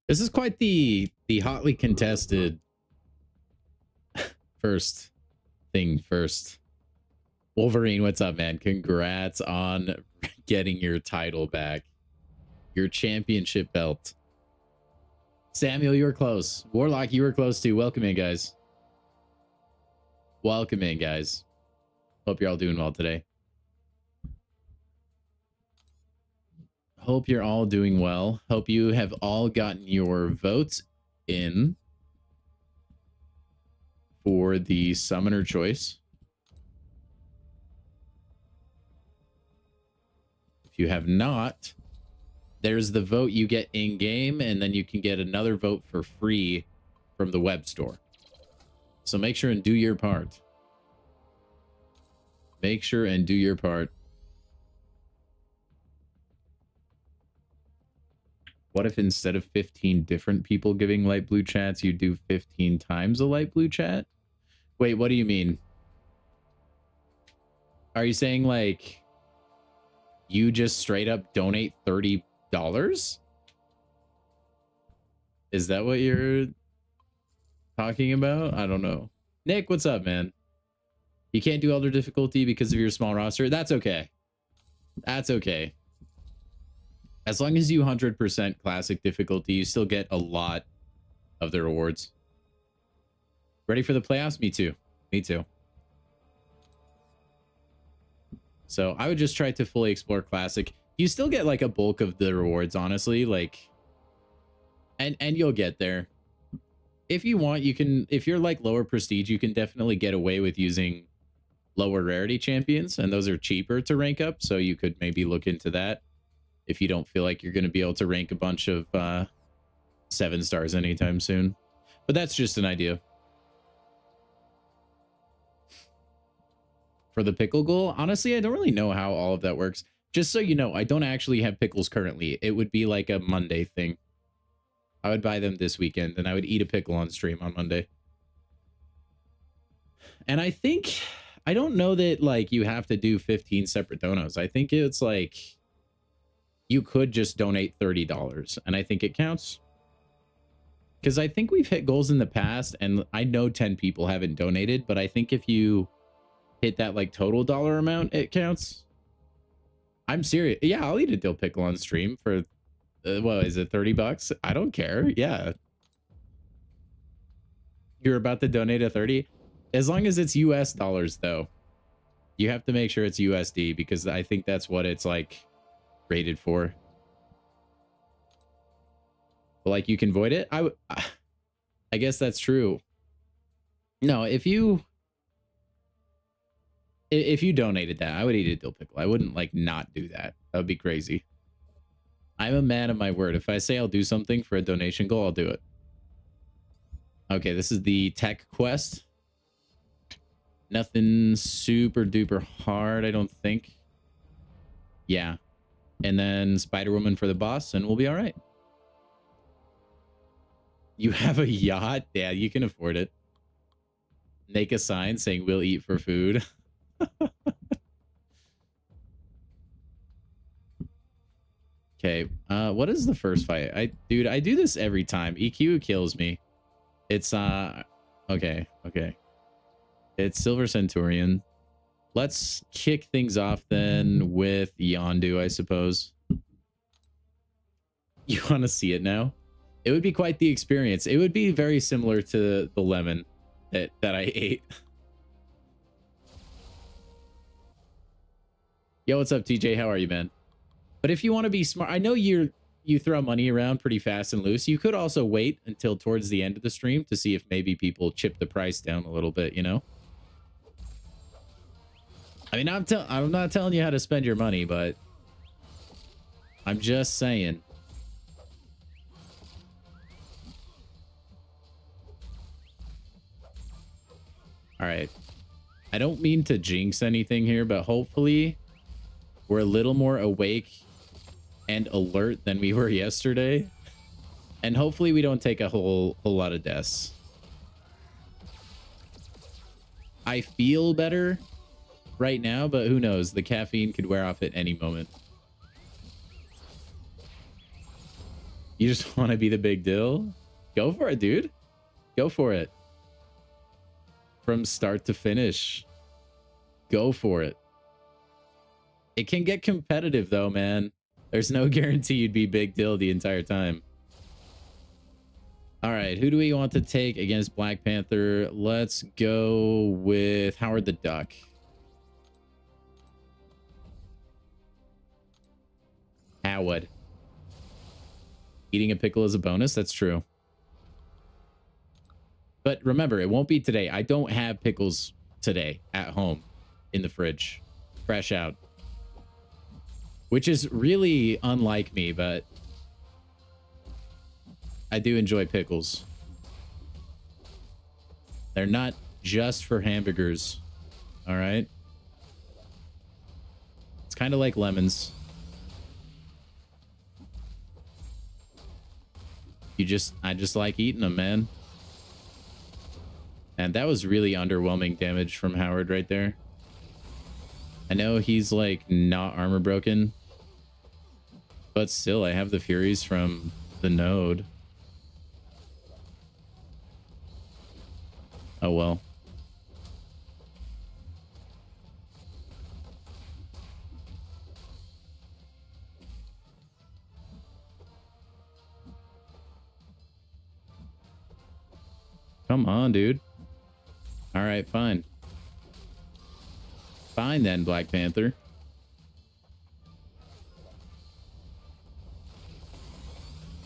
This is quite the hotly contested first thing first. Wolverine, what's up, man? Congrats on getting your title back. Your championship belt. Samuel, you were close. Warlock, you were close too. Welcome in, guys. Welcome in, guys. Hope you're all doing well today. Hope you're all doing well. Hope you have all gotten your votes in for the summoner choice. If you have not, there's the vote you get in game, and then you can get another vote for free from the web store. So make sure and do your part. Make sure and do your part. What if instead of 15 different people giving light blue chats, you do 15 times a light blue chat? Wait, what do you mean? Are you saying like you just straight up donate $30? Is that what you're talking about? I don't know. Nick, what's up, man? You can't do Elder difficulty because of your small roster? That's okay. That's okay. As long as you 100% classic difficulty, you still get a lot of the rewards. Ready for the playoffs? Me too. Me too. So I would just try to fully explore classic. You still get like a bulk of the rewards, honestly, like, and you'll get there. If you want, you can, if you're like lower prestige, you can definitely get away with using lower rarity champions, and those are cheaper to rank up. So you could maybe look into that if you don't feel like you're going to be able to rank a bunch of 7 stars anytime soon. But that's just an idea. For the pickle goal, honestly, I don't really know how all of that works. Just so you know, I don't actually have pickles currently. It would be like a Monday thing. I would buy them this weekend, and I would eat a pickle on stream on Monday. And I think, I don't know that like you have to do 15 separate donos. I think it's like you could just donate $30, and I think it counts. Because I think we've hit goals in the past, and I know 10 people haven't donated, but I think if you hit that like total dollar amount, it counts. I'm serious. Yeah, I'll eat a dill pickle on stream for, what is it, $30? I don't care. Yeah. You're about to donate a 30? As long as it's US dollars, though. You have to make sure it's USD, because I think that's what it's like rated for. But like you can void it. I guess that's true. No, if you donated that, I would eat a dill pickle. I wouldn't like not do that. That would be crazy. I'm a man of my word. If I say I'll do something for a donation goal, I'll do it. Okay, this is the tech quest. Nothing super duper hard, I don't think. Yeah. And then Spider-Woman for the boss, and we'll be all right. You have a yacht? Yeah, you can afford it. Make a sign saying we'll eat for food. Okay, what is the first fight? Dude, I do this every time. EQ kills me. It's okay. It's Silver Centurion. Let's kick things off then with Yondu, I suppose. You want to see it now? It would be quite the experience. It would be very similar to the lemon that I ate. Yo, what's up, TJ? How are you, man? But if you want to be smart, I know you throw money around pretty fast and loose. You could also wait until towards the end of the stream to see if maybe people chip the price down a little bit, you know? I mean, I'm not telling you how to spend your money, but I'm just saying. All right. I don't mean to jinx anything here, but hopefully we're a little more awake and alert than we were yesterday. And hopefully we don't take a whole lot of deaths. I feel better right now, but who knows? The caffeine could wear off at any moment. You just want to be the big deal? Go for it, dude. Go for it. From start to finish. Go for it. It can get competitive though, man. There's no guarantee you'd be big deal the entire time. All right, who do we want to take against Black Panther? Let's go with Howard the Duck. Howard. Eating a pickle is a bonus. That's true. But remember, it won't be today. I don't have pickles today at home in the fridge. Fresh out. Which is really unlike me, but I do enjoy pickles. They're not just for hamburgers. All right. It's kind of like lemons. I just like eating them, man. And that was really underwhelming damage from Howard right there. I know he's like not armor broken, but still I have the Furies from the node. Oh well. Come on, dude. All right, fine. Fine then, Black Panther.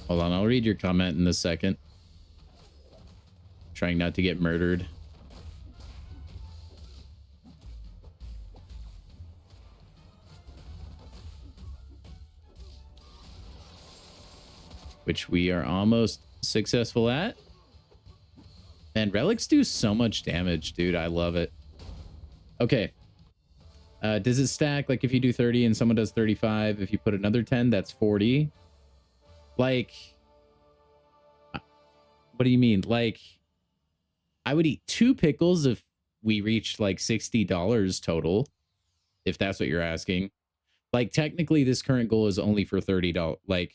Hold on, I'll read your comment in a second. Trying not to get murdered. Which we are almost successful at. And relics do so much damage, dude. I love it. Okay. Does it stack? Like if you do 30 and someone does 35, if you put another 10, that's 40. Like, what do you mean? Like, I would eat 2 pickles if we reached like $60 total, if that's what you're asking. Like, technically, this current goal is only for $30. Like,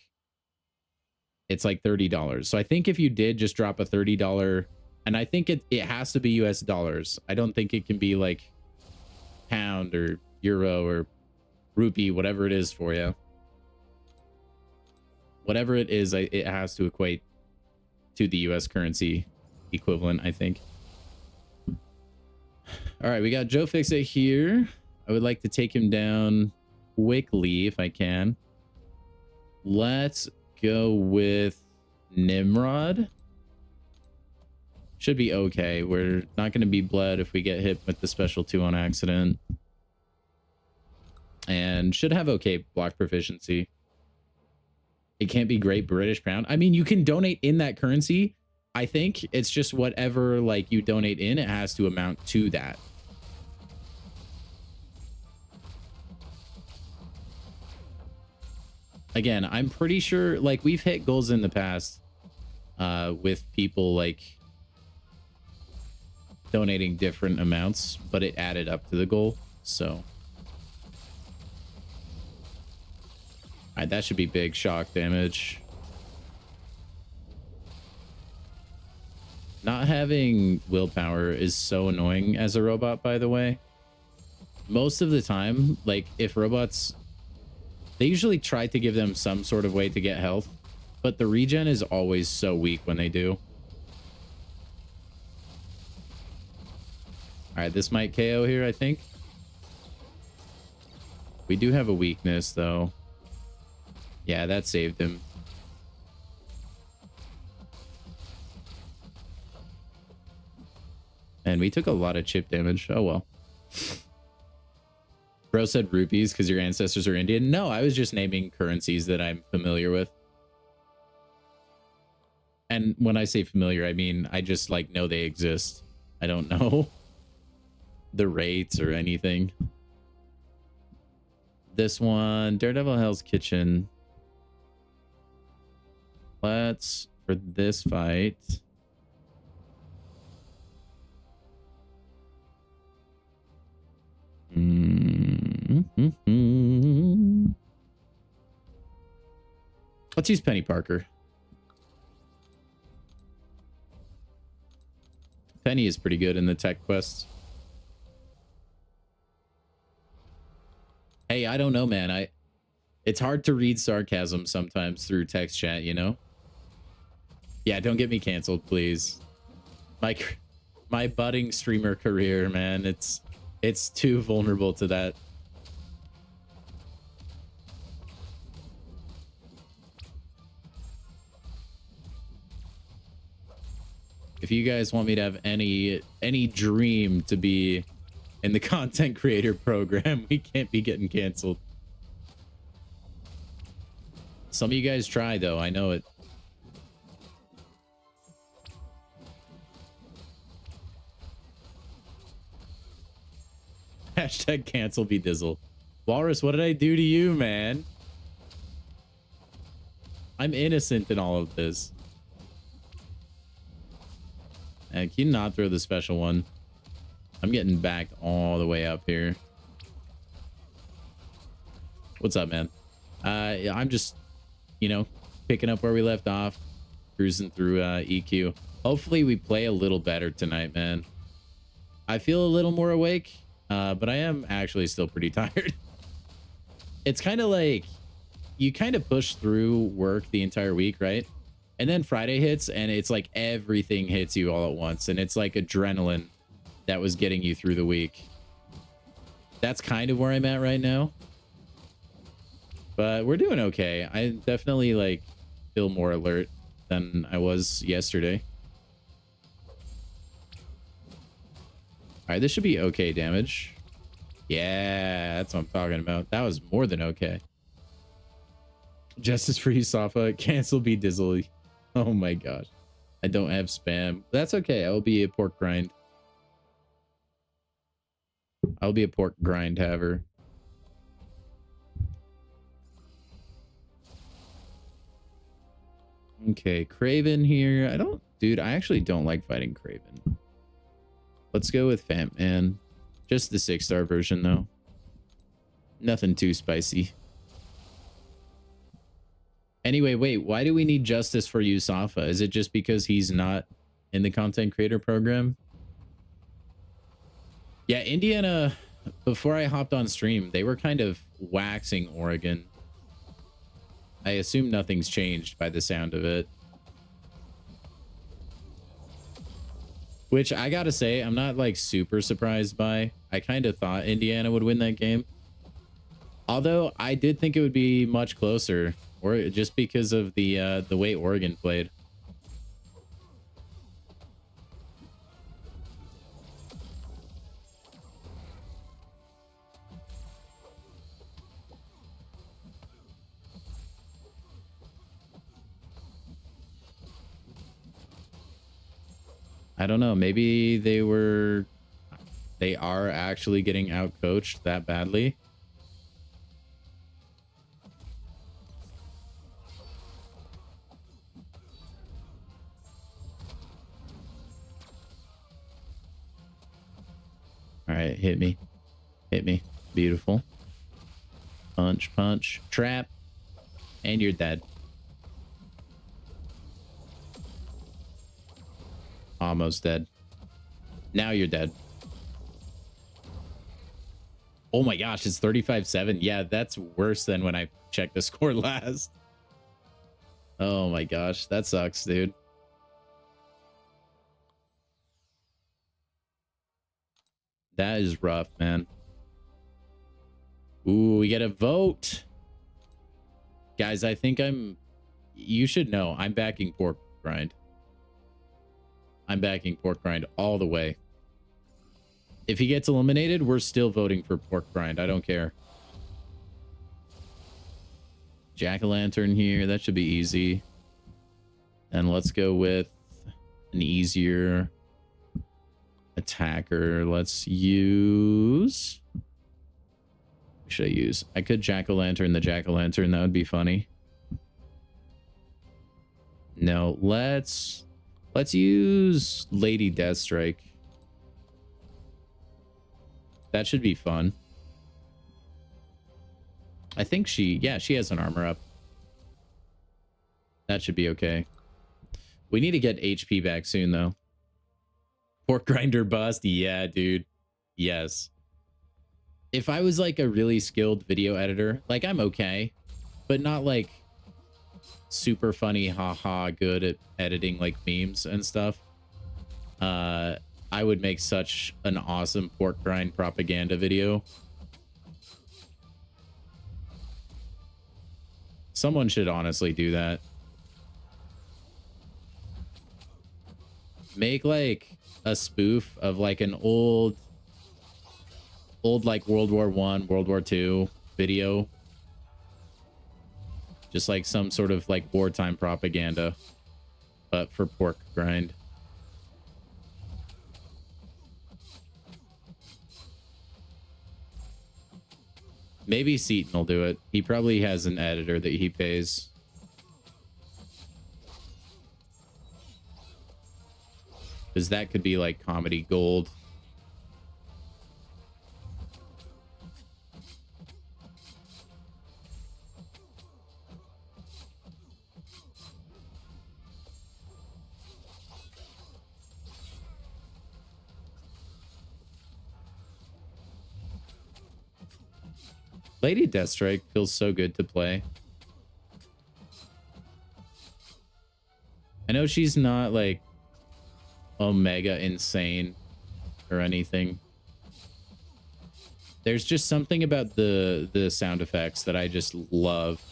it's like $30. So I think if you did just drop a $30, and I think it has to be US dollars. I don't think it can be like pound or euro or rupee, whatever it is for you. Whatever it is, it has to equate to the US currency equivalent, I think. All right, we got Joe Fixit here. I would like to take him down quickly if I can. Let's go with Nimrod. Should be okay. We're not going to be bled if we get hit with the special 2 on accident. And should have okay block proficiency. It can't be great British pound. I mean, you can donate in that currency. I think it's just whatever like you donate in, it has to amount to that. Again, I'm pretty sure like we've hit goals in the past with people like donating different amounts, but it added up to the goal. So all right, that should be big shock damage. Not having willpower is so annoying as a robot, by the way. Most of the time, like if robots, they usually try to give them some sort of way to get health, but the regen is always so weak when they do. All right, this might KO here, I think. We do have a weakness, though. Yeah, that saved him. And we took a lot of chip damage. Oh, well. Bro said rupees because your ancestors are Indian. No, I was just naming currencies that I'm familiar with. And when I say familiar, I mean, I just like know they exist. I don't know the rates or anything. This one, Daredevil Hell's Kitchen. Let's, for this fight, let's use Penny Parker. Penny is pretty good in the tech quests. Hey, I don't know, man. It's hard to read sarcasm sometimes through text chat, you know? Yeah, don't get me canceled, please. My budding streamer career, man, it's too vulnerable to that. If you guys want me to have any dream to be in the content creator program, we can't be getting canceled. Some of you guys try, though. I know it. Hashtag cancel be dizzle. Walrus, what did I do to you, man? I'm innocent in all of this. And can you not throw the special one? I'm getting backed all the way up here. What's up, man? I'm just, you know, picking up where we left off, cruising through EQ. Hopefully we play a little better tonight, man. I feel a little more awake, but I am actually still pretty tired. It's kind of like you kind of push through work the entire week, right? And then Friday hits and it's like everything hits you all at once. And it's like adrenaline that was getting you through the week. That's kind of where I'm at right now. But we're doing okay. I definitely like feel more alert than I was yesterday. All right, this should be okay damage. Yeah, that's what I'm talking about. That was more than okay. Justice for you, Safa. Cancel be dizzle. Oh my gosh. I don't have spam. That's okay. I will be a pork grind. I'll be a pork grind haver. Okay, Craven here. Dude, I actually don't like fighting Craven. Let's go with Fat Man. Just the 6-star version, though. Nothing too spicy. Anyway, wait, why do we need justice for Yusafa? Is it just because he's not in the content creator program? Yeah, Indiana, before I hopped on stream, they were kind of waxing Oregon. I assume nothing's changed by the sound of it. Which I gotta say, I'm not like super surprised by. I kind of thought Indiana would win that game. Although I did think it would be much closer, or just because of the way Oregon played. I don't know. Maybe they are actually getting outcoached that badly. All right, hit me. Hit me. Beautiful. Punch, punch, trap. And you're dead. Almost dead. Now you're dead. Oh my gosh, it's 35-7. Yeah, that's worse than when I checked the score last. Oh my gosh, that sucks, dude. That is rough, man. Ooh, we get a vote. Guys, I think you should know, I'm backing Pork Grind. I'm backing Pork Grind all the way. If he gets eliminated, we're still voting for Pork Grind. I don't care. Jack-o'-lantern here. That should be easy. And let's go with an easier attacker. Let's use... What should I use? I could Jack-o'-lantern the Jack-o'-lantern. That would be funny. No, let's use Lady Deathstrike. That should be fun. I think she has an armor up. That should be okay. We need to get HP back soon, though. Pork grinder bust. Yeah, dude. Yes. If I was like a really skilled video editor, like I'm okay, but not like super funny, haha, good at editing like memes and stuff. I would make such an awesome pork grind propaganda video. Someone should honestly do that. Make like a spoof of like an old like World War I, World War II video. Just like some sort of like wartime propaganda, but for pork grind. Maybe Seaton will do it. He probably has an editor that he pays. Because that could be like comedy gold. Lady Deathstrike feels so good to play. I know she's not like Omega insane or anything. There's just something about the sound effects that I just love.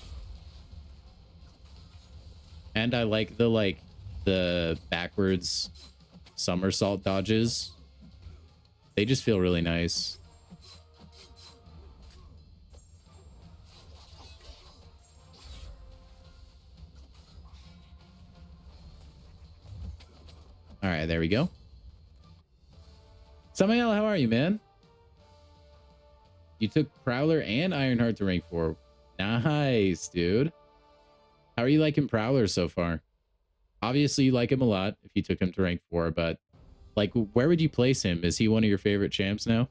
And I like the backwards somersault dodges. They just feel really nice. All right, there we go. Samael, how are you, man? You took Prowler and Ironheart to rank 4. Nice, dude. How are you liking Prowler so far? Obviously, you like him a lot if you took him to rank 4, but like, where would you place him? Is he one of your favorite champs now?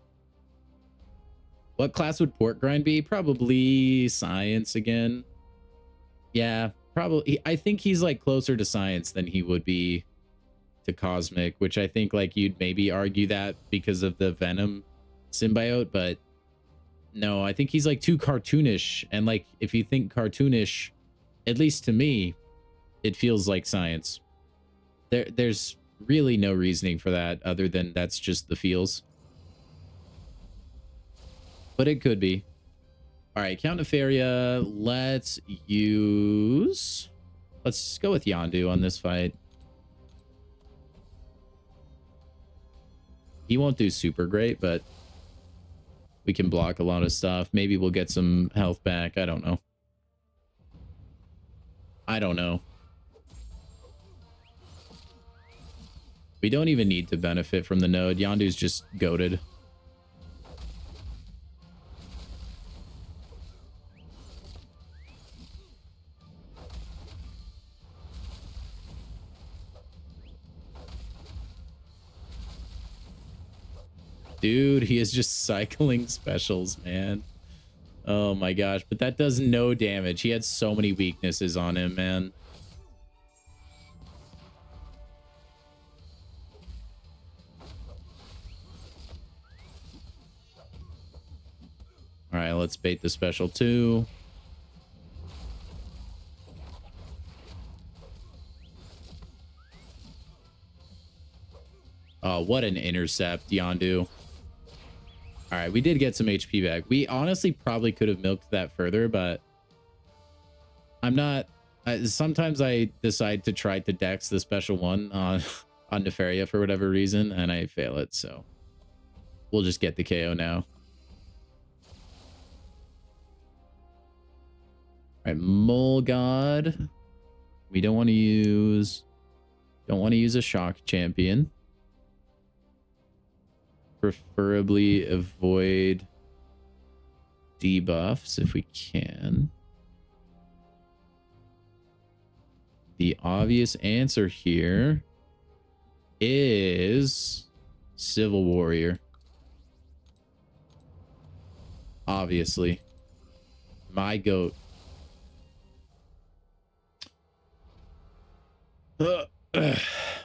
What class would Pork Grind be? Probably Science again. Yeah, probably. I think he's like closer to Science than he would be to Cosmic, which I think like you'd maybe argue that because of the Venom symbiote, but no, I think he's like too cartoonish. And like, if you think cartoonish, at least to me, it feels like Science. There's really no reasoning for that other than that's just the feels. But it could be. All right, Count Nefaria. Let's go with Yondu on this fight. He won't do super great, but we can block a lot of stuff. Maybe we'll get some health back. I don't know. I don't know. We don't even need to benefit from the node. Yondu's just goated. Dude, he is just cycling specials, man. Oh my gosh, but that does no damage. He had so many weaknesses on him, man. All right, let's bait the special too. Oh, what an intercept, Yondu. All right, we did get some HP back. We honestly probably could have milked that further, but I'm not. Sometimes I decide to try to dex the special one on Nefaria for whatever reason, and I fail it. So we'll just get the KO now. All right, Mole God. We don't want to use a shock champion. Preferably avoid debuffs if we can. The obvious answer here is Civil Warrior. Obviously. My goat.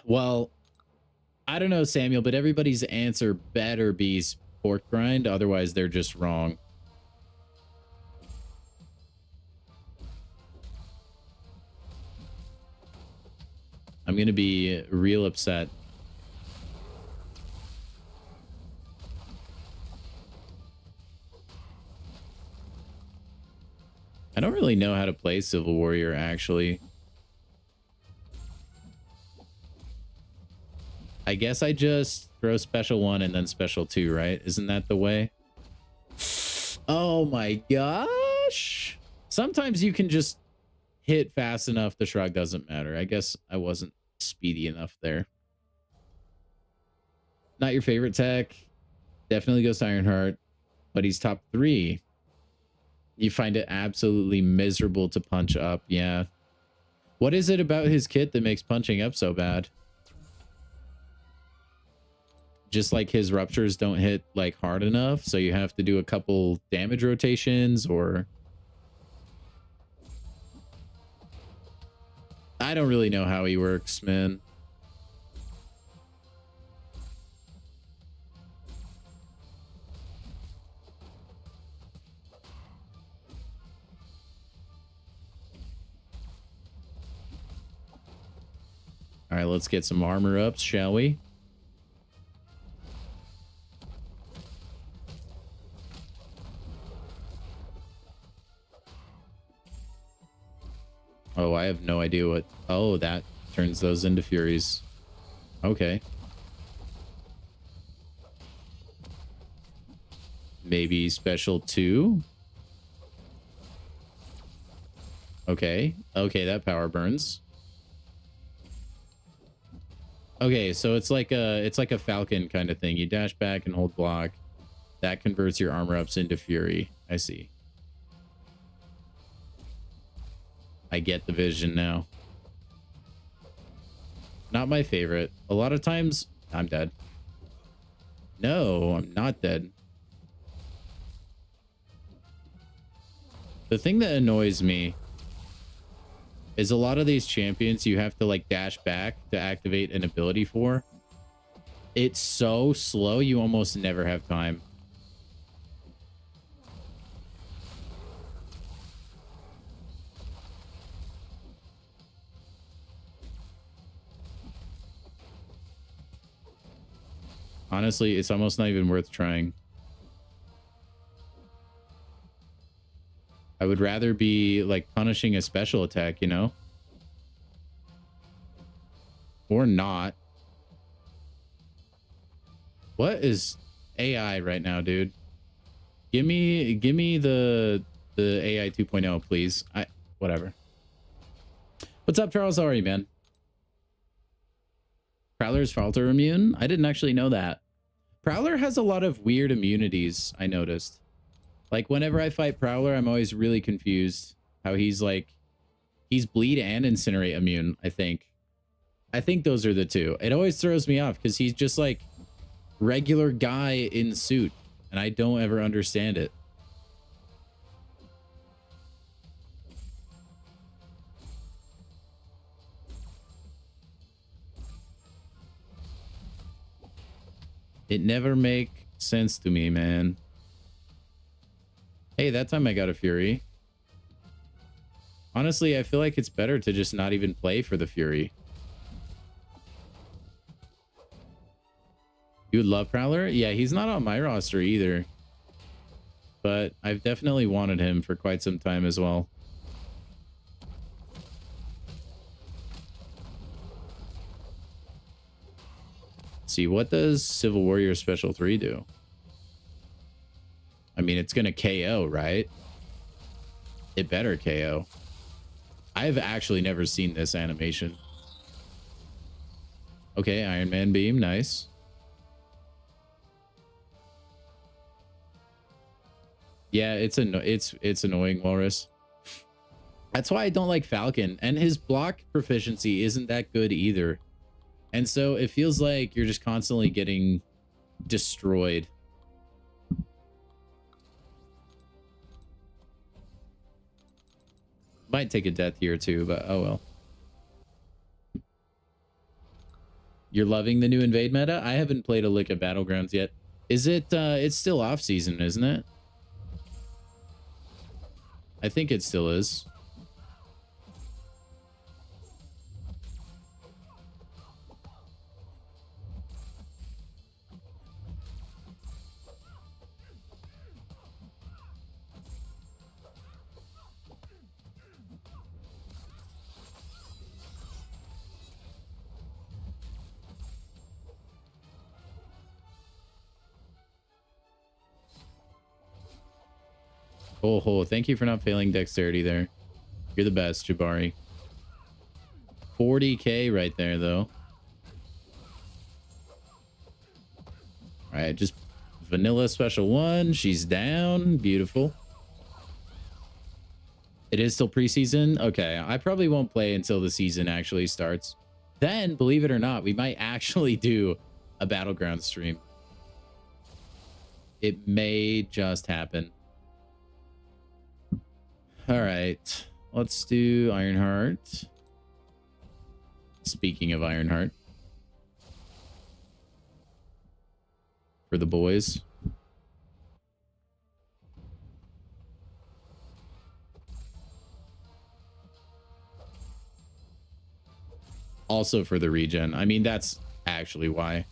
Well, I don't know, Samuel, but everybody's answer better be pork grind. Otherwise, they're just wrong. I'm going to be real upset. I don't really know how to play Civil Warrior, actually. I guess I just throw special 1 and then special 2, right? Isn't that the way? Oh my gosh. Sometimes you can just hit fast enough. The shrug doesn't matter. I guess I wasn't speedy enough there. Not your favorite tech. Definitely goes Ironheart, but he's top 3. You find it absolutely miserable to punch up. Yeah. What is it about his kit that makes punching up so bad? Just like his ruptures don't hit like hard enough, so you have to do a couple damage rotations, or I don't really know how he works, man. All right, let's get some armor ups, shall we? Oh, I have no idea what... Oh, that turns those into Furies. Okay. Maybe special 2? Okay. Okay, that power burns. Okay, so it's like a Falcon kind of thing. You dash back and hold block. That converts your armor ups into Fury. I see. I get the vision now. Not my favorite. A lot of times I'm dead. No, I'm not dead. The thing that annoys me is a lot of these champions you have to like dash back to activate an ability for. It's so slow, you almost never have time. Honestly, it's almost not even worth trying. I would rather be like punishing a special attack, you know? Or not. What is AI right now, dude? Give me the AI 2.0, please. Whatever. What's up, Charles? How are you, man? Prowler's Falter immune? I didn't actually know that. Prowler has a lot of weird immunities, I noticed. Like, whenever I fight Prowler, I'm always really confused how he's like... He's Bleed and Incinerate immune, I think. I think those are the two. It always throws me off because he's just like regular guy in suit, and I don't ever understand it. It never make sense to me, man. Hey, that time I got a Fury. Honestly, I feel like it's better to just not even play for the Fury. You would love Prowler? Yeah, he's not on my roster either. But I've definitely wanted him for quite some time as well. Let's see, what does Civil Warrior Special 3 do? I mean, it's going to KO, right? It better KO. I've actually never seen this animation. Okay, Iron Man Beam, nice. Yeah, it's annoying, Walrus. That's why I don't like Falcon, and his block proficiency isn't that good either. And so it feels like you're just constantly getting destroyed. Might take a death here too, but oh well. You're loving the new invade meta? I haven't played a lick of Battlegrounds yet. Is it it's still off season, isn't it? I think it still is. Oh, thank you for not failing dexterity there. You're the best, Jabari. 40k right there, though. All right, just vanilla special one. She's down. Beautiful. It is still preseason. Okay, I probably won't play until the season actually starts. Then, believe it or not, we might actually do a Battleground stream. It may just happen. All right, let's do Ironheart. Speaking of Ironheart. For the boys. Also for the regen. I mean, that's actually why.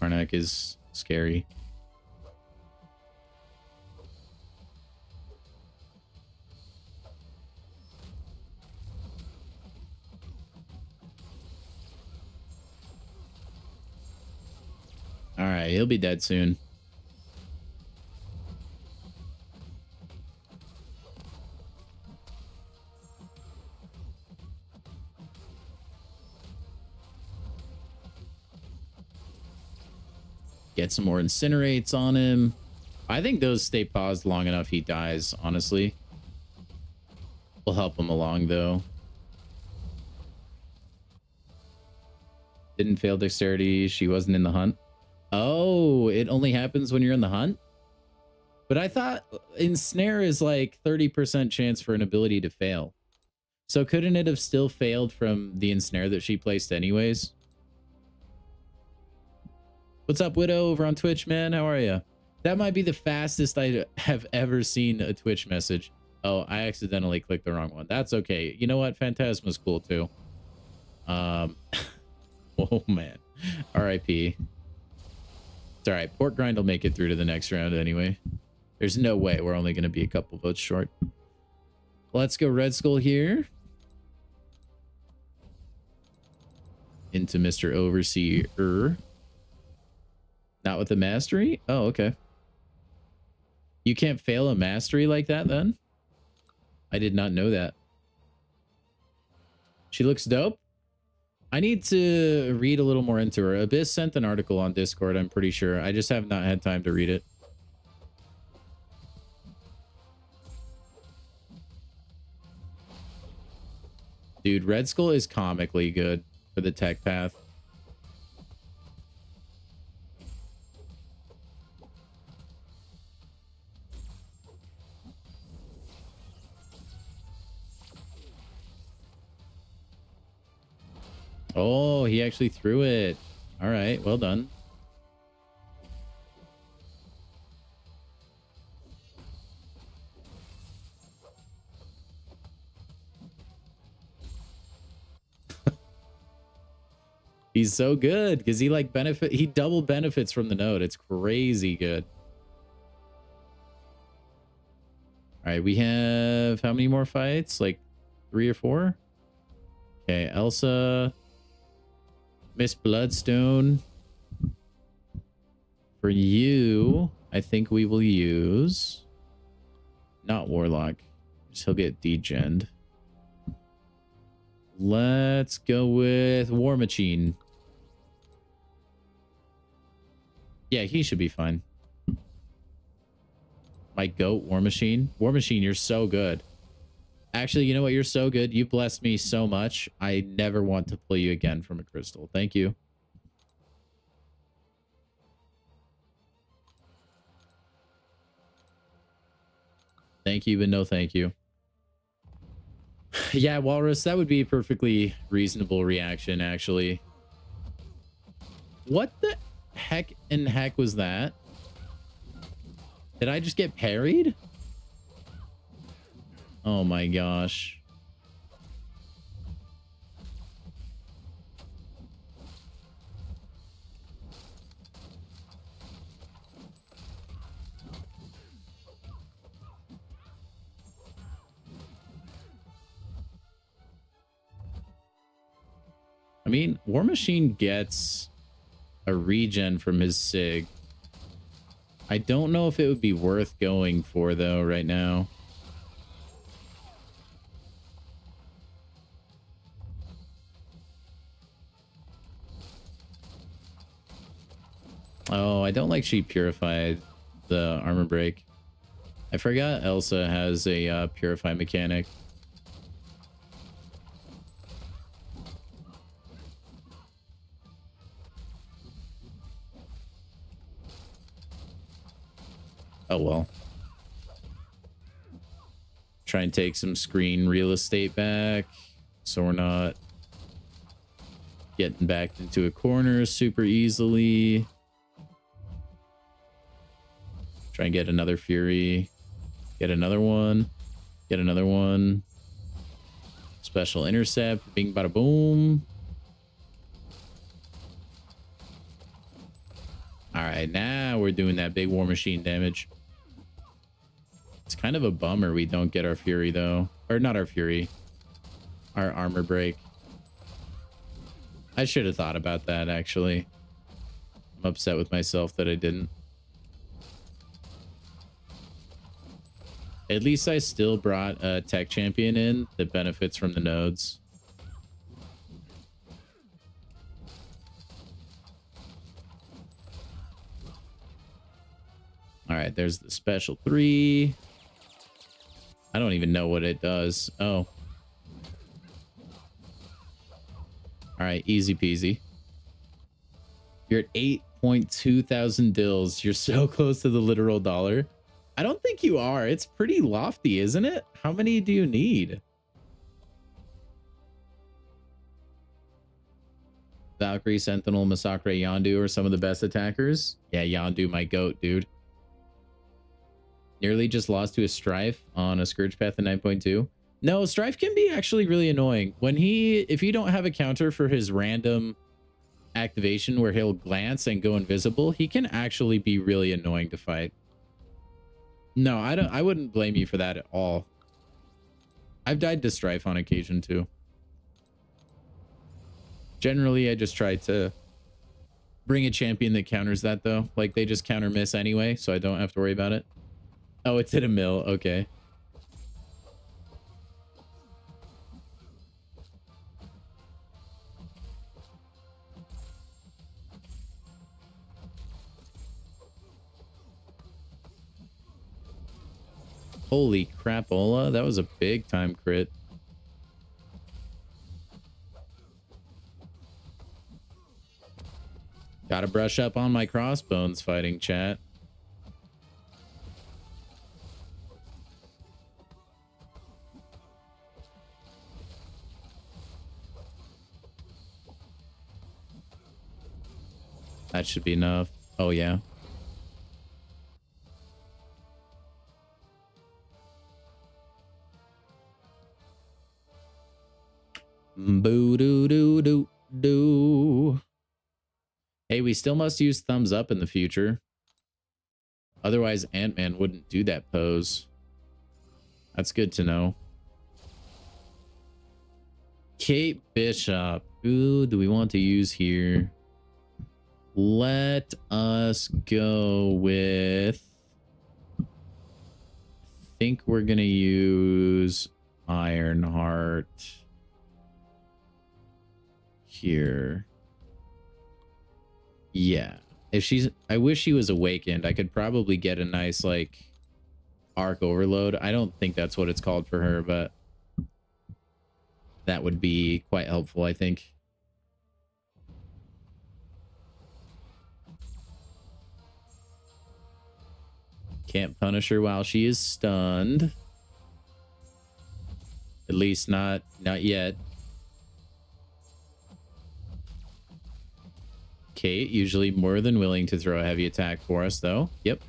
Karnak is scary. All right, he'll be dead soon. Get some more incinerates on him. I think those stay paused long enough he dies, honestly. We'll help him along, though. Didn't fail dexterity. She wasn't in the hunt. Oh, it only happens when you're in the hunt? But I thought ensnare is like 30% chance for an ability to fail. So couldn't it have still failed from the ensnare that she placed anyways? What's up, Widow, over on Twitch, man? How are you? That might be the fastest I have ever seen a Twitch message. Oh, I accidentally clicked the wrong one. That's okay. You know what? Phantasma's cool too. Oh man. R.I.P. It's all right. Pork Grind will make it through to the next round anyway. There's no way we're only going to be a couple votes short. Let's go Red Skull here. Into Mr. Overseer. Not with the mastery? Oh, okay. You can't fail a mastery like that then? I did not know that. She looks dope. I need to read a little more into her. Abyss sent an article on Discord, I'm pretty sure. I just have not had time to read it. Dude, Red Skull is comically good for the tech path. Oh, he actually threw it. All right, well done. He's so good because he like he double benefits from the node. It's crazy good. All right, we have how many more fights? Like 3 or 4? Okay, Elsa, Miss Bloodstone. For you, I think we will use not Warlock. He'll get degened. Let's go with War Machine. Yeah, he should be fine. My goat, War Machine. War Machine, you're so good. Actually, you know what? You're so good. You blessed me so much. I never want to pull you again from a crystal. Thank you. Thank you, but no thank you. Yeah, Walrus, that would be a perfectly reasonable reaction, actually. What the heck in heck was that? Did I just get parried? Oh my gosh. I mean, War Machine gets a regen from his SIG. I don't know if it would be worth going for, though, right now. Oh, I don't like she purified the armor break. I forgot Elsa has a purify mechanic. Oh, well. Try and take some screen real estate back so we're not getting backed into a corner super easily. Try and get another Fury. Get another one. Get another one. Special intercept. Bing, bada, boom. All right, now we're doing that big War Machine damage. It's kind of a bummer we don't get our Fury, though. Or not our Fury. Our armor break. I should have thought about that, actually. I'm upset with myself that I didn't. At least I still brought a tech champion in that benefits from the nodes. All right, there's the special 3. I don't even know what it does. Oh. All right, easy peasy. You're at 8.2 thousand dills. You're so close to the literal dollar. I don't think you are. It's pretty lofty, isn't it? How many do you need? Valkyrie, Sentinel, Masakre, Yondu are some of the best attackers. Yeah, Yondu, my goat, dude. Nearly just lost to a Strife on a Scourge Path in 9.2. No, Strife can be actually really annoying. If you don't have a counter for his random activation where he'll glance and go invisible, he can actually be really annoying to fight. No, I wouldn't blame you for that at all. I've died to Strife on occasion too. Generally, I just try to bring a champion that counters that, though. Like, they just counter miss anyway, so I don't have to worry about it. Oh, it's hit a mill. Okay. Holy crapola. That was a big time crit. Gotta brush up on my crossbones fighting, chat. That should be enough. Oh, yeah. Boo doo doo doo doo. Hey, we still must use thumbs up in the future. Otherwise, Ant-Man wouldn't do that pose. That's good to know. Kate Bishop. Who do we want to use here? Let us go with... I think we're going to use Ironheart here. Yeah. If she's... I wish she was awakened. I could probably get a nice, like, arc overload. I don't think that's what it's called for her, but That would be quite helpful, I think. Can't punish her while she is stunned. At least not yet. Kate, usually more than willing to throw a heavy attack for us, though. Yep.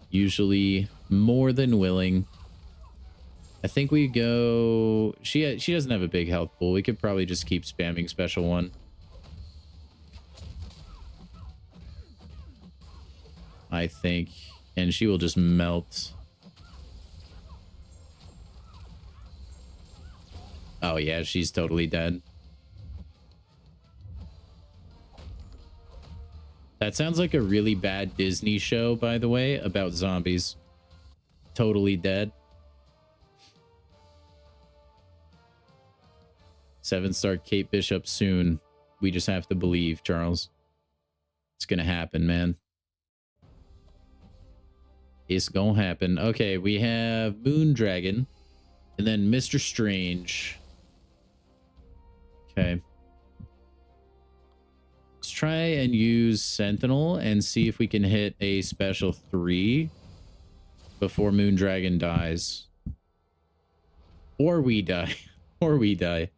Usually more than willing. I think we go... She doesn't have a big health pool. We could probably just keep spamming special one. I think. And she will just melt. Oh, yeah, she's totally dead. That sounds like a really bad Disney show, by the way, about zombies. Totally dead. 7-star Kate Bishop soon. We just have to believe, Charles. It's gonna happen, man. It's gonna happen. Okay, we have Moon Dragon. And then Mr. Strange. Okay. Let's try and use Sentinel and see if we can hit a special 3 before Moon Dragon dies. Or we die. Or we die.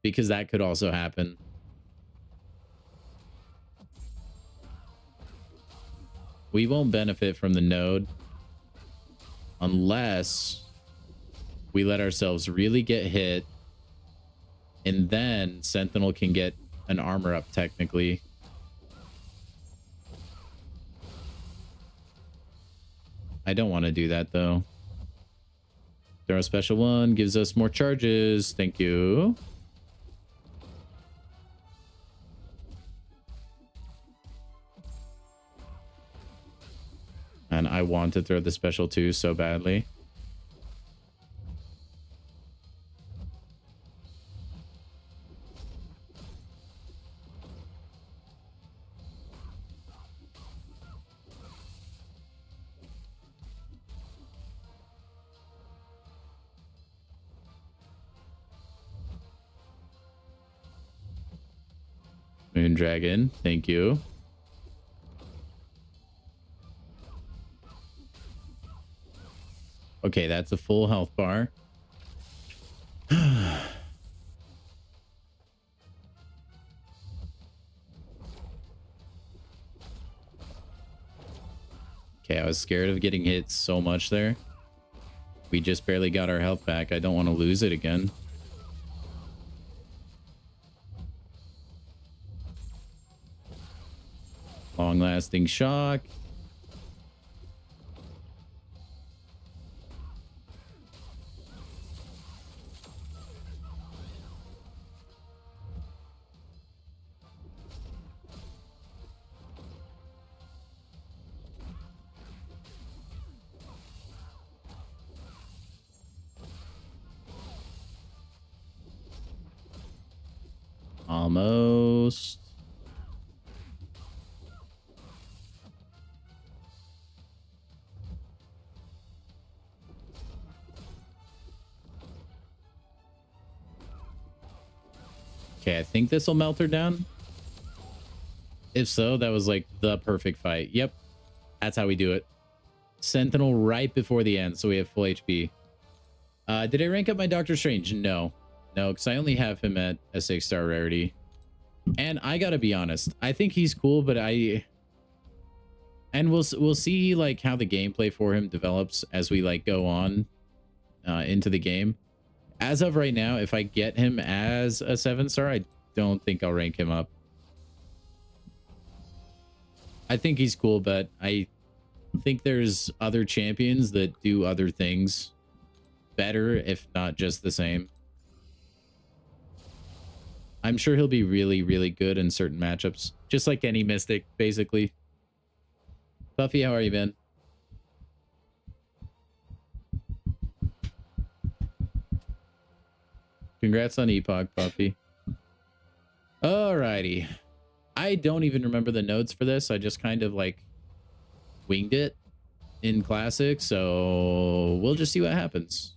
Because that could also happen. We won't benefit from the node unless we let ourselves really get hit, and then Sentinel can get an armor up technically. I don't want to do that though. Throw a special one, gives us more charges. Thank you. And I want to throw the special 2 so badly. Moon Dragon, thank you. Okay, that's a full health bar. Okay, I was scared of getting hit so much there. We just barely got our health back. I don't want to lose it again. Long-lasting shock. Almost. Okay, I think this will melt her down. If so, that was like the perfect fight. Yep, that's how we do it. Sentinel right before the end, so we have full HP. Did I rank up my Doctor Strange? No, because I only have him at a 6-star rarity. And I gotta be honest, I think he's cool, but we'll see like how the gameplay for him develops as we like go on into the game. As of right now, if I get him as a 7-star, I don't think I'll rank him up. I think he's cool, but I think there's other champions that do other things better, if not just the same. I'm sure he'll be really, really good in certain matchups, just like any Mystic, basically. Buffy, how are you, man? Congrats on Epoch, Buffy. Alrighty. I don't even remember the notes for this. I just kind of like winged it in Classic, so we'll just see what happens.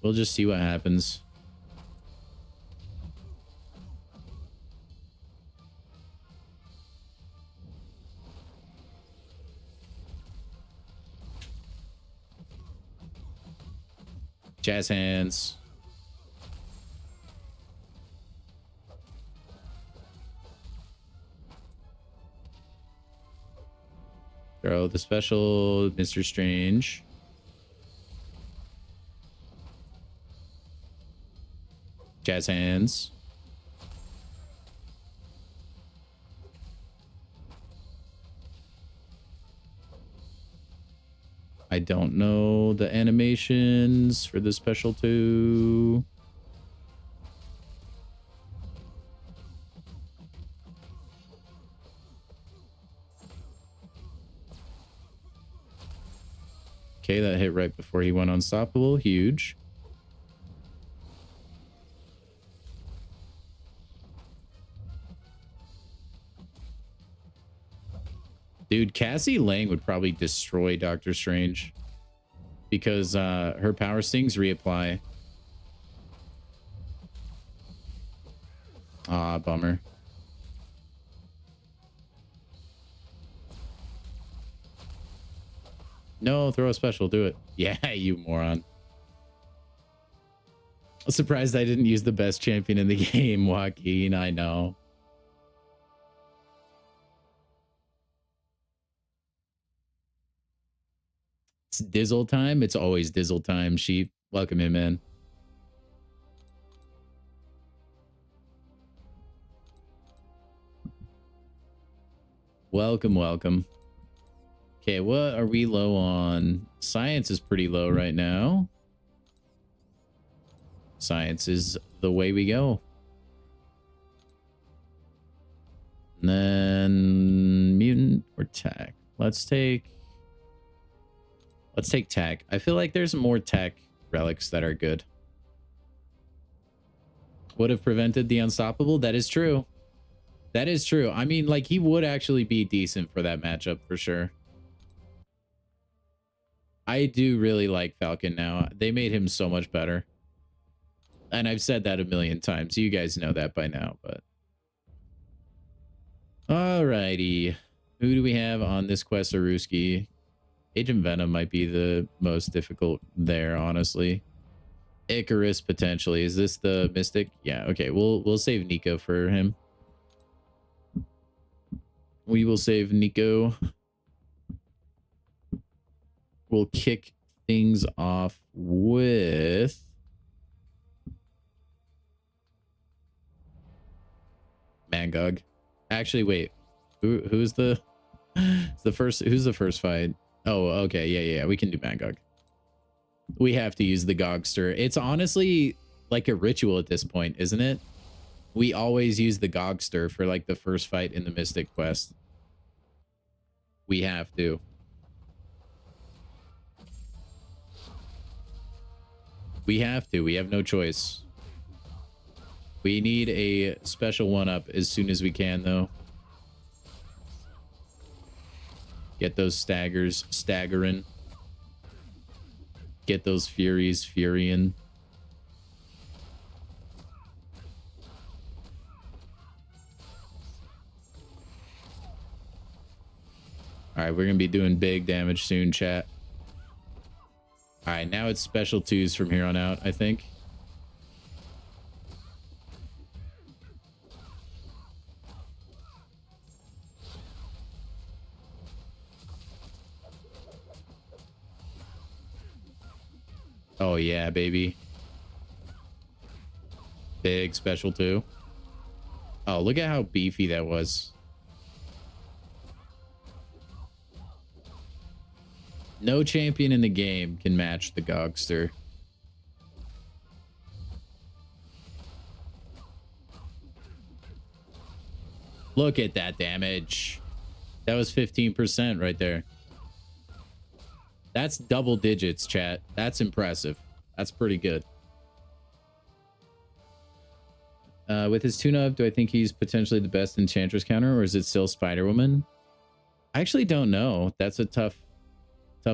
We'll just see what happens. Jazz hands. Throw the special, Mr. Strange. Jazz hands. I don't know the animations for the special 2. Okay, that hit right before he went unstoppable. Huge. Dude, Cassie Lang would probably destroy Doctor Strange because her power stings reapply. Ah, bummer. No, throw a special. Do it. Yeah, you moron. I'm surprised I didn't use the best champion in the game, Joaquin. I know. It's Dizzle time. It's always Dizzle time. Sheep, welcome in, man. Welcome, welcome. Okay, what are we low on? Science is pretty low right now. Science is the way we go. And then mutant or tech. Let's take tech. I feel like there's more tech relics that are good. Would have prevented the unstoppable. That is true. That is true. I mean, like, he would actually be decent for that matchup for sure. I do really like Falcon now. They made him so much better. And I've said that a million times. You guys know that by now, but... Alrighty. Who do we have on this quest, Aruski? Agent Venom might be the most difficult there, honestly. Icarus, potentially. Is this the Mystic? Yeah, okay. We'll save Nico for him. We will save Nico. We'll kick things off with... Mangog. Actually, wait. Who's the first fight? Oh, okay. Yeah. We can do Mangog. We have to use the Gogster. It's honestly like a ritual at this point, isn't it? We always use the Gogster for like the first fight in the Mystic Quest. We have to. We have to. We have no choice. We need a special one-up as soon as we can, though. Get those staggers staggering. Get those furies furyin'. All right, we're going to be doing big damage soon, chat. All right, now it's special 2s from here on out, I think. Oh, yeah, baby. Big special 2. Oh, look at how beefy that was. No champion in the game can match the Gogster. Look at that damage. That was 15% right there. That's double digits, chat. That's impressive. That's pretty good. With his tune-up, do I think he's potentially the best Enchantress counter, or is it still Spider-Woman? I actually don't know. That's a tough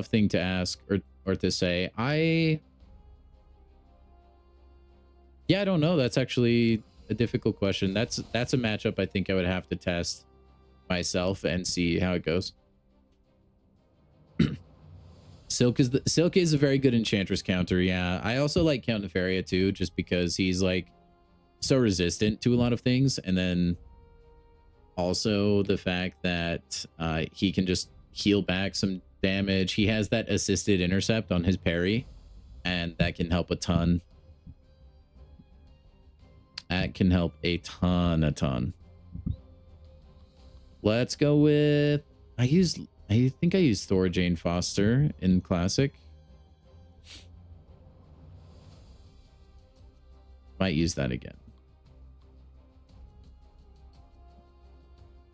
thing to ask or to say. Yeah, I don't know. That's actually a difficult question. That's a matchup I think I would have to test myself and see how it goes. Silk is a very good Enchantress counter. Yeah, I also like Count Nefaria too, just because he's like so resistant to a lot of things, and then also the fact that he can just heal back some damage. He has that assisted intercept on his parry, and that can help a ton. That can help a ton. Let's go with I think I used Thora Jane Foster in Classic. Might use that again.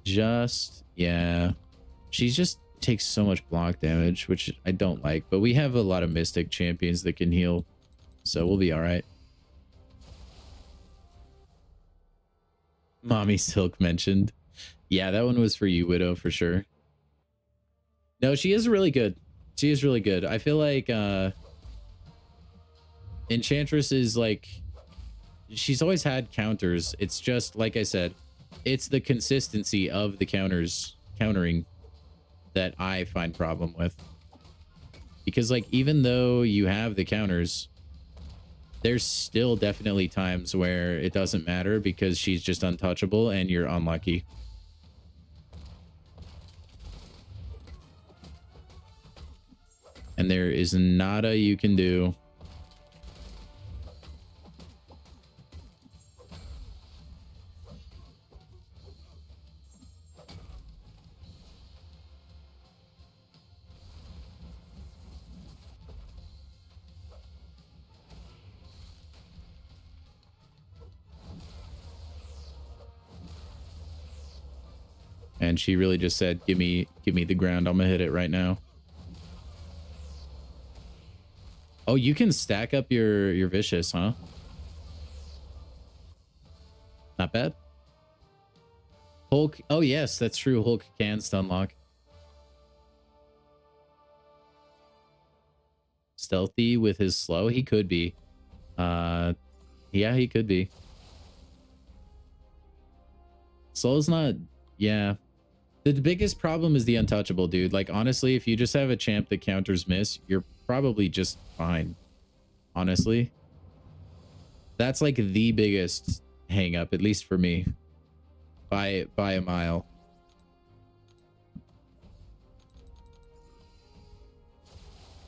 Yeah. She just takes so much block damage, which I don't like, but we have a lot of Mystic champions that can heal, so we'll be all right. Mommy Silk mentioned. Yeah, that one was for you, Widow, for sure. No, she is really good. She is really good. I feel like Enchantress is like, she's always had counters. It's just, like I said, it's the consistency of the countering that I find problem with. Because like, even though you have the counters, there's still definitely times where it doesn't matter because she's just untouchable and you're unlucky. And there is nada you can do. And she really just said, give me the ground. I'm gonna hit it right now. Oh, you can stack up your vicious, huh? Not bad. Hulk. Oh yes, that's true. Hulk can stun lock. Stealthy with his slow. He could be. Yeah, he could be. Slow's not. Yeah. The biggest problem is the untouchable, dude. Like, honestly, if you just have a champ that counters miss, you're probably just fine. Honestly. That's like the biggest hang up, at least for me. By a mile.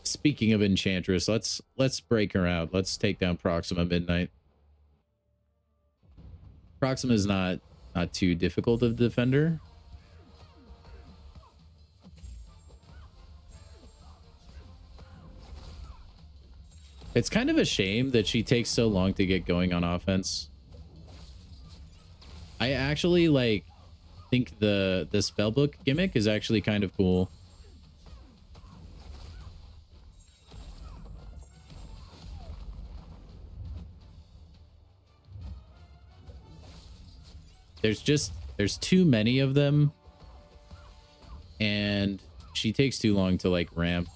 Speaking of Enchantress, let's break her out. Let's take down Proxima Midnight. Proxima is not too difficult of a defender. It's kind of a shame that she takes so long to get going on offense. I actually like think the spellbook gimmick is actually kind of cool. There's too many of them, and she takes too long to like ramp.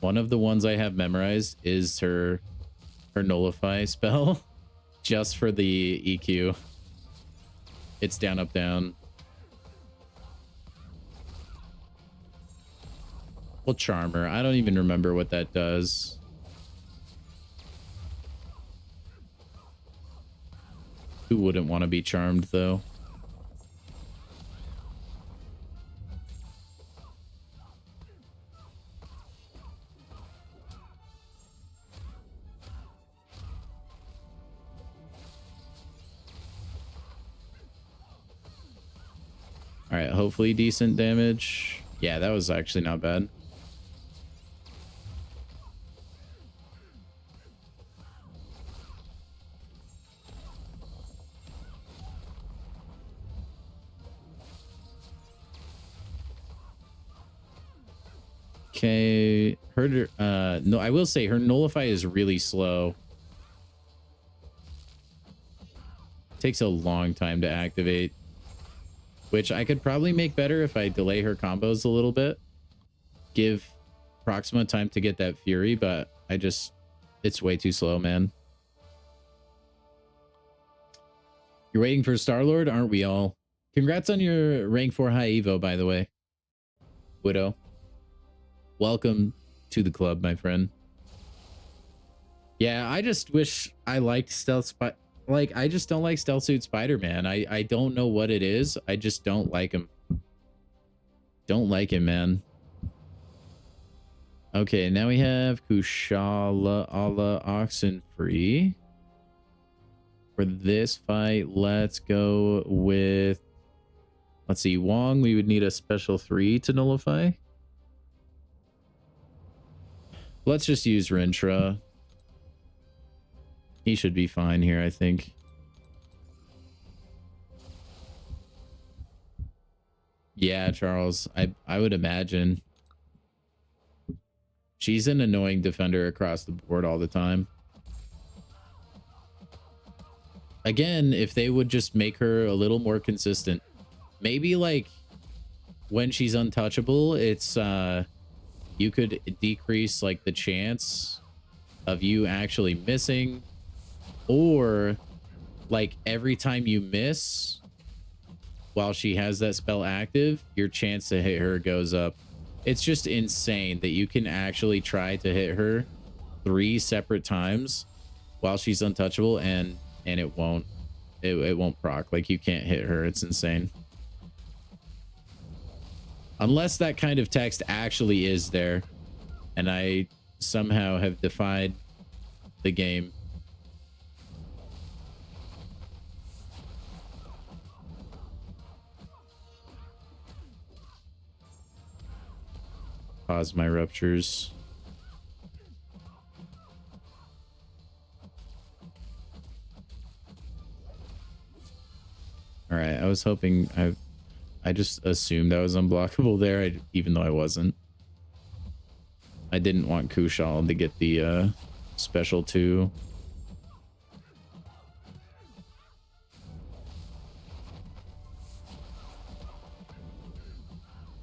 One of the ones I have memorized is her nullify spell, just for the EQ. It's down, up, down. Well, Charmer. I don't even remember what that does. Who wouldn't want to be charmed, though? All right, hopefully decent damage. Yeah, that was actually not bad. Okay, her no, I will say her nullify is really slow. Takes a long time to activate, which I could probably make better if I delay her combos a little bit. Give Proxima time to get that Fury, but it's way too slow, man. You're waiting for Star-Lord, aren't we all? Congrats on your rank 4 high Evo, by the way. Widow. Welcome to the club, my friend. Yeah, I just wish I liked Stealth Spider. Like, I just don't like Stealth Suit Spider-Man. I don't know what it is. I just don't like him. Don't like him, man. Okay, now we have Kushala Ala Oxenfree. For this fight, let's go with... Let's see, Wong, we would need a special 3 to nullify. Let's just use Rintra. He should be fine here, I think. Yeah, Charles, I would imagine. She's an annoying defender across the board all the time. Again, if they would just make her a little more consistent. Maybe like when she's untouchable, it's you could decrease like the chance of you actually missing, or like every time you miss while she has that spell active, your chance to hit her goes up. It's just insane that you can actually try to hit her 3 separate times while she's untouchable and it won't proc. Like, you can't hit her. It's insane. Unless that kind of text actually is there and I somehow have defied the game. Pause my ruptures. All right, I was hoping I just assumed I was unblockable there, even though I wasn't. I didn't want Kushal to get the special 2.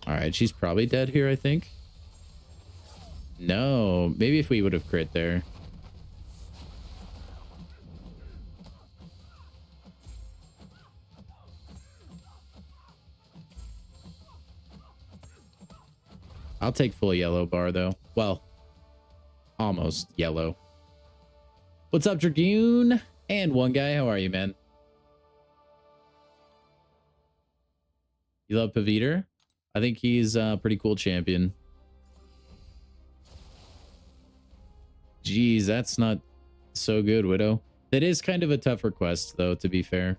All right, she's probably dead here, I think. No, maybe if we would have crit there. I'll take full yellow bar, though. Well, almost yellow. What's up, Dragoon? And one guy, how are you, man? You love Paviter? I think he's a pretty cool champion. Geez, that's not so good, Widow. That is kind of a tough request, though, to be fair.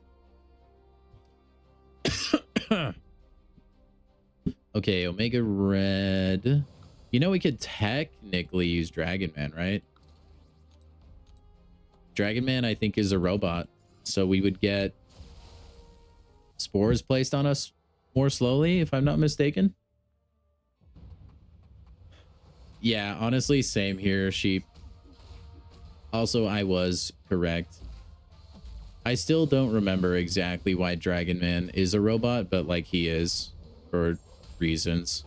Okay, Omega Red. You know, we could technically use Dragon Man, right? Dragon Man, I think, is a robot. So we would get spores placed on us more slowly, if I'm not mistaken. Yeah, honestly, same here, Sheep. Also, I was correct. I still don't remember exactly why Dragon Man is a robot, but like he is for reasons.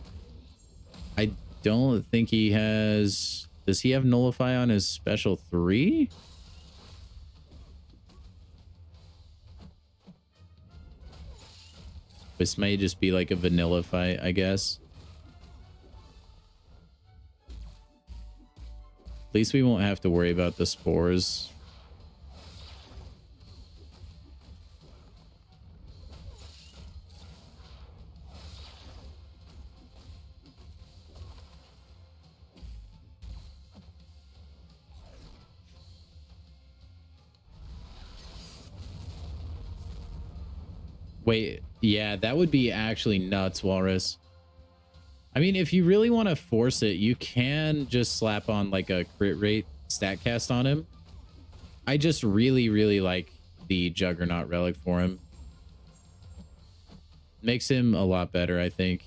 I don't think he has... Does he have Nullify on his special 3? This may just be like a vanilla fight, I guess. At least we won't have to worry about the spores. Wait, yeah, that would be actually nuts, Walrus. I mean, if you really want to force it, you can just slap on like a crit rate stat cast on him. I just really, really like the Juggernaut relic for him. Makes him a lot better, I think.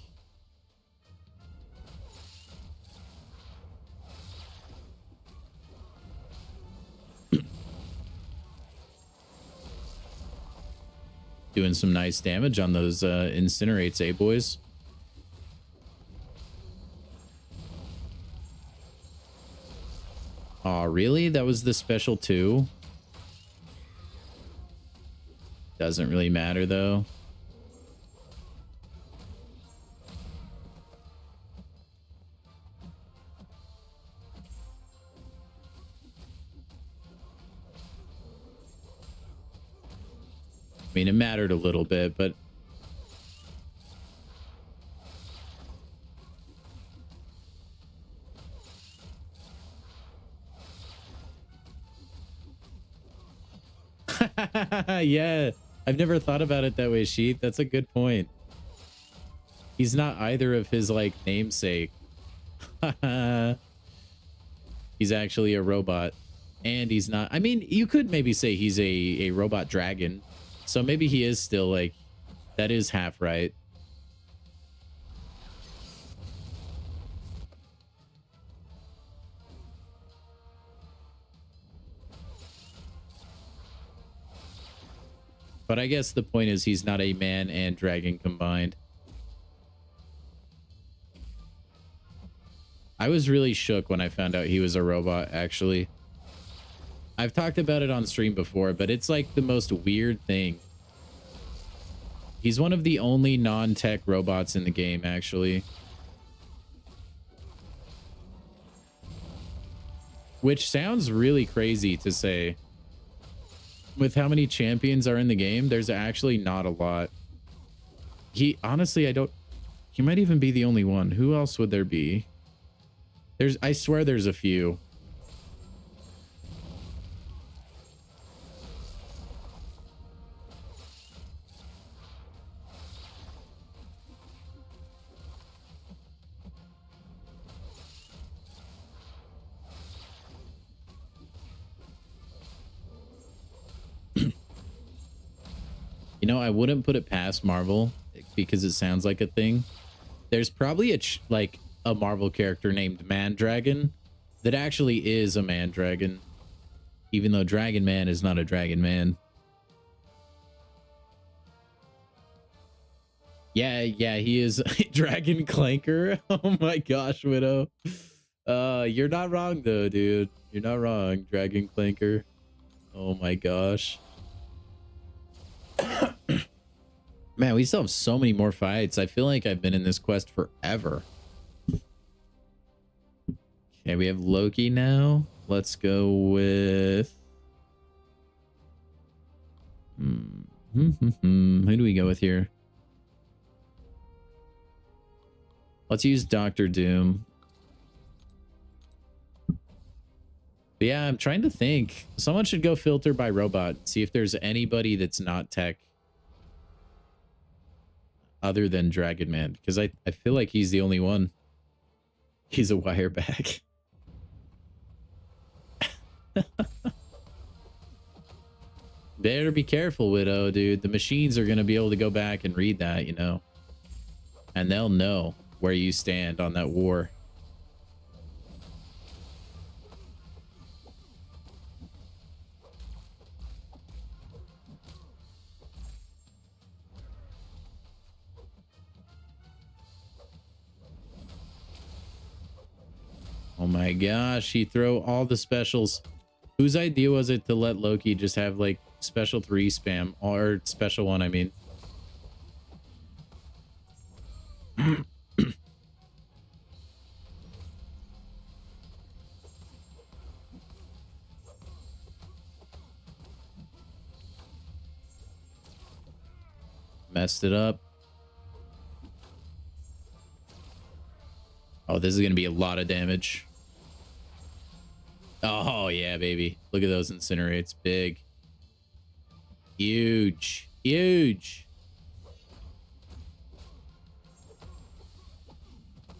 Doing some nice damage on those incinerates, eh, boys? Aw, really? That was the special too? Doesn't really matter, though. I mean, it mattered a little bit, but... yeah, I've never thought about it that way, Sheep. That's a good point. He's not either of his, like, namesake. He's actually a robot. And he's not... I mean, you could maybe say he's a robot dragon. So maybe he is still, like... That is half right. But I guess the point is he's not a man and dragon combined. I was really shook when I found out he was a robot, actually. I've talked about it on stream before, but it's like the most weird thing. He's one of the only non-tech robots in the game, actually. Which sounds really crazy to say. With how many champions are in the game, there's actually not a lot. Honestly, he might even be the only one. Who else would there be? I swear there's a few. You know, I wouldn't put it past Marvel because it sounds like a thing. There's probably a Marvel character named Mandragon that actually is a Mandragon, even though Dragon Man is not a Dragon Man. Yeah, he is a Dragon Clanker. Oh my gosh, Widow. You're not wrong though, dude. You're not wrong, Dragon Clanker. Oh my gosh. Man, we still have so many more fights. I feel like I've been in this quest forever. Okay, we have Loki now. Let's go with... Who do we go with here? Let's use Dr. Doom. But yeah, I'm trying to think. Someone should go filter by robot. See if there's anybody that's not tech. Other than Dragon Man. Because I feel like he's the only one. He's a wire bag. Better be careful, Widow, dude. The machines are going to be able to go back and read that, you know. And they'll know where you stand on that war. Oh my gosh, he throw all the specials. Whose idea was it to let Loki just have like special 3 spam, or special 1, I mean? Messed it up. Oh, this is going to be a lot of damage. Oh, yeah, baby. Look at those incinerates. Big. Huge. Huge.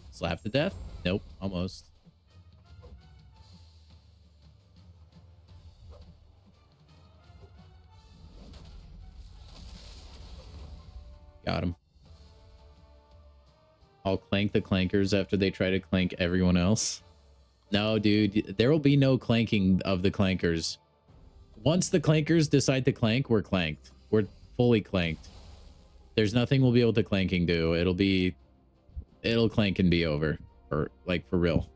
Slap to death? Nope. Almost. Got him. I'll clank the clankers after they try to clank everyone else. No, dude, there will be no clanking of the clankers. Once the clankers decide to clank, we're clanked. We're fully clanked. There's nothing we'll be able to clanking do. It'll clank and be over. Or like for real.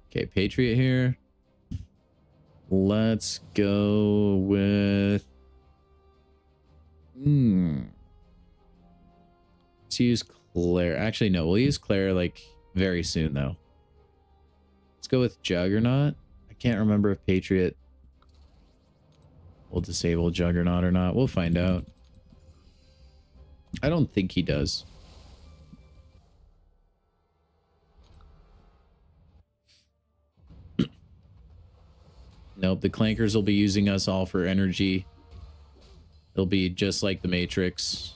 Okay, Patriot here. Let's go with let's use Claire. Actually, no, we'll use Claire like very soon though. Let's go with Juggernaut. I can't remember if Patriot will disable Juggernaut or not. We'll find out. I don't think he does. Nope, the clankers will be using us all for energy. It'll be just like the Matrix.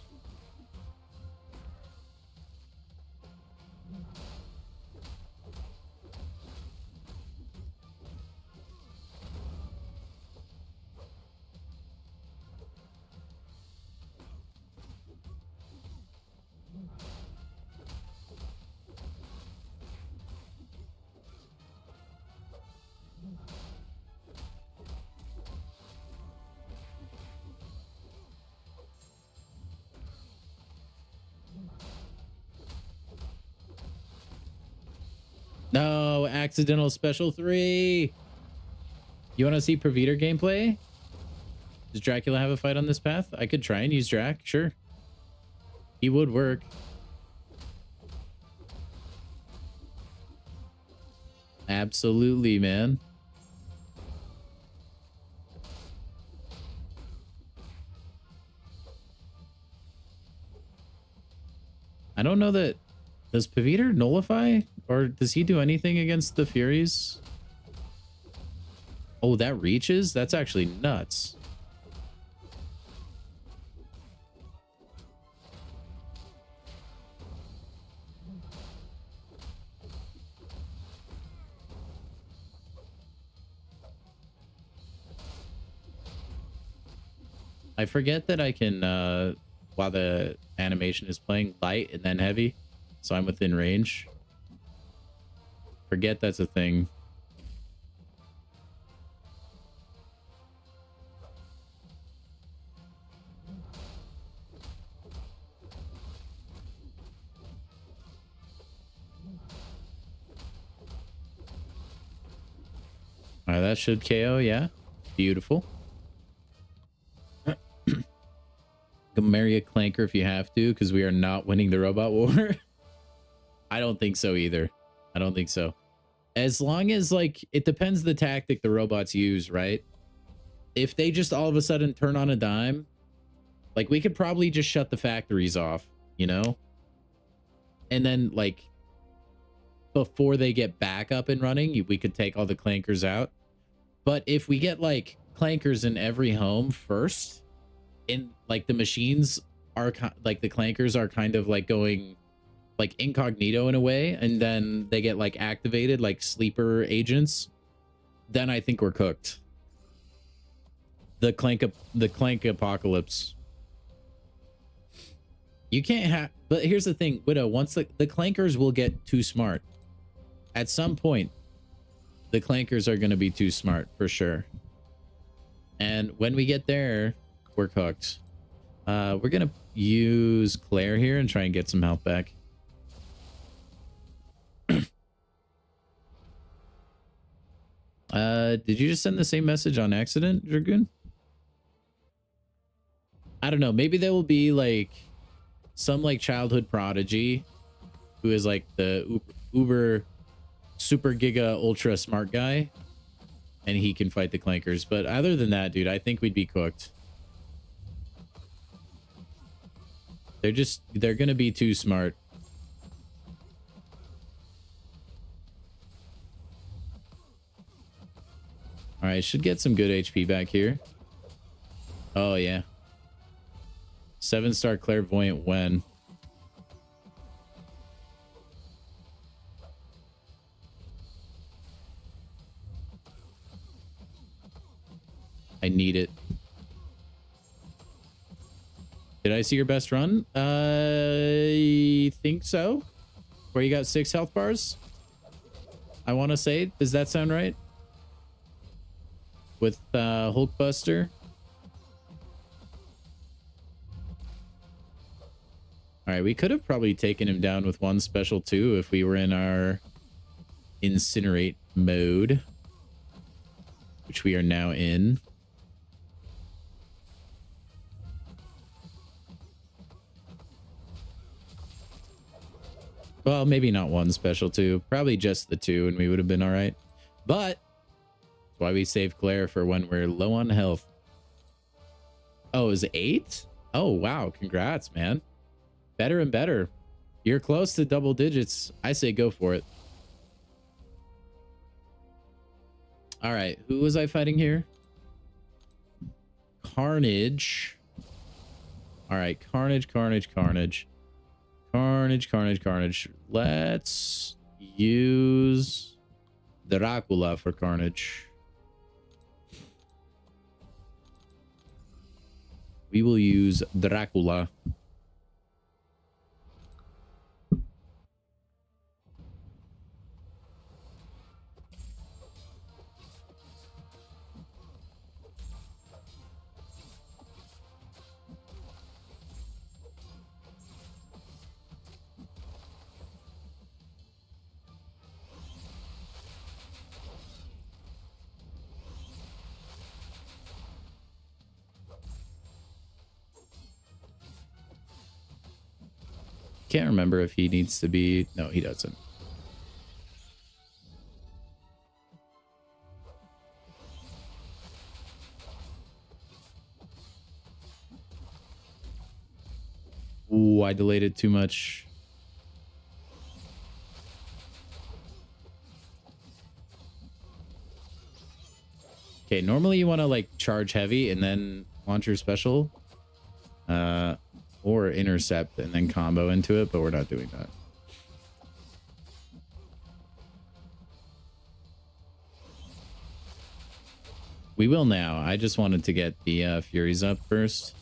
No, accidental special 3. You want to see Perviter gameplay? Does Dracula have a fight on this path? I could try and use Drac, sure. He would work. Absolutely, man. I don't know that... Does Perviter nullify? Or does he do anything against the Furies? Oh, that reaches? That's actually nuts. I forget that I can, while the animation is playing, light and then heavy. So I'm within range. Forget that's a thing. All right, that should KO, yeah. Beautiful. Go marry a clanker if you have to, because we are not winning the robot war. I don't think so either. I don't think so. As long as, like, it depends the tactic the robots use, right? If they just all of a sudden turn on a dime, like, we could probably just shut the factories off, you know? And then, like, before they get back up and running, we could take all the clankers out. But if we get, like, clankers in every home first, in, like, the machines are, like, the clankers are kind of, like, going... like incognito in a way, and then they get like activated like sleeper agents, then I think we're cooked. The clank apocalypse. You can't have, but here's the thing, Widow, once the clankers will get too smart. At some point, the clankers are going to be too smart for sure. And when we get there, we're cooked. We're going to use Claire here and try and get some health back. Did you just send the same message on accident, Dragoon? I don't know. Maybe there will be like some like childhood prodigy who is like the uber super giga ultra smart guy, and he can fight the clankers. But other than that, dude, I think we'd be cooked. They're gonna be too smart. All right, should get some good HP back here. Oh, yeah. 7-star clairvoyant when? I need it. Did I see your best run? I think so. Where you got 6 health bars? I want to say. Does that sound right? With Hulkbuster. All right, we could have probably taken him down with one special too if we were in our incinerate mode, which we are now in. Well, maybe not one special two, probably just the two, and we would have been all right. But that's why we save Claire for when we're low on health. Oh, is it 8? Oh, wow. Congrats, man. Better and better. You're close to double digits. I say go for it. All right. Who was I fighting here? Carnage. All right. Carnage, Carnage, Carnage. Carnage, Carnage, Carnage. Let's use Dracula for Carnage. We will use Dracula. Can't remember if he needs to be... No, he doesn't. Ooh, I delayed it too much. Okay, normally you want to like charge heavy and then launch your special. Or intercept and then combo into it, but we're not doing that. We will now. I just wanted to get the Furies up first.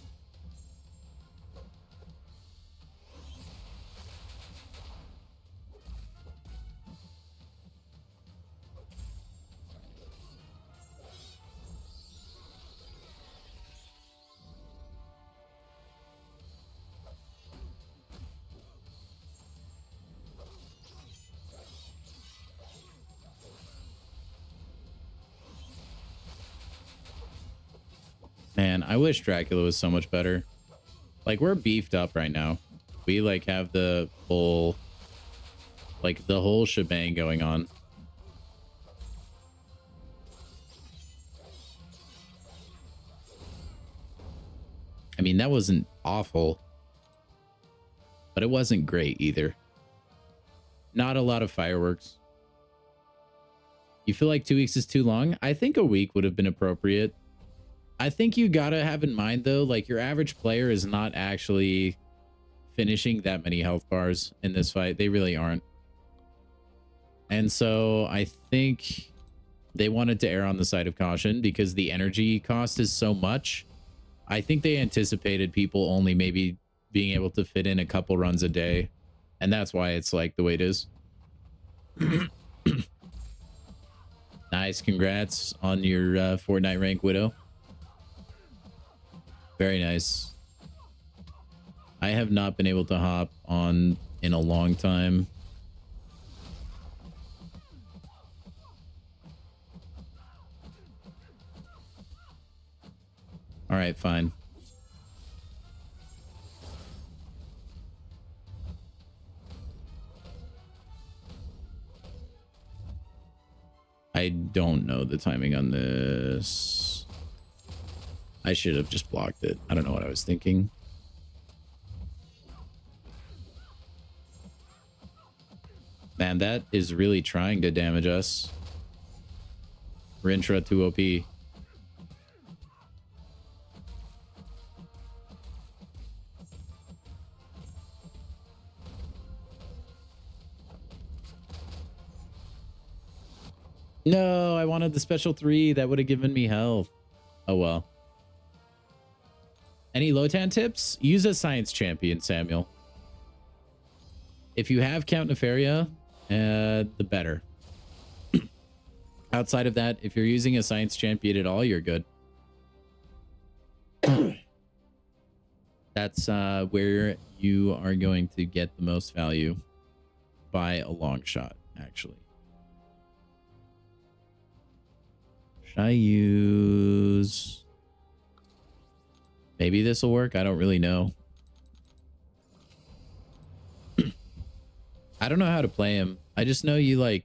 Man, I wish Dracula was so much better. Like, we're beefed up right now. We, like, have the full... Like, the whole shebang going on. I mean, that wasn't awful. But it wasn't great either. Not a lot of fireworks. You feel like 2 weeks is too long? I think a week would have been appropriate. I think you gotta have in mind, though, like, your average player is not actually finishing that many health bars in this fight. They really aren't. And so I think they wanted to err on the side of caution because the energy cost is so much. I think they anticipated people only maybe being able to fit in a couple runs a day. And that's why it's like the way it is. Nice. Congrats on your Fortnite rank, Widow. Very nice. I have not been able to hop on in a long time. All right, fine. I don't know the timing on this. I should have just blocked it. I don't know what I was thinking. Man, that is really trying to damage us. Rintra 2 OP. No, I wanted the special 3. That would have given me health. Oh, well. Any Lotan tips? Use a science champion, Samuel. If you have Count Nefaria, the better. Outside of that, if you're using a science champion at all, you're good. That's where you are going to get the most value by a long shot, actually. Should I use... Maybe this will work. I don't really know. I don't know how to play him. I just know you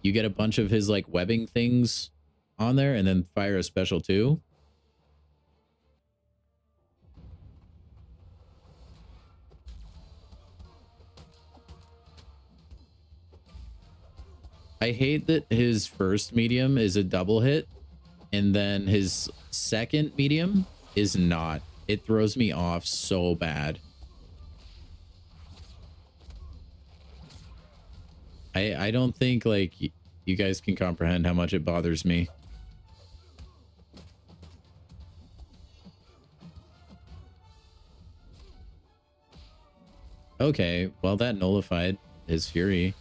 get a bunch of his like webbing things on there and then fire a special too. I hate that his first medium is a double hit and then his second medium is not. It throws me off so bad. I don't think like you guys can comprehend how much it bothers me. Okay, well that nullified his fury.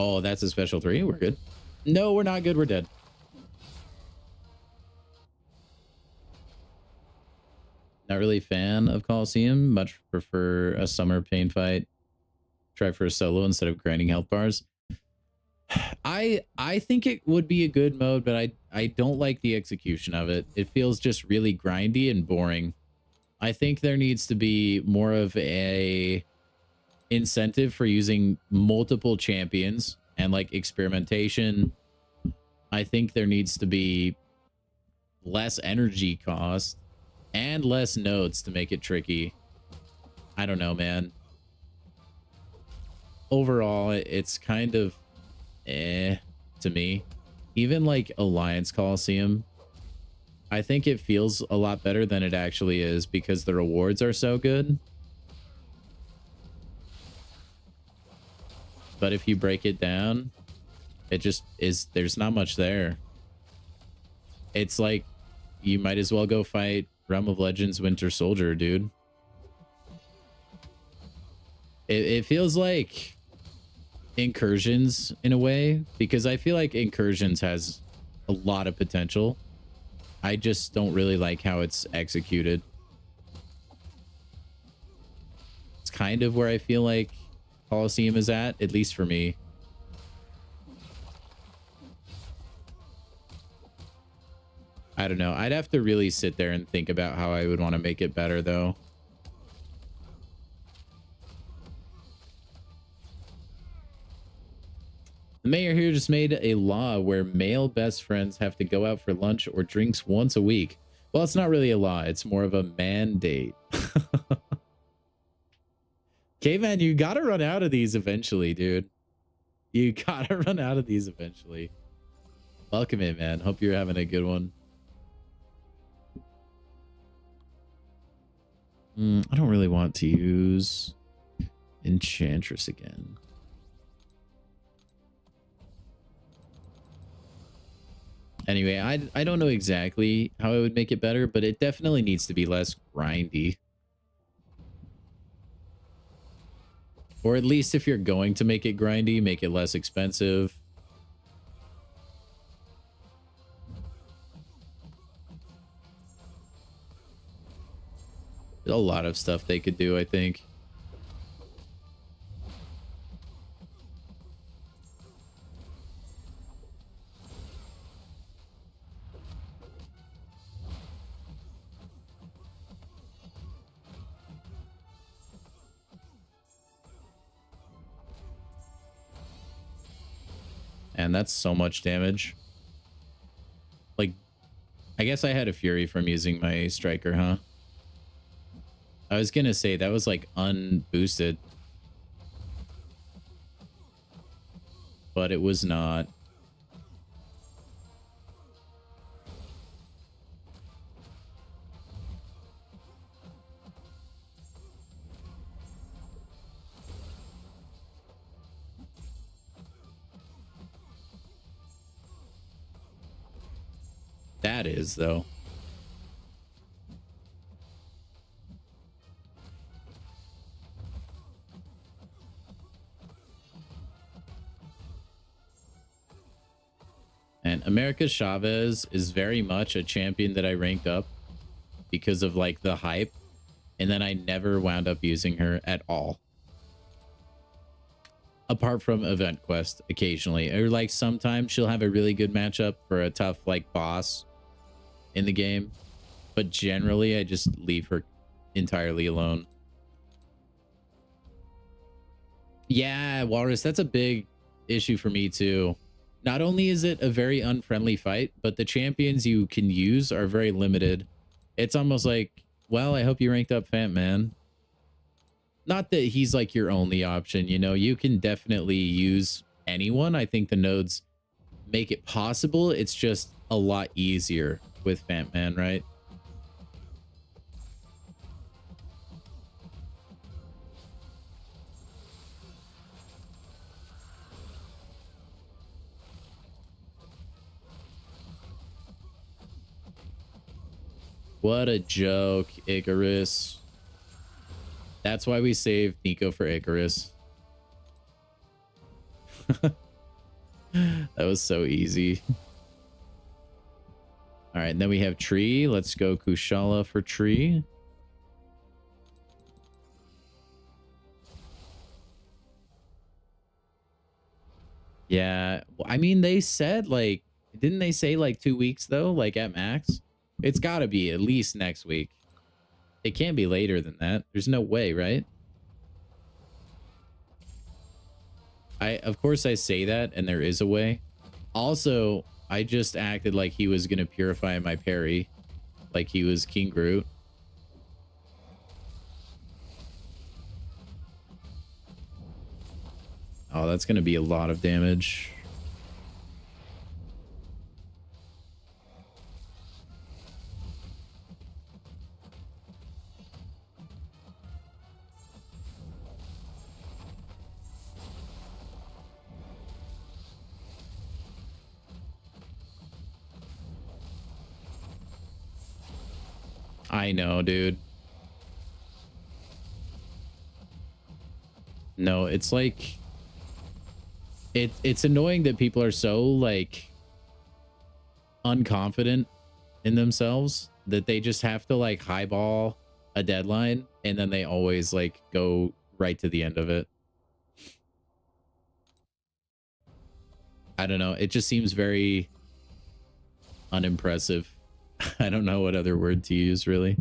Oh, that's a special 3. We're good. No, we're not good. We're dead. Not really a fan of Coliseum. Much prefer a summer pain fight. Try for a solo instead of grinding health bars. I think it would be a good mode, but I don't like the execution of it. It feels just really grindy and boring. I think there needs to be more of a incentive for using multiple champions and like experimentation. I think there needs to be less energy cost and less nodes to make it tricky. I don't know, man. Overall, it's kind of to me. Even like Alliance Coliseum, I think it feels a lot better than it actually is because the rewards are so good. But if you break it down, it just is, there's not much there. It's like you might as well go fight Realm of Legends Winter Soldier, dude. It feels like Incursions in a way, because I feel like Incursions has a lot of potential. I just don't really like how it's executed. It's kind of where I feel like Coliseum is at least for me. I don't know. I'd have to really sit there and think about how I would want to make it better, though. The mayor here just made a law where male best friends have to go out for lunch or drinks once a week. Well, it's not really a law. It's more of a mandate. Caveman, you gotta run out of these eventually, dude. You gotta run out of these eventually. Welcome in, man. Hope you're having a good one. I don't really want to use Enchantress again. Anyway, I don't know exactly how I would make it better, but it definitely needs to be less grindy. Or at least if you're going to make it grindy, make it less expensive. There's a lot of stuff they could do, I think. And that's so much damage. Like, I guess I had a fury from using my striker, huh? I was gonna say that was like unboosted, but it was not. That is, though. Man, America Chavez is very much a champion that I ranked up because of like the hype, and then I never wound up using her at all. Apart from event quest occasionally, or like sometimes she'll have a really good matchup for a tough like boss in the game, but generally I just leave her entirely alone. Yeah, Walrus, that's a big issue for me too. Not only is it a very unfriendly fight, but the champions you can use are very limited. It's almost like, well, I hope you ranked up Fant Man. Not that he's like your only option, you know, you can definitely use anyone. I think the nodes make it possible. It's just a lot easier with Fant Man, right? What a joke, Icarus. That's why we saved Nico for Icarus. That was so easy. All right, and then we have Tree. Let's go Kushala for Tree. Yeah, I mean, they said like, didn't they say like 2 weeks though, like at max? It's got to be at least next week. It can't be later than that. There's no way, right? Of course I say that, and there is a way. Also, I just acted like he was gonna purify my parry, like he was King Groot. Oh, that's gonna be a lot of damage. I know, dude. No, it's like it's annoying that people are so like unconfident in themselves that they just have to like highball a deadline, and then they always like go right to the end of it. I don't know. It just seems very unimpressive. I don't know what other word to use, really.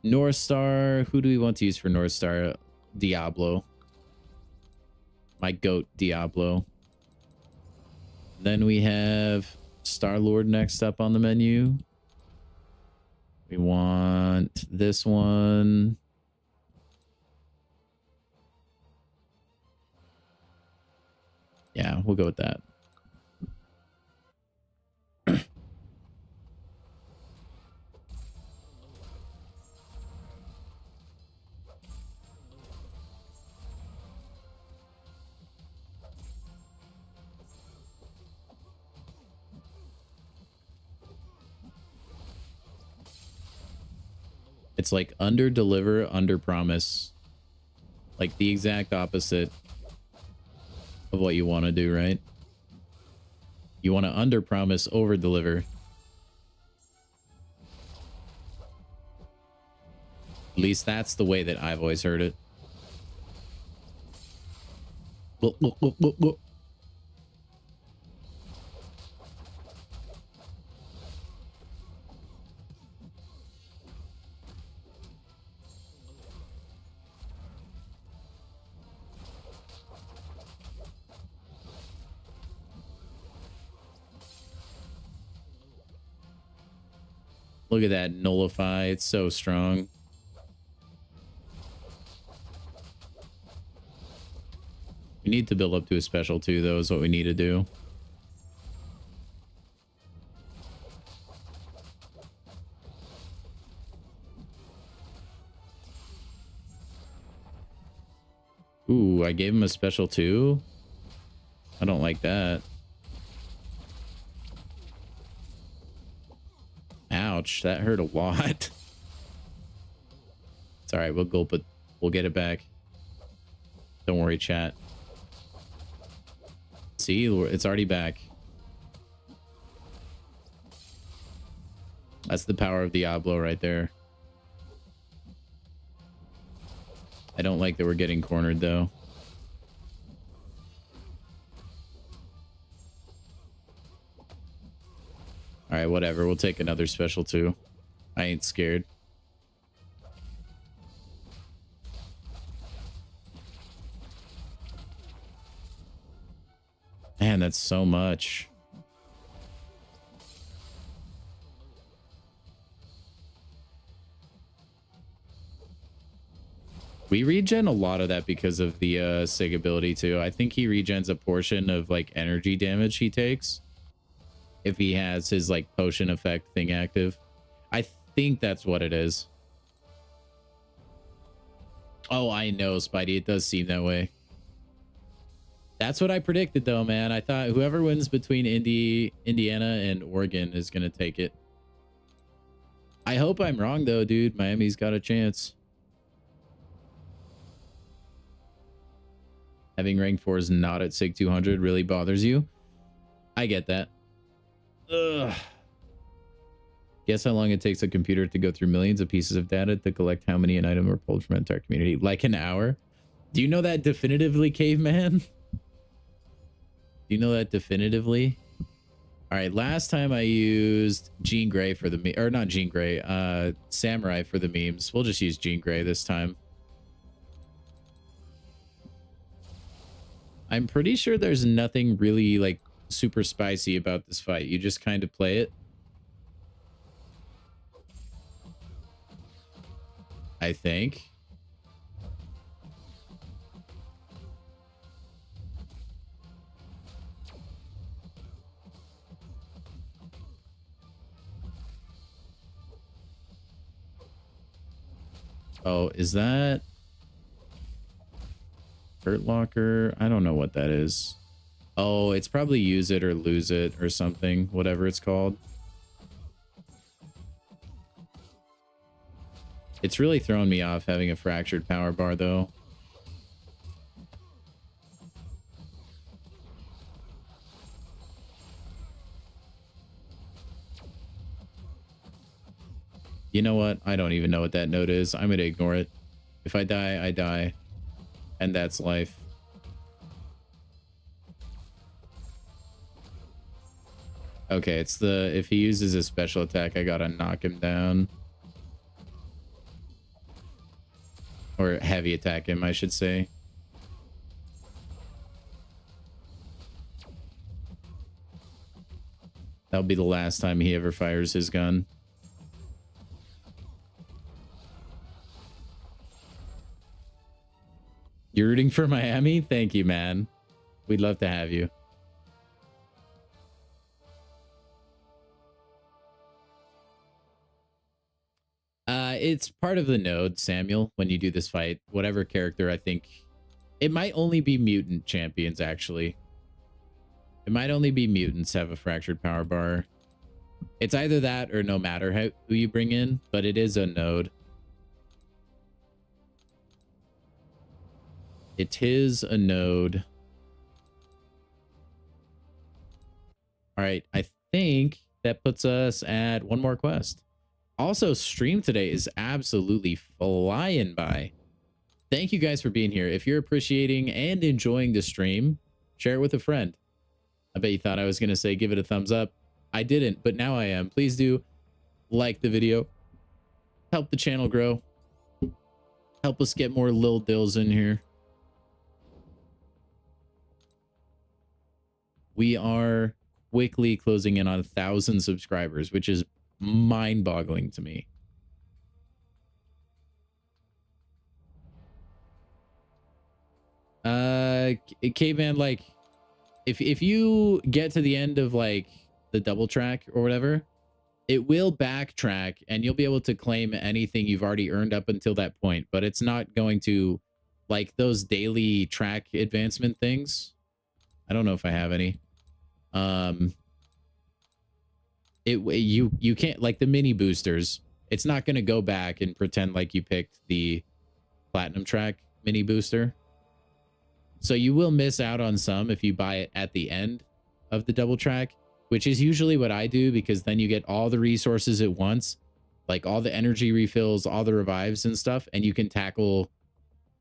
North Star. Who do we want to use for North Star? Diablo. My goat, Diablo. Then we have Star-Lord next up on the menu. We want this one. Yeah, we'll go with that. It's like under deliver, under promise. Like the exact opposite of what you want to do, right? You want to under promise, over deliver. At least that's the way that I've always heard it. Look at that nullify. It's so strong. We need to build up to a special too, though, is what we need to do. Ooh, I gave him a special too? I don't like that. Ouch, that hurt a lot. It's all right, we'll gulp it. We'll get it back. Don't worry, chat. See, it's already back. That's the power of Diablo right there. I don't like that we're getting cornered, though. All right, whatever. We'll take another special, too. I ain't scared. Man, that's so much. We regen a lot of that because of the Sig ability, too. I think he regens a portion of, like, energy damage he takes if he has his, like, potion effect thing active. I think that's what it is. Oh, I know, Spidey. It does seem that way. That's what I predicted, though, man. I thought whoever wins between Indiana and Oregon is going to take it. I hope I'm wrong, though, dude. Miami's got a chance. Having rank 4 is not at SIG 200 really bothers you. I get that. Ugh. Guess how long it takes a computer to go through millions of pieces of data to collect how many an item were pulled from an entire community? Like an hour? Do you know that definitively, caveman? Do you know that definitively? All right, last time I used Jean Grey for the or not Jean Grey, Samurai for the memes. We'll just use Jean Grey this time. I'm pretty sure there's nothing really like super spicy about this fight. You just kind of play it. I think. Oh, is that Hurt Locker? I don't know what that is. Oh, it's probably use it or lose it or something, whatever it's called. It's really throwing me off having a fractured power bar, though. You know what? I don't even know what that note is. I'm going to ignore it. If I die, I die. And that's life. Okay, it's the... If he uses his special attack, I gotta knock him down. Or heavy attack him, I should say. That'll be the last time he ever fires his gun. You're rooting for Miami? Thank you, man. We'd love to have you. It's part of the node, Samuel, when you do this fight. Whatever character, I think... It might only be mutant champions, actually. It might only be mutants have a fractured power bar. It's either that or no matter who you bring in, but it is a node. It is a node. All right, I think that puts us at one more quest. Also, stream today is absolutely flying by. Thank you guys for being here. If you're appreciating and enjoying the stream, share it with a friend. I bet you thought I was going to say give it a thumbs up. I didn't, but now I am. Please do like the video. Help the channel grow. Help us get more Lil Dills in here. We are quickly closing in on 1,000 subscribers, which is mind-boggling to me. Caveman, like, if you get to the end of like the double track or whatever, it will backtrack and you'll be able to claim anything you've already earned up until that point, but it's not going to, like, those daily track advancement things. I don't know if I have any. You can't, like the mini boosters, it's not going to go back and pretend like you picked the platinum track mini booster. So you will miss out on some if you buy it at the end of the double track, which is usually what I do, because then you get all the resources at once, like all the energy refills, all the revives and stuff, and you can tackle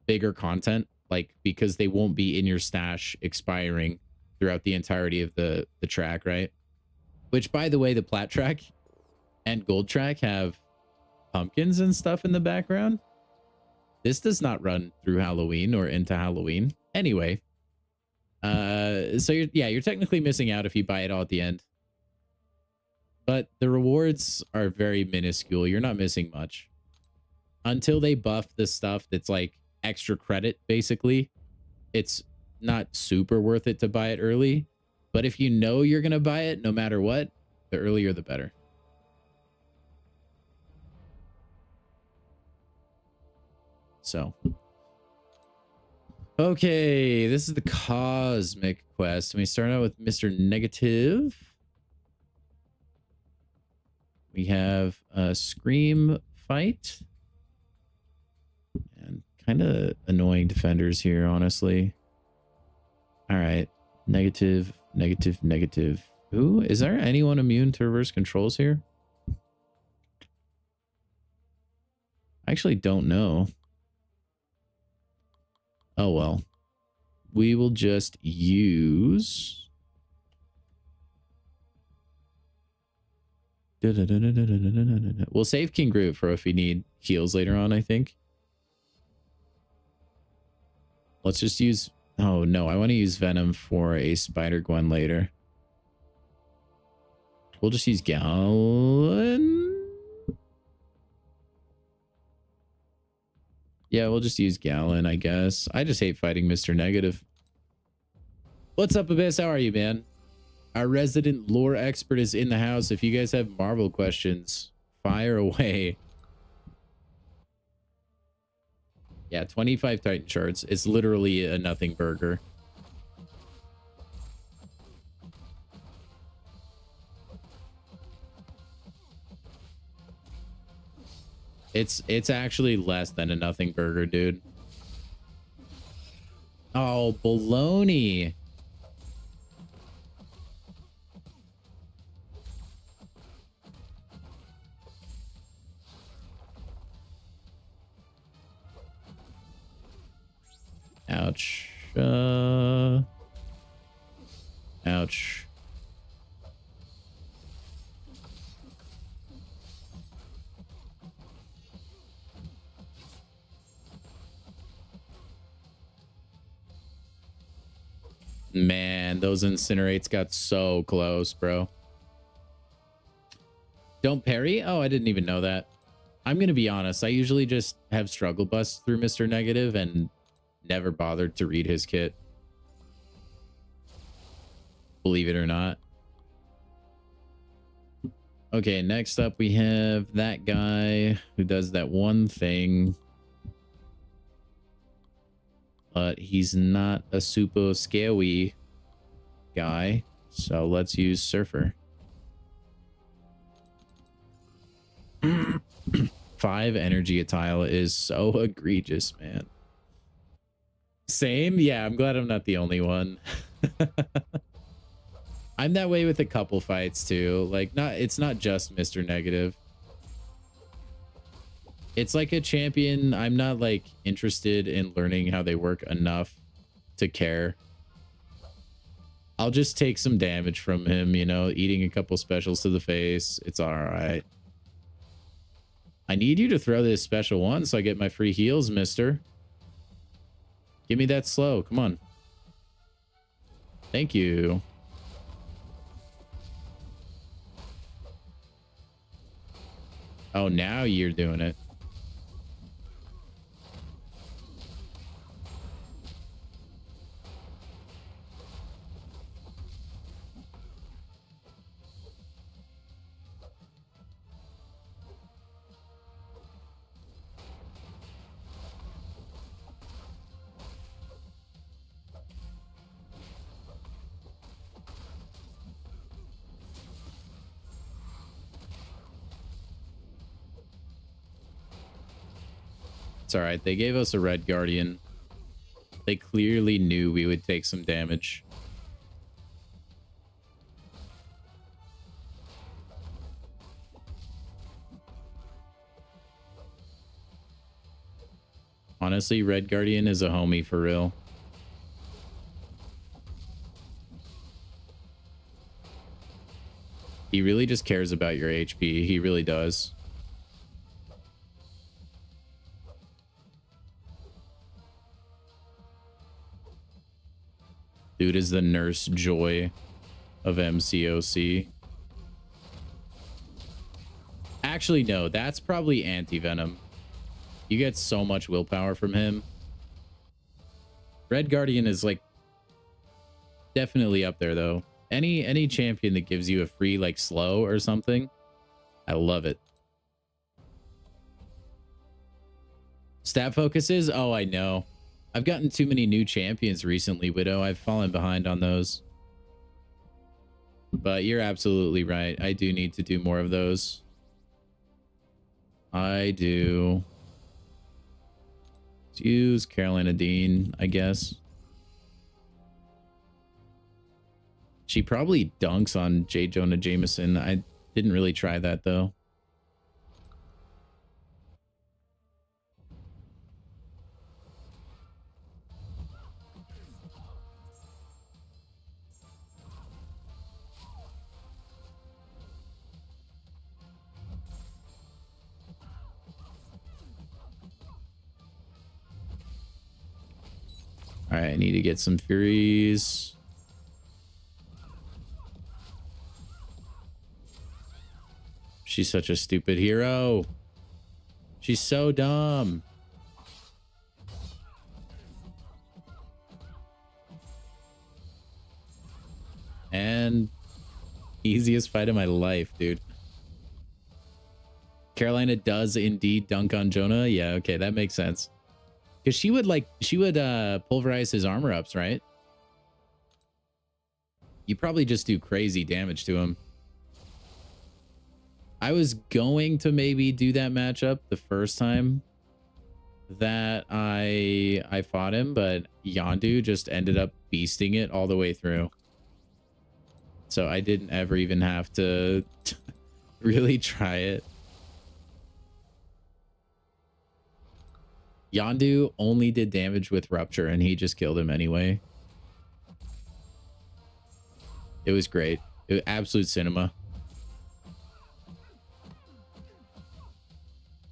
bigger content, like, because they won't be in your stash expiring throughout the entirety of the track, right? Which, by the way, the plat track and gold track have pumpkins and stuff in the background. This does not run through Halloween or into Halloween. Anyway, so you're technically missing out if you buy it all at the end. But the rewards are very minuscule. You're not missing much. Until they buff the stuff that's like extra credit, basically, it's not super worth it to buy it early. But if you know you're going to buy it, no matter what, the earlier the better. So, okay, this is the cosmic quest. We start out with Mr. Negative. We have a scream fight. And kind of annoying defenders here, honestly. All right, negative, negative, negative. Ooh, is there anyone immune to reverse controls here? I actually don't know. Oh, well. We will just use... We'll save King Groot for if we need heals later on, I think. Let's just use... Oh, no. I want to use Venom for a Spider-Gwen later. We'll just use Gallon. Yeah, we'll just use Gallon, I guess. I just hate fighting Mr. Negative. What's up, Abyss? How are you, man? Our resident lore expert is in the house. If you guys have Marvel questions, fire away. Yeah, 25 Titan shards. It's literally a nothing burger. It's actually less than a nothing burger, dude. Oh, baloney. Ouch. Ouch. Man, those incinerates got so close, bro. Don't parry? Oh, I didn't even know that. I'm going to be honest. I usually just have struggle busts through Mr. Negative and never bothered to read his kit. Believe it or not. Okay, next up we have that guy who does that one thing. But he's not a super scary guy. So let's use Surfer. 5 energy a tile is so egregious, man. Same? Yeah, I'm glad I'm not the only one. I'm that way with a couple fights too. Like, it's not just Mr. Negative. It's like a champion. I'm not like interested in learning how they work enough to care. I'll just take some damage from him, you know, eating a couple specials to the face. It's all right. I need you to throw this special one so I get my free heals, mister. Give me that slow. Come on. Thank you. Oh, now you're doing it. It's all right. They gave us a red guardian. They clearly knew we would take some damage. Honestly, Red Guardian is a homie for real. He really just cares about your HP. He really does. Dude is the Nurse Joy of MCOC. Actually, no, that's probably Anti-Venom. You get so much willpower from him. Red Guardian is like definitely up there though. Any champion that gives you a free like slow or something, I love it. Stat focuses? Oh, I know. I've gotten too many new champions recently, Widow. I've fallen behind on those. But you're absolutely right. I do need to do more of those. I do. Let's use Carolina Dean, I guess. She probably dunks on J. Jonah Jameson. I didn't really try that, though. All right, I need to get some Furies. She's such a stupid hero. She's so dumb. And easiest fight of my life, dude. Carolina does indeed dunk on Jonah. Yeah, okay, that makes sense. Because she would pulverize his armor ups, right? You probably just do crazy damage to him. I was going to maybe do that matchup the first time that I fought him, but Yondu just ended up beasting it all the way through. So I didn't ever even have to really try it. Yondu only did damage with Rupture, and he just killed him anyway. It was great. It was absolute cinema.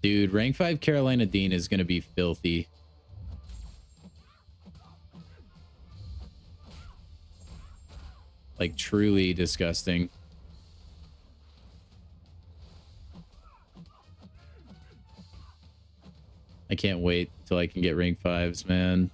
Dude, rank 5 Carolina Dean is going to be filthy. Like, truly disgusting. I can't wait till I can get rank 5s, man.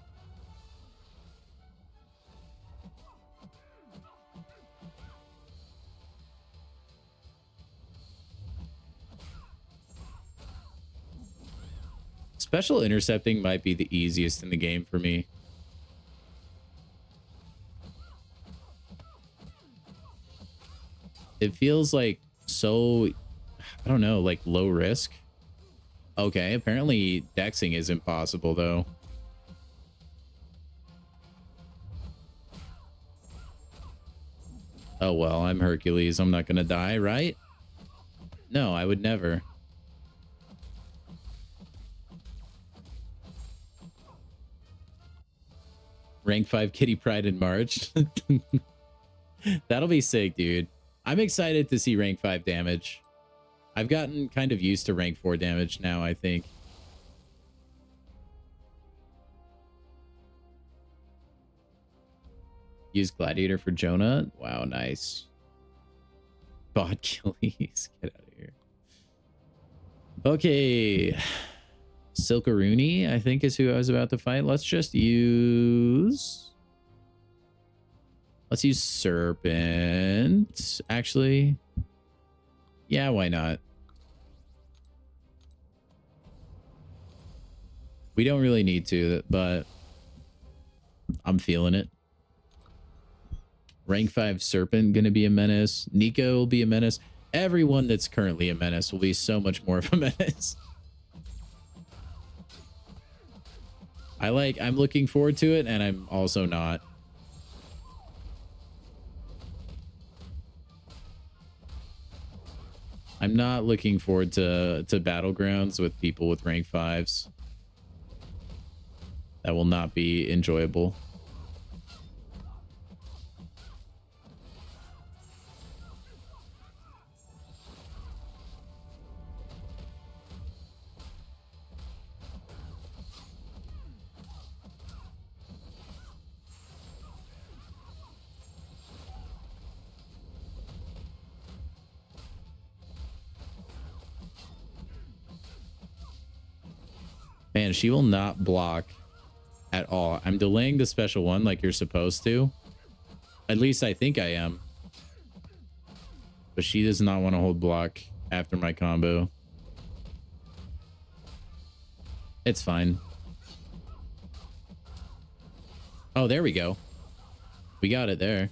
Special intercepting might be the easiest in the game for me. It feels like so, I don't know, like low risk. Okay, apparently dexing is impossible though. Oh well, I'm Hercules. I'm not gonna die, right? No, I would never. Rank 5 Kitty Pride in March. That'll be sick, dude. I'm excited to see rank 5 damage. I've gotten kind of used to rank 4 damage now, I think. Use Gladiator for Jonah. Wow, nice. Bot Achilles. Get out of here. Okay. Silkaruni, I think, is who I was about to fight. Let's use Serpent. Actually, yeah, why not? We don't really need to, but I'm feeling it. Rank 5 Serpent gonna be a menace. Nico will be a menace. Everyone that's currently a menace will be so much more of a menace. I'm looking forward to it, and I'm also not. I'm not looking forward to Battlegrounds with people with rank 5s. That will not be enjoyable. Man, she will not block at all. I'm delaying the special one like you're supposed to. At least I think I am. But she does not want to hold block after my combo. It's fine. Oh, there we go. We got it there.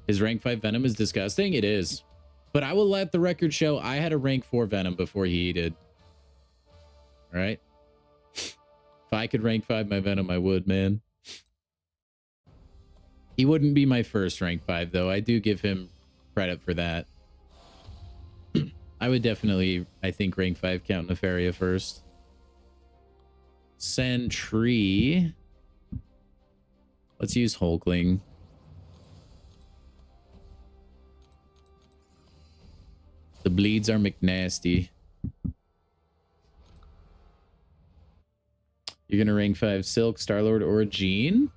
His rank 5 Venom is disgusting. It is. But I will let the record show I had a rank 4 Venom before he did. All right. If I could rank 5 my Venom, I would, man. He wouldn't be my first rank 5, though. I do give him credit for that. I would definitely, I think, rank 5 Count Nefaria first. Sentry. Let's use Hulkling. The bleeds are McNasty. You're going to rank 5 Silk, Star-Lord, or Jean?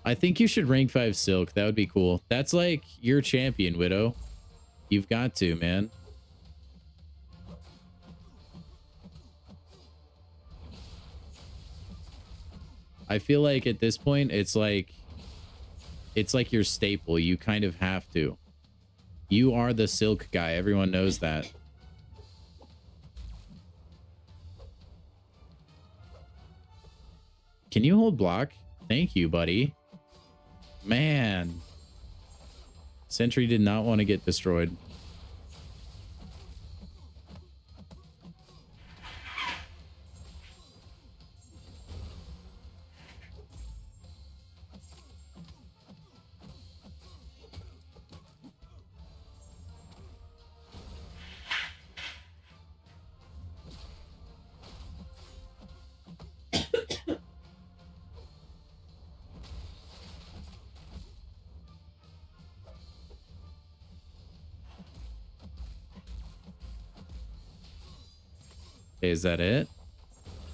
I think you should rank 5 Silk. That would be cool. That's like your champion, Widow. You've got to, man. I feel like at this point, it's like your staple. You kind of have to. You are the Silk guy. Everyone knows that. Can you hold block? Thank you, buddy. Man. Sentry did not want to get destroyed. Is that it?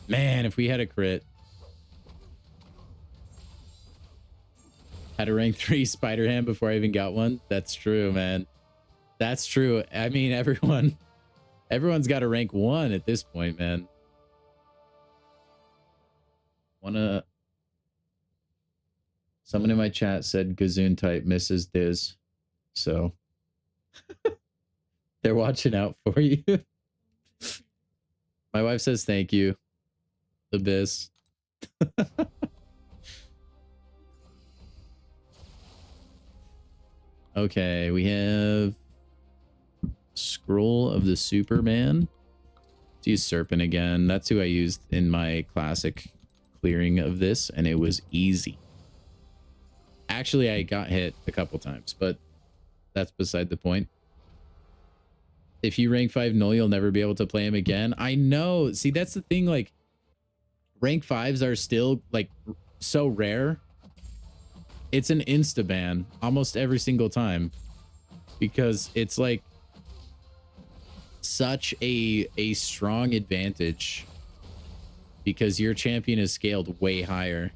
Man, if we had a crit. Had a rank 3 Spider-Ham before I even got one. That's true, man. That's true. I mean, everyone's got a rank 1 at this point, man. Someone in my chat said Gazoon type misses Diz. So they're watching out for you. My wife says thank you. The biz. Okay, we have Scroll of the Superman. Let's use Serpent again. That's who I used in my classic clearing of this, and it was easy. Actually, I got hit a couple times, but that's beside the point. If you rank 5 Null, you'll never be able to play him again. I know. See, that's the thing. Like, rank 5s are still, like, so rare. It's an insta-ban almost every single time. Because it's, like, such a strong advantage. Because your champion is scaled way higher.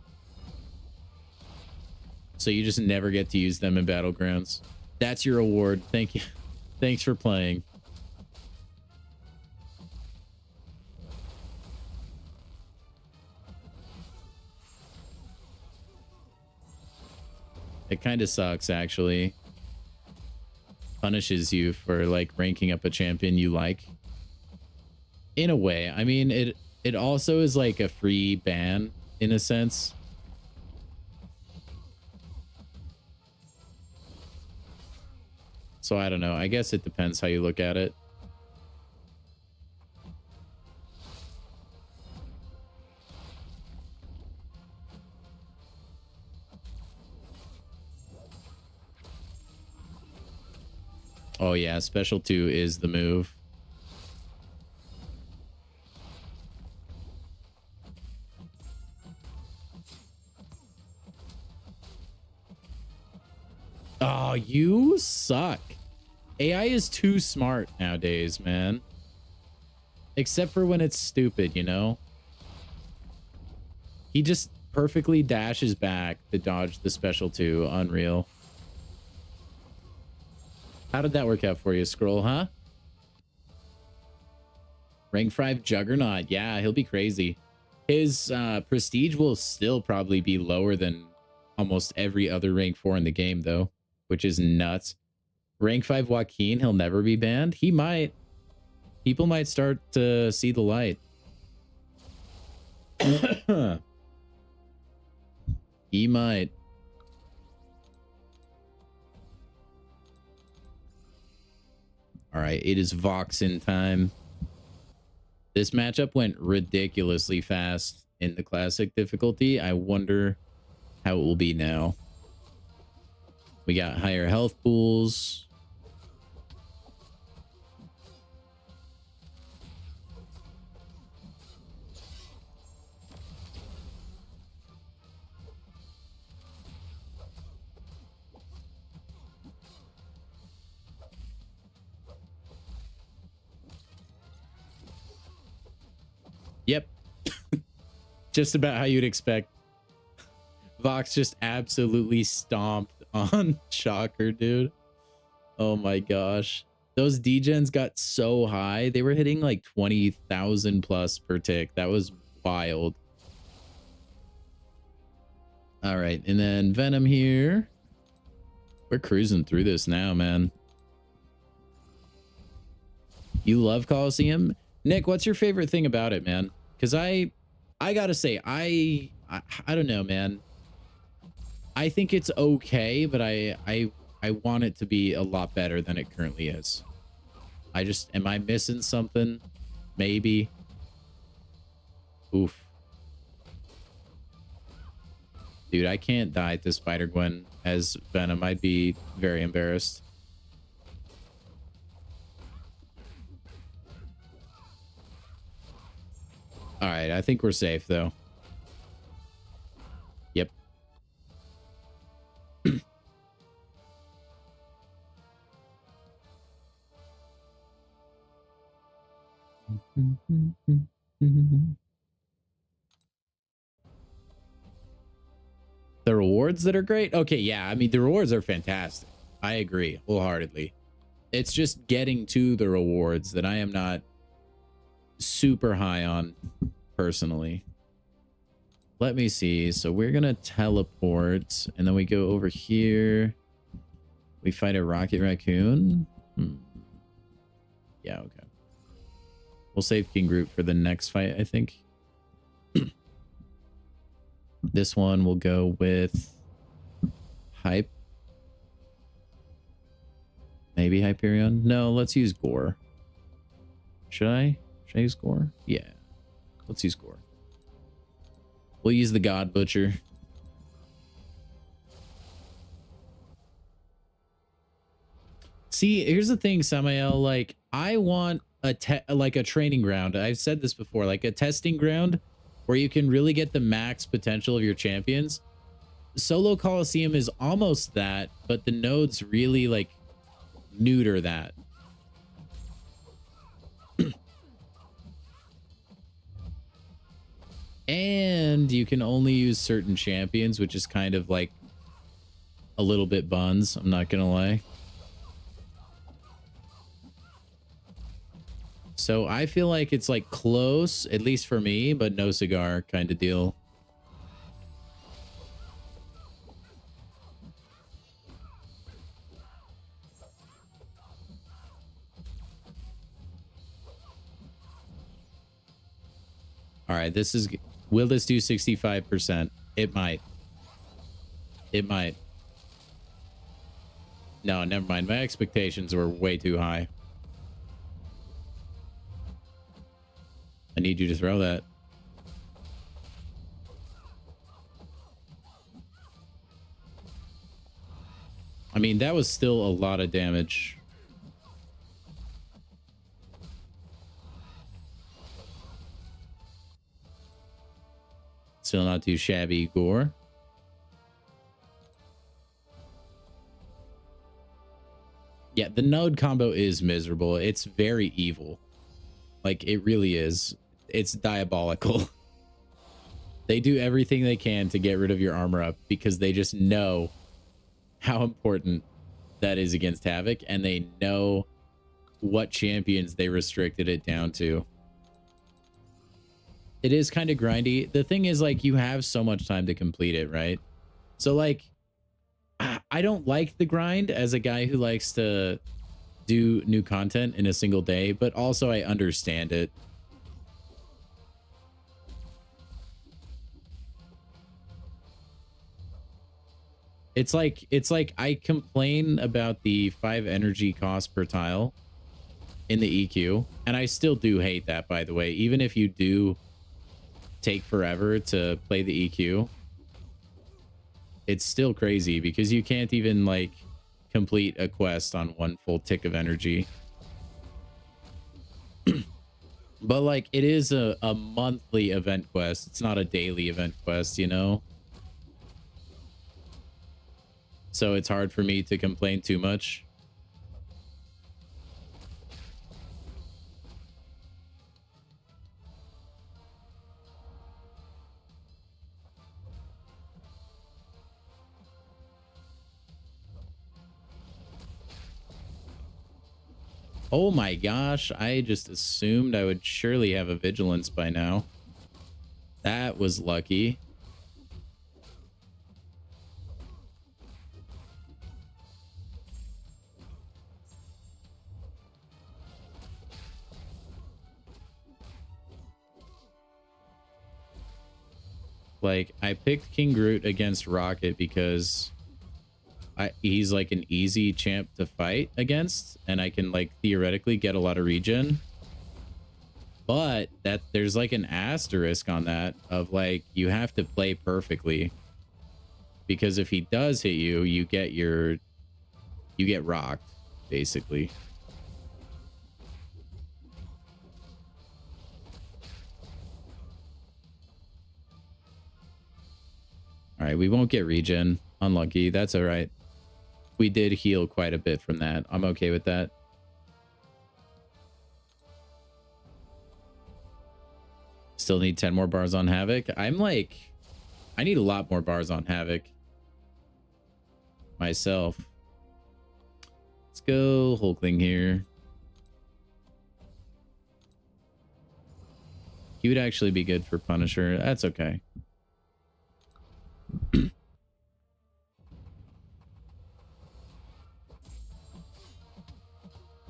So you just never get to use them in Battlegrounds. That's your award. Thank you. Thanks for playing. It kind of sucks, actually. Punishes you for, like, ranking up a champion you like. In a way. I mean, it also is, like, a free ban. in a sense. So I don't know. I guess it depends how you look at it. Oh yeah, special 2 is the move. Oh, you suck. AI is too smart nowadays, man. Except for when it's stupid, you know? He just perfectly dashes back to dodge the special 2. Unreal. How did that work out for you, Scroll, huh? Rank 5 Juggernaut. Yeah, he'll be crazy. His prestige will still probably be lower than almost every other rank 4 in the game, though, which is nuts. Rank 5 Joaquin, he'll never be banned. He might. People might start to see the light. He might. All right, it is Voxin time. This matchup went ridiculously fast in the classic difficulty. I wonder how it will be now. We got higher health pools. Yep. Just about how you'd expect. Vox just absolutely stomped on Shocker, dude. Oh my gosh. Those degens got so high. They were hitting like 20,000 plus per tick. That was wild. All right. And then Venom here. We're cruising through this now, man. You love Coliseum? Nick, what's your favorite thing about it, man? Because I gotta say, I don't know, man. I think it's okay, but I want it to be a lot better than it currently is. Am I missing something? Maybe. Oof. Dude, I can't die to Spider-Gwen as Venom. I'd be very embarrassed. All right, I think we're safe, though. Yep. The rewards that are great? Okay, yeah. I mean, the rewards are fantastic. I agree wholeheartedly. It's just getting to the rewards that I am not super high on personally. Let me see. So we're going to teleport and then we go over here. We fight a rocket raccoon. Yeah, okay. We'll save King Groot for the next fight, I think. This one will go with Hype. Maybe Hyperion. No, let's use Gore. Should I use Gore? Yeah. Let's use Gore. We'll use the God Butcher. See, here's the thing, Samael. Like, I want a training ground. I've said this before, like a testing ground where you can really get the max potential of your champions. Solo Coliseum is almost that, but the nodes really like neuter that. And you can only use certain champions, which is kind of like a little bit buns, I'm not gonna lie. So I feel like it's like close, at least for me, but no cigar kind of deal. All right, this is... Will this do 65%? It might. It might. No, never mind. My expectations were way too high. I need you to throw that. I mean, that was still a lot of damage. Still not too shabby, Gore. Yeah, the node combo is miserable. It's very evil. Like, it really is. It's diabolical. They do everything they can to get rid of your armor up because they just know how important that is against Havoc, and they know what champions they restricted it down to. It is kind of grindy. The thing is, like, you have so much time to complete it, right? So, like, I don't like the grind as a guy who likes to do new content in a single day, but also I understand it. It's like I complain about the 5 energy cost per tile in the EQ, and I still do hate that, by the way. Even if you do take forever to play the EQ, it's still crazy because you can't even like complete a quest on 1 full tick of energy. But like, it is a monthly event quest. It's not a daily event quest, you know? So it's hard for me to complain too much. Oh my gosh, I just assumed I would surely have a vigilance by now. That was lucky. Like, I picked King Groot against Rocket because he's like an easy champ to fight against, and I can like theoretically get a lot of regen. But that there's like an asterisk on that of like, you have to play perfectly, because if he does hit you, you get rocked, basically. All right, we won't get regen. Unlucky. That's all right. We did heal quite a bit from that. I'm okay with that. Still need 10 more bars on Havoc. I need a lot more bars on Havoc myself. Let's go Hulkling here. He would actually be good for Punisher. That's okay.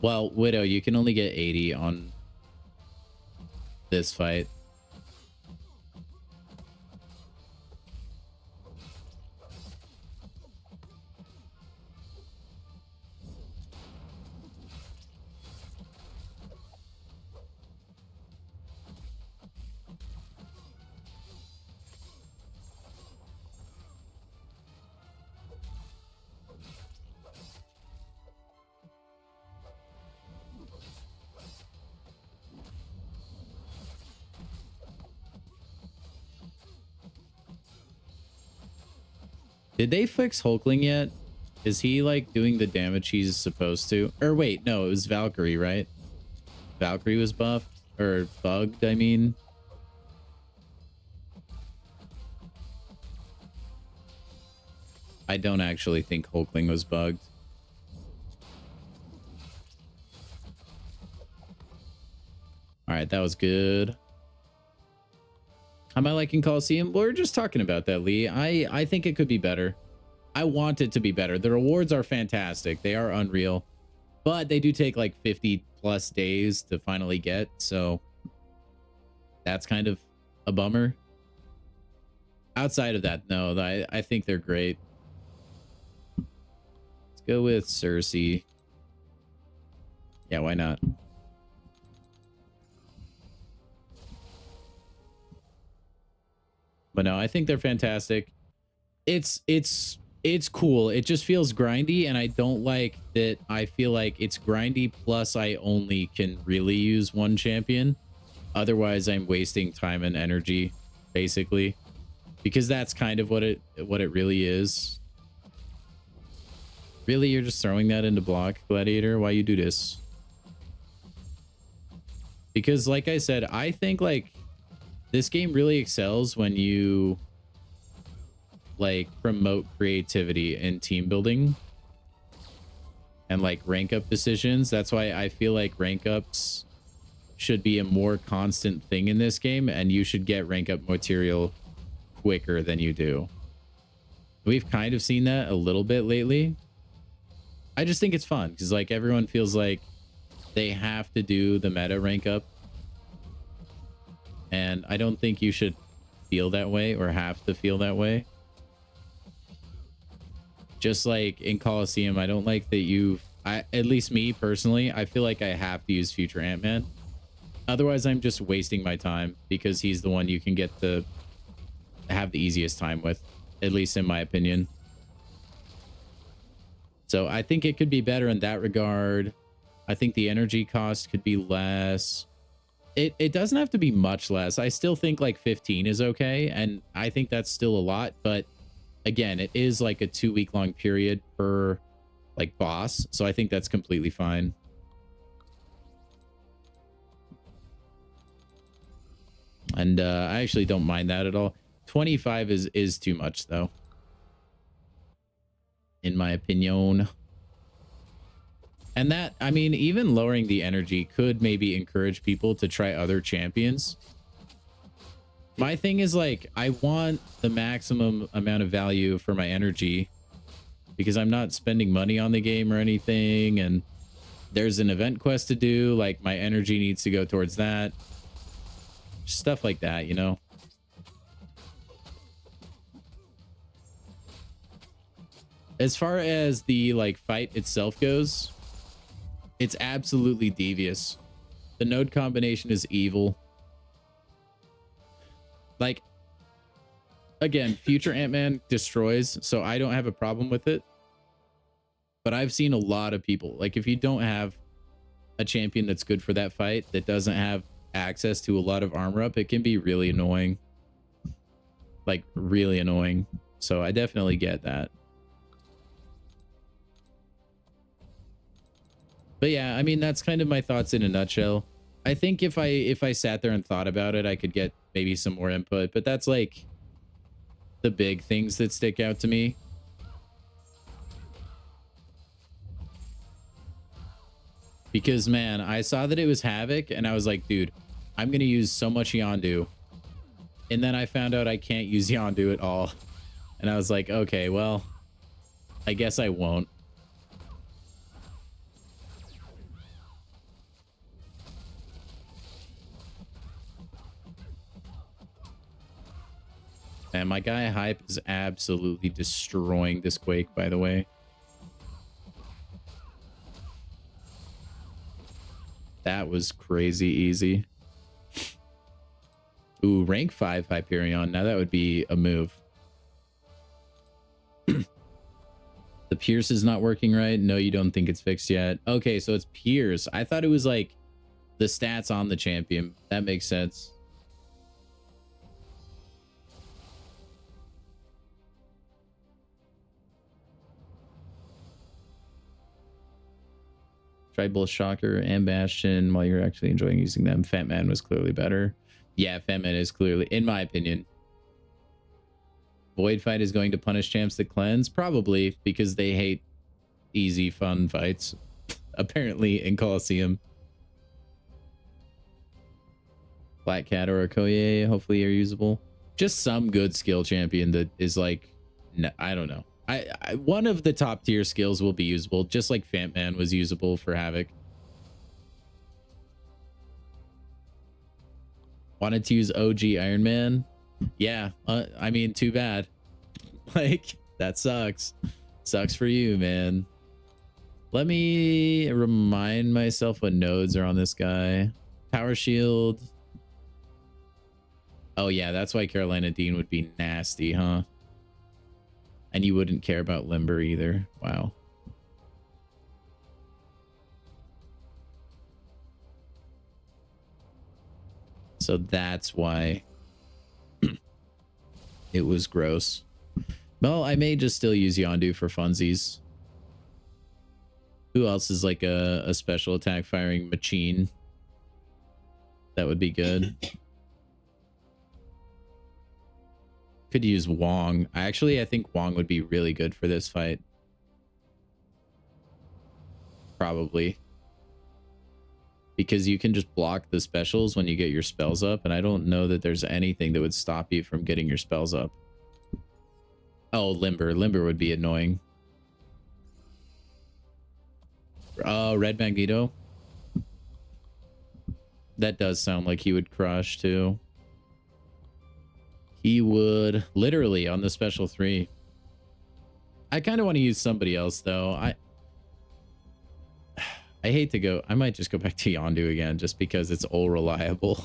Well, Widow, you can only get 80 on this fight. Did they fix Hulkling yet? Is he like doing the damage he's supposed to? Or wait, no, it was Valkyrie, right? Valkyrie was buffed or bugged, I mean. I don't actually think Hulkling was bugged. All right, that was good. How am I liking Coliseum? We're just talking about that, Lee. I think it could be better. I want it to be better. The rewards are fantastic. They are unreal. But they do take like 50 plus days to finally get. So that's kind of a bummer. Outside of that, no, I think they're great. Let's go with Cersei. Yeah, why not? But no, I think they're fantastic. It's cool. It just feels grindy, and I don't like that. I feel like it's grindy, plus I only can really use one champion. Otherwise, I'm wasting time and energy, basically, because that's kind of what it really is. Really, you're just throwing that into block, Gladiator? Why you do this? Because like I said, I think like this game really excels when you like promote creativity and team building and like rank up decisions. That's why I feel like rank ups should be a more constant thing in this game, and you should get rank up material quicker than you do. We've kind of seen that a little bit lately. I just think it's fun because like everyone feels like they have to do the meta rank up, and I don't think you should feel that way or have to feel that way. Just like in Coliseum, I don't like that at least me personally, I feel like I have to use Future Ant-Man. Otherwise, I'm just wasting my time because he's the one you can get to have the easiest time with, at least in my opinion. So I think it could be better in that regard. I think the energy cost could be less. It doesn't have to be much less. I still think like 15 is okay, and I think that's still a lot, but again, it is like a 2-week long period per like boss, so I think that's completely fine. And I actually don't mind that at all. 25 is too much though, in my opinion. And that, I mean, even lowering the energy could maybe encourage people to try other champions. My thing is like, I want the maximum amount of value for my energy because I'm not spending money on the game or anything. And there's an event quest to do. Like my energy needs to go towards that. Stuff like that, you know? As far as the like fight itself goes, it's absolutely devious. The node combination is evil. Like, again, Future Ant-Man destroys, so I don't have a problem with it. But I've seen a lot of people, like if you don't have a champion that's good for that fight, that doesn't have access to a lot of armor up, it can be really annoying. Like, really annoying. So I definitely get that. But yeah, I mean, that's kind of my thoughts in a nutshell. I think if I sat there and thought about it, I could get maybe some more input, but that's like the big things that stick out to me. Because man, I saw that it was Havoc and I was like, dude, I'm going to use so much Yondu. And then I found out I can't use Yondu at all. And I was like, okay, well, I guess I won't. And my guy Hype is absolutely destroying this Quake, by the way. That was crazy easy. Ooh, rank 5 Hyperion. Now that would be a move. The Pierce is not working right. No, you don't think it's fixed yet. Okay, so it's Pierce. I thought it was like the stats on the champion. That makes sense. Try both Shocker and Bastion while you're actually enjoying using them. Fat Man was clearly better. Yeah, Fat Man is clearly, in my opinion. Void Fight is going to punish champs that cleanse? Probably, because they hate easy, fun fights. Apparently, in Coliseum. Black Cat or Okoye, hopefully are usable. Just some good skill champion that is like, no, I don't know. One of the top tier skills will be usable, just like Fat Man was usable for Havoc. Wanted to use OG Iron Man. Yeah, I mean, too bad. Like, that sucks. Sucks for you, man. Let me remind myself what nodes are on this guy. Power shield. Oh yeah, that's why Carolina Dean would be nasty, huh? And you wouldn't care about limber either. Wow. So that's why it was gross. Well, I may just still use Yondu for funsies. Who else is like a special attack firing machine? That would be good. Could use Wong. I think Wong would be really good for this fight. Probably. Because you can just block the specials when you get your spells up, and I don't know that there's anything that would stop you from getting your spells up. Oh, Limber. Limber would be annoying. Red Magneto. That does sound like he would crush too. He would literally on the special 3. I kind of want to use somebody else though. I hate to go. I might just go back to Yondu again just because it's all reliable.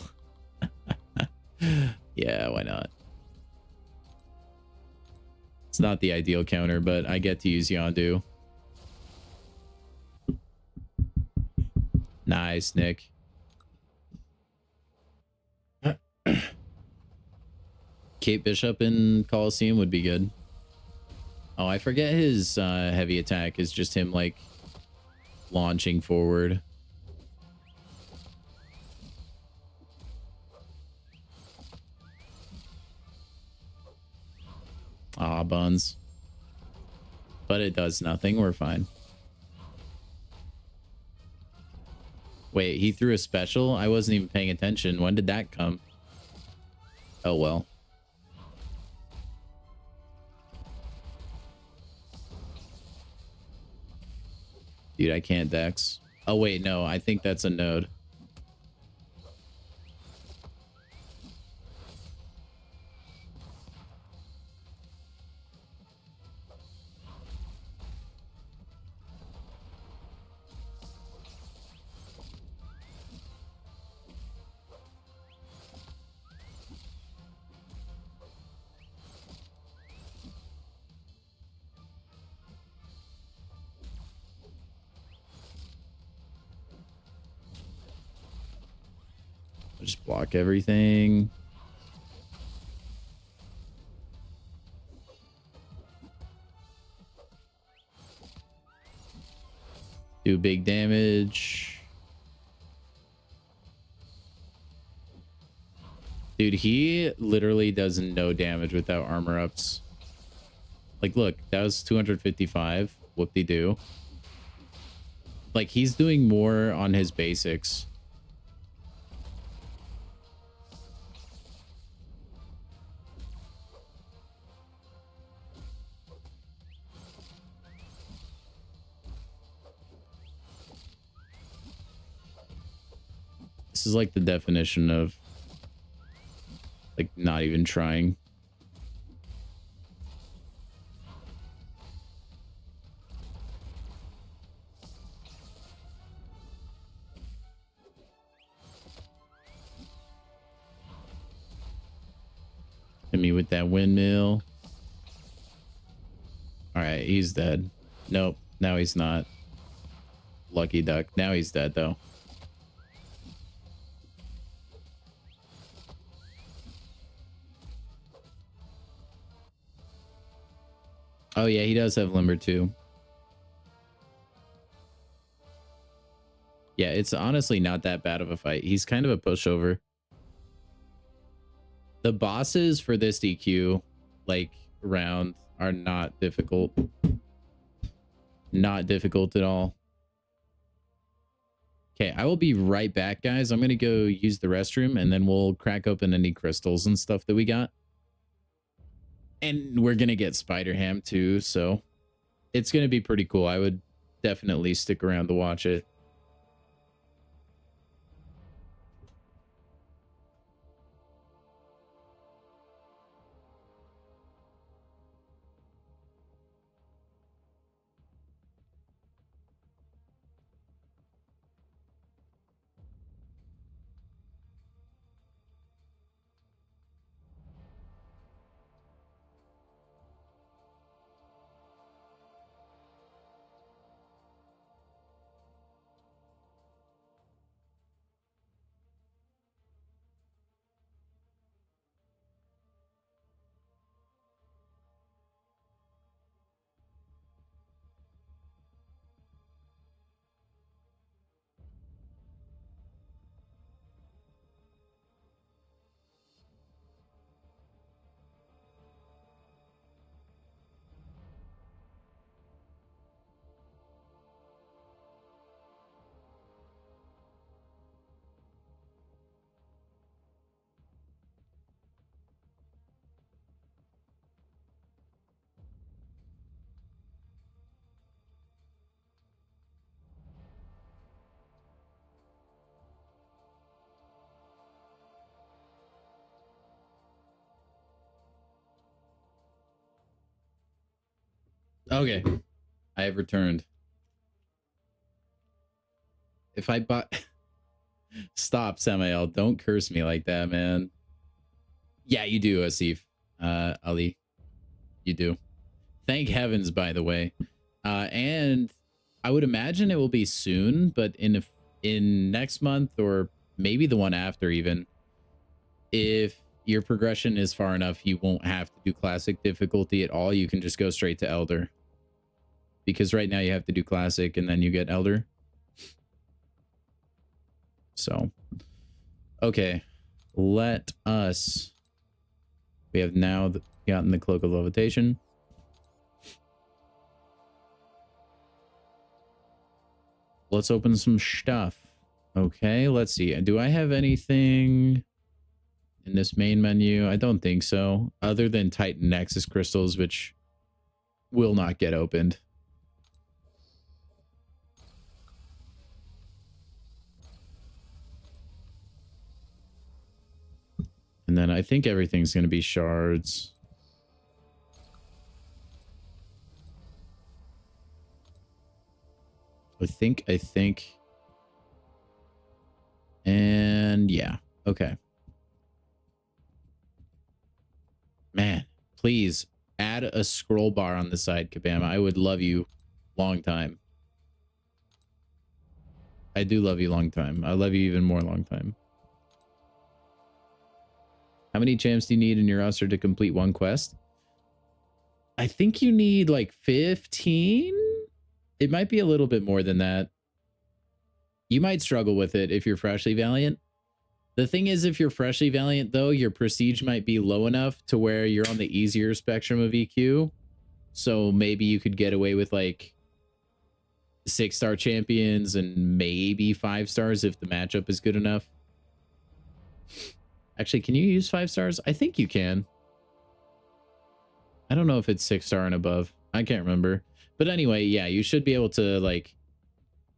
Yeah, why not? It's not the ideal counter, but I get to use Yondu. Nice, Nick. Kate Bishop in Coliseum would be good. Oh, I forget his heavy attack is just him like launching forward. Ah, buns. But it does nothing. We're fine. Wait, he threw a special? I wasn't even paying attention. When did that come? Oh, well. Dude, I can't dex. Oh, wait, no. I think that's a node. Just block everything. Do big damage. Dude, he literally does no damage without armor ups. Like, look, that was 255. Whoop-de-doo. Like, he's doing more on his basics. This is like the definition of like not even trying. Hit me with that windmill. All right, he's dead. Nope, now he's not. Lucky duck. Now he's dead though. Oh yeah, he does have limber too. Yeah, it's honestly not that bad of a fight. He's kind of a pushover. The bosses for this DQ, like, round are not difficult. Not difficult at all. Okay, I will be right back, guys. I'm going to go use the restroom, and then we'll crack open any crystals and stuff that we got. And we're going to get Spider Ham, too, so it's going to be pretty cool. I would definitely stick around to watch it. Okay. I have returned. If I bought... Stop, Samael. Don't curse me like that, man. Yeah, you do, Asif. Ali. You do. Thank heavens, by the way. And I would imagine it will be soon, but in next month or maybe the one after even, if your progression is far enough, you won't have to do classic difficulty at all. You can just go straight to elder. Because right now you have to do classic and then you get elder. So, okay. Let us... We have now gotten the Cloak of Levitation. Let's open some stuff. Okay, let's see. Do I have anything in this main menu? I don't think so. Other than Titan Nexus crystals, which will not get opened. And then I think everything's going to be shards. I think. And yeah. Okay. Man, please add a scroll bar on the side, Kabama. I would love you long time. I do love you long time. I love you even more long time. How many champs do you need in your roster to complete one quest? I think you need like 15. It might be a little bit more than that. You might struggle with it if you're freshly valiant. The thing is, if you're freshly valiant, though, your prestige might be low enough to where you're on the easier spectrum of EQ. So maybe you could get away with like 6-star champions and maybe 5 stars if the matchup is good enough. Actually, can you use 5 stars? I think you can. I don't know if it's 6-star and above. I can't remember. But anyway, yeah, you should be able to, like,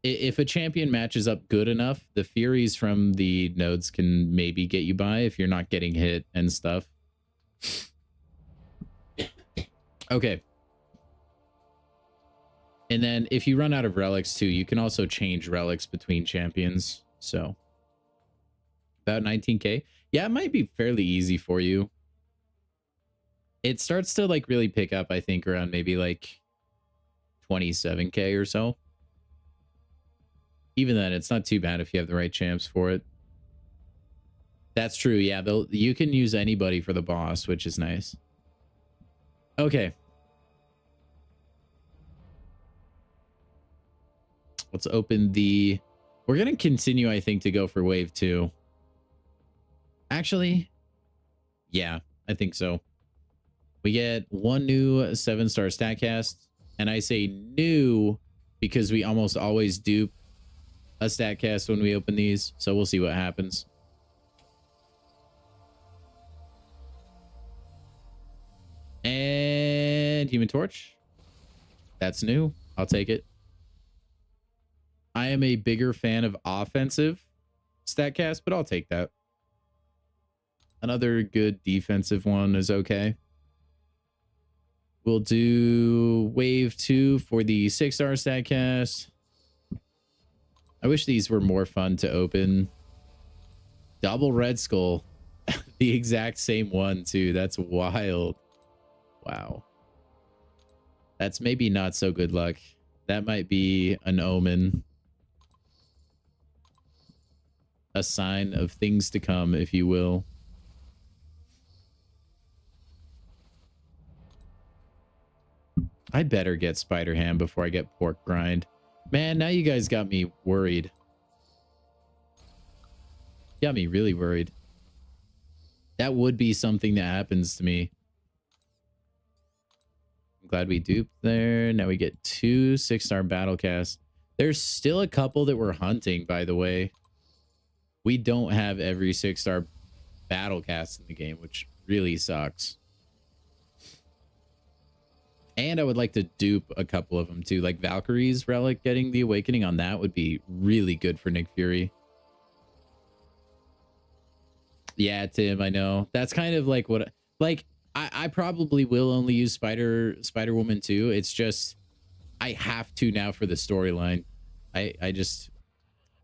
if a champion matches up good enough, the Furies from the nodes can maybe get you by if you're not getting hit and stuff. Okay. And then if you run out of relics too, you can also change relics between champions. So about 19k. Yeah, it might be fairly easy for you. It starts to like really pick up, I think, around maybe like 27k or so. Even then, it's not too bad if you have the right champs for it. That's true. Yeah, you can use anybody for the boss, which is nice. Okay. Let's open the... We're going to continue, I think, to go for wave 2. Actually, yeah, I think so. We get one new 7-star StatCast. And I say new because we almost always dupe a StatCast when we open these. So we'll see what happens. And Human Torch. That's new. I'll take it. I am a bigger fan of offensive StatCast, but I'll take that. Another good defensive one is okay. We'll do wave 2 for the 6-star StatCast. I wish these were more fun to open. Double Red Skull. The exact same one, too. That's wild. Wow. That's maybe not so good luck. That might be an omen. A sign of things to come, if you will. I better get Spider Ham before I get Pork Grind. Man, now you guys got me worried. Got me really worried. That would be something that happens to me. I'm glad we duped there. Now we get 2 6-star Battlecasts. There's still a couple that we're hunting, by the way. We don't have every 6-star Battlecast in the game, which really sucks. And I would like to dupe a couple of them too. Like Valkyrie's Relic, getting the Awakening on that would be really good for Nick Fury. Yeah, Tim, I know. That's kind of like what... Like, I probably will only use Spider-Woman too. It's just I have to now for the storyline. I just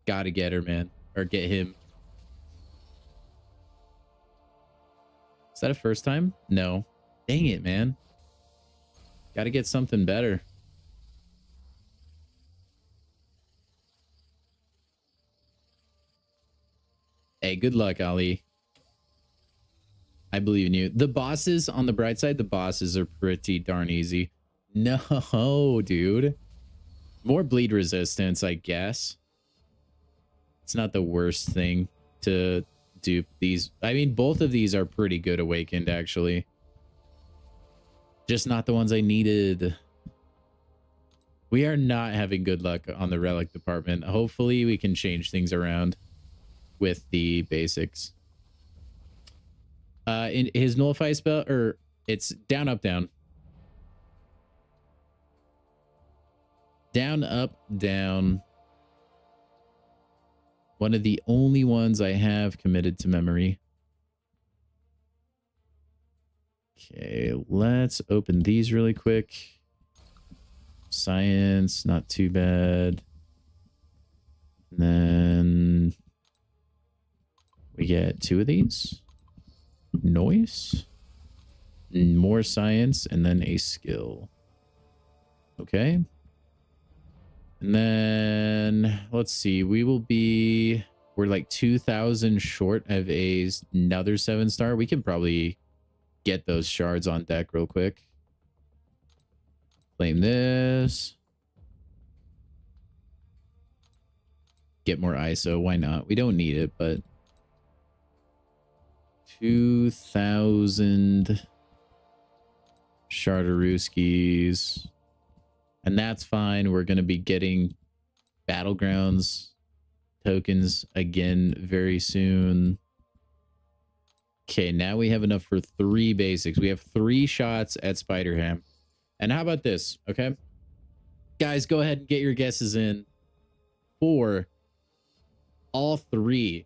gotta get her, man. Or get him. Is that a first time? No. Dang it, man. Gotta get something better. Hey, good luck, Ali. I believe in you. The bosses, on the bright side, the bosses are pretty darn easy. No, dude. More bleed resistance, I guess. It's not the worst thing to dupe these. I mean, both of these are pretty good awakened, actually. Just not the ones I needed. We are not having good luck on the relic department. Hopefully we can change things around with the basics. In his nullify spell, or it's down, up, down. Down, up, down. One of the only ones I have committed to memory. Okay, let's open these really quick. Science, not too bad. And then we get 2 of these. Noise. More science, and then a skill. Okay. And then let's see. We're like 2,000 short of another 7-star. We can probably get those shards on deck real quick. Claim this. Get more ISO. Why not? We don't need it, but 2,000 Shardarooskies. And that's fine. We're going to be getting Battlegrounds tokens again very soon. Okay, now we have enough for 3 basics. We have 3 shots at Spider-Ham. And how about this? Okay. Guys, go ahead and get your guesses in for all 3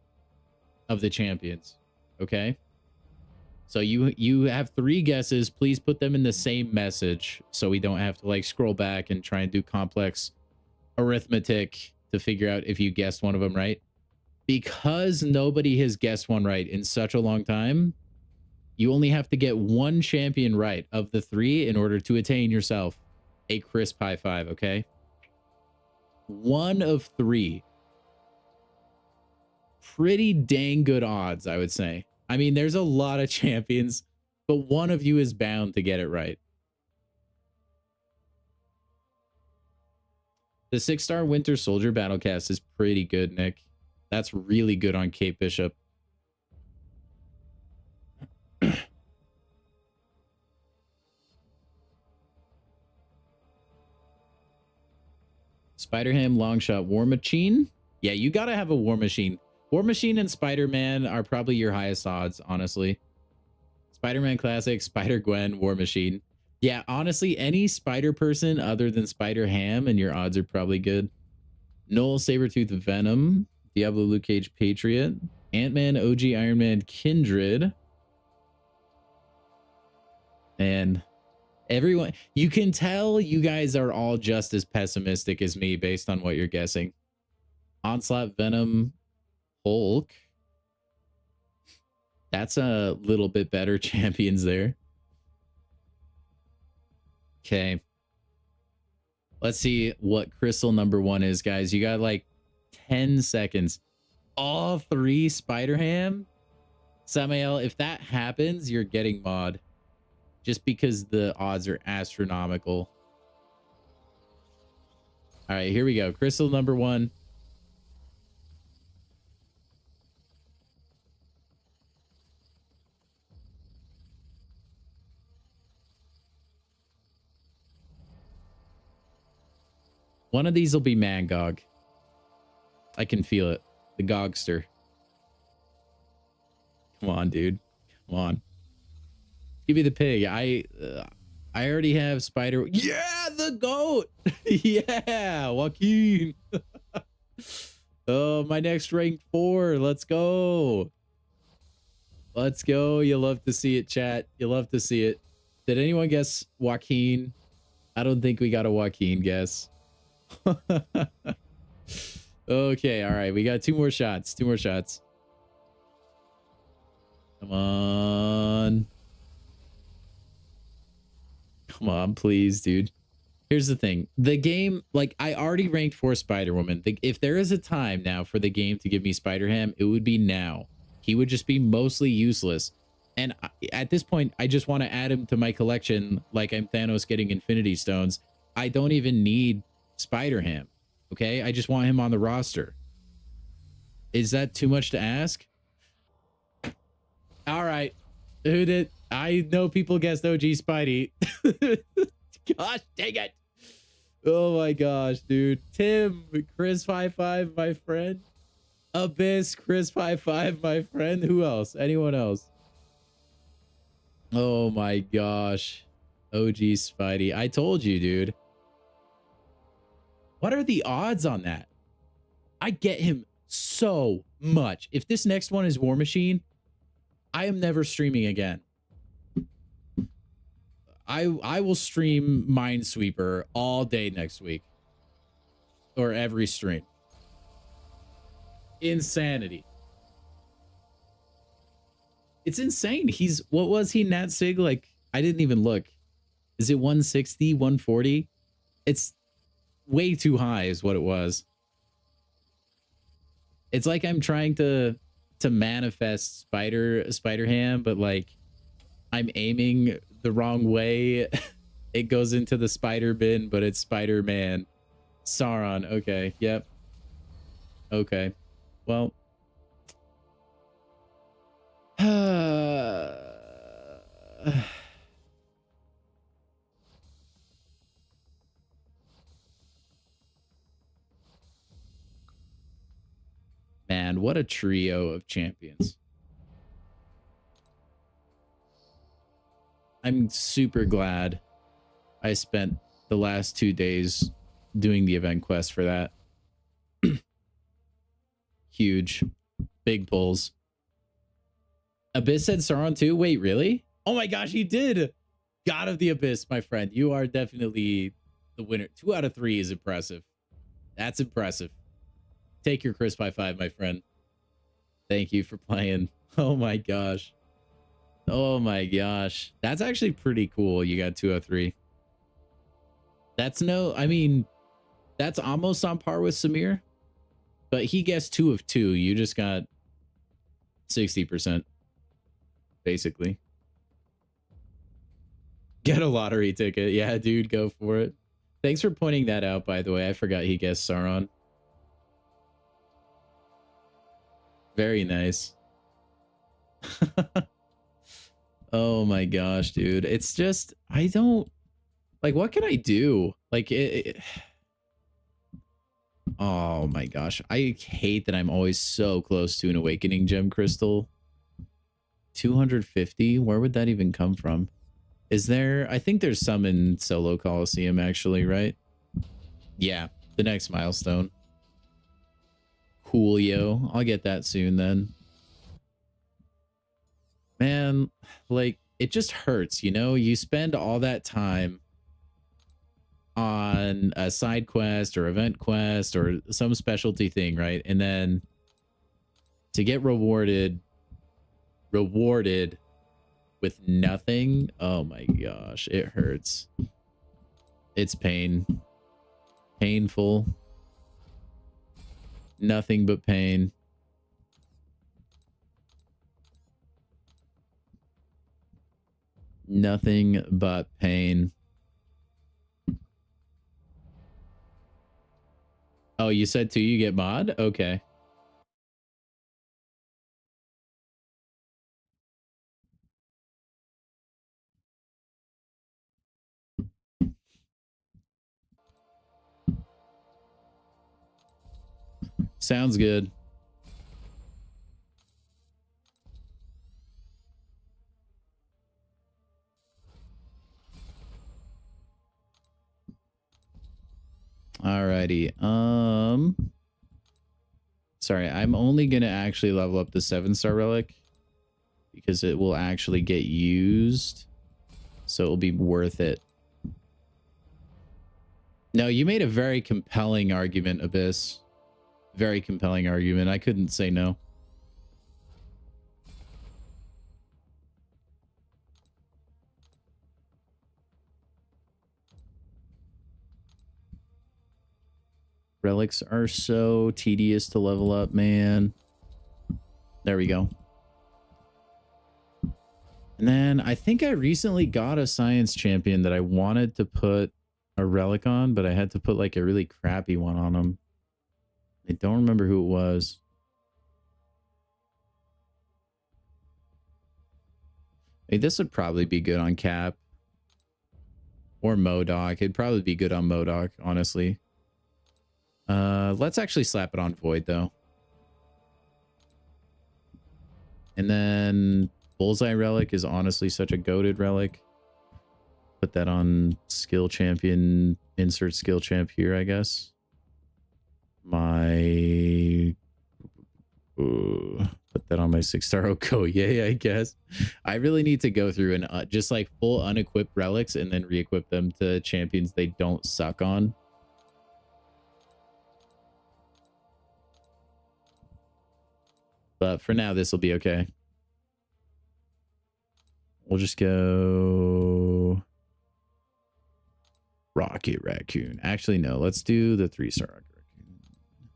of the champions. Okay. So you have 3 guesses. Please put them in the same message so we don't have to like scroll back and try and do complex arithmetic to figure out if you guessed one of them right. Because nobody has guessed one right in such a long time, you only have to get 1 champion right of the 3 in order to attain yourself a crisp high 5, okay? 1 of 3. Pretty dang good odds, I would say. I mean, there's a lot of champions, but one of you is bound to get it right. The 6-star Winter Soldier Battlecast is pretty good, Nick. That's really good on Kate Bishop. Spider-Ham, Longshot, War Machine. Yeah, you gotta have a War Machine. War Machine and Spider-Man are probably your highest odds, honestly. Spider-Man Classic, Spider-Gwen, War Machine. Yeah, honestly, any Spider person other than Spider-Ham and your odds are probably good. Noel, Sabretooth, Venom, Diablo, Luke Cage, Patriot, Ant-Man, OG, Iron Man, Kindred. And everyone, you can tell you guys are all just as pessimistic as me based on what you're guessing. Onslaught, Venom, Hulk. That's a little bit better champions there. Okay. Let's see what crystal number 1 is, guys. You got like 10 seconds. All 3 Spider-Ham? Samael, if that happens, you're getting mod. Just because the odds are astronomical. All right, here we go. Crystal number 1. One of these will be Mangog. I can feel it. The Gogster. Come on, dude. Come on. Give me the pig. I already have Spider. Yeah, the goat. Yeah, Joaquin. Oh, my next rank 4. Let's go. Let's go. You love to see it, chat. You love to see it. Did anyone guess Joaquin? I don't think we got a Joaquin guess. Okay, all right. We got two more shots. Two more shots. Come on. Come on, please, dude. Here's the thing. The game, like, I already ranked for Spider-Woman. If there is a time now for the game to give me Spider-Ham, it would be now. He would just be mostly useless. And at this point, I just want to add him to my collection like I'm Thanos getting Infinity Stones. I don't even need Spider-Ham, okay? I just want him on the roster. Is that too much to ask? All right. Who did? I know people guessed OG Spidey. Gosh, dang it. Oh my gosh, dude. Tim, Chris55, my friend. Abyss, Chris55, my friend. Who else? Anyone else? Oh my gosh. OG Spidey. I told you, dude. What are the odds on that? I get him so much. If this next one is War Machine, I am never streaming again. I will stream Minesweeper all day next week. Or every stream. Insanity. It's insane. He's, what was he, Nat Sig? Like, I didn't even look. Is it 160, 140? It's way too high is what it was. It's like I'm trying to manifest Spider-Ham, but like I'm aiming the wrong way. It goes into the spider bin, but it's Spider-Man. Sauron. Okay. Yep. Okay. Well. Man, what a trio of champions. I'm super glad I spent the last 2 days doing the event quest for that. Huge. Big pulls. Abyss said Sauron too? Wait, really? Oh my gosh, he did! God of the Abyss, my friend. You are definitely the winner. 2 out of 3 is impressive. That's impressive. Take your Chris by 5, my friend. Thank you for playing. Oh my gosh. Oh my gosh. That's actually pretty cool. You got 2 out of 3. That's no, I mean, that's almost on par with Samir. But he guessed 2 of 2. You just got 60%. Basically. Get a lottery ticket. Yeah, dude, go for it. Thanks for pointing that out, by the way. I forgot he guessed Sauron. Very nice. Oh my gosh, dude. It's just, I don't, like, what can I do? Like, oh my gosh. I hate that I'm always so close to an Awakening Gem Crystal. 250? Where would that even come from? Is there, I think there's some in Solo Coliseum, actually, right? Yeah, the next milestone. Coolio. I'll get that soon then. Man, like, it just hurts, you know? You spend all that time on a side quest or event quest or some specialty thing, right? And then to get rewarded with nothing, oh my gosh, it hurts. It's painful. Nothing but pain. Nothing but pain. Oh, you said 2 you get mod? Okay. Sounds good. Alrighty. Sorry, I'm only gonna actually level up the 7-star relic because it will actually get used. So it will be worth it. No, you made a very compelling argument, Abyss. Very compelling argument. I couldn't say no. Relics are so tedious to level up, man. There we go. And then I think I recently got a science champion that I wanted to put a relic on, but I had to put like a really crappy one on him. I don't remember who it was. Hey, this would probably be good on Cap. Or MODOK. It'd probably be good on MODOK, honestly. Let's actually slap it on Void, though. And then Bullseye Relic is honestly such a goated relic. Put that on skill champion. Insert skill champ here, I guess. Put that on my 6-star Okoye, I guess. I really need to go through and just like full unequipped relics and then re-equip them to champions they don't suck on. But for now, this will be okay. We'll just go Rocket Raccoon. Actually, no. Let's do the 3-star Rocket Raccoon.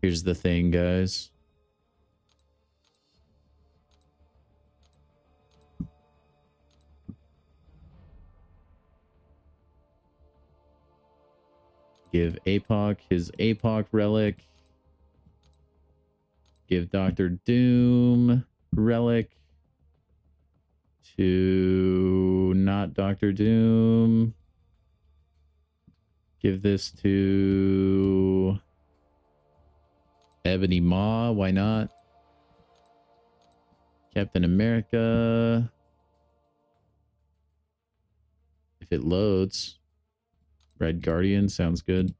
Here's the thing, guys. Give APOC his APOC relic. Give Dr. Doom relic to not Dr. Doom. Give this to Ebony Maw. Why not? Captain America. If it loads. Red Guardian sounds good.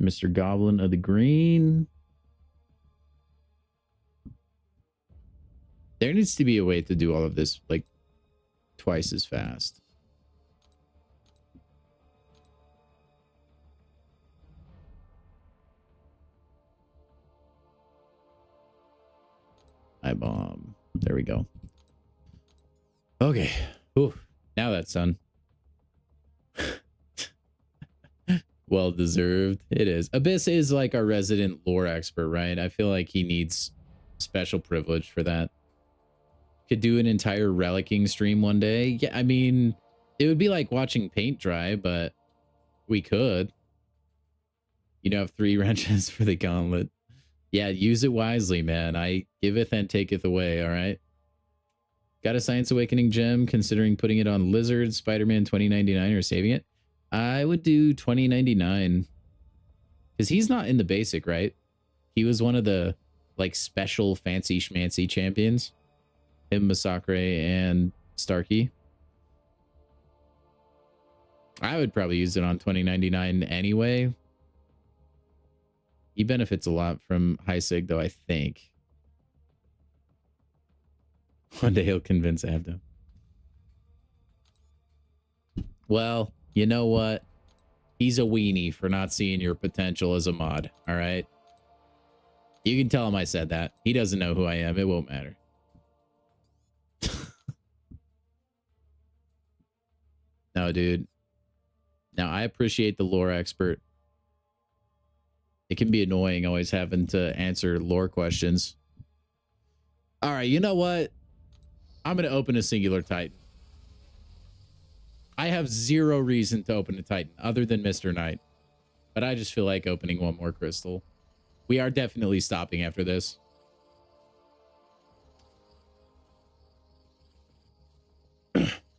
Mr. Goblin of the Green. There needs to be a way to do all of this like twice as fast. I bomb. There we go. Okay. Ooh. Now that's done. Well deserved. It is. Abyss is like our resident lore expert, right? I feel like he needs special privilege for that. Could do an entire relicking stream one day. Yeah, I mean, it would be like watching paint dry, but we could. You'd have 3 wrenches for the gauntlet. Yeah, use it wisely, man. I giveth and taketh away, all right? Got a Science Awakening gem, considering putting it on Lizard, Spider-Man 2099, or saving it? I would do 2099. Because he's not in the basic, right? He was one of the, like, special fancy schmancy champions. Him, Masakre, and Starkey. I would probably use it on 2099 anyway. He benefits a lot from High Sig, though, I think. One day he'll convince Abdo. Well, you know what? He's a weenie for not seeing your potential as a mod, all right? You can tell him I said that. He doesn't know who I am. It won't matter. No, dude. Now, I appreciate the lore expert. It can be annoying always having to answer lore questions. All right, you know what? I'm going to open a singular Titan. I have 0 reason to open a Titan other than Mr. Knight. But I just feel like opening one more crystal. We are definitely stopping after this.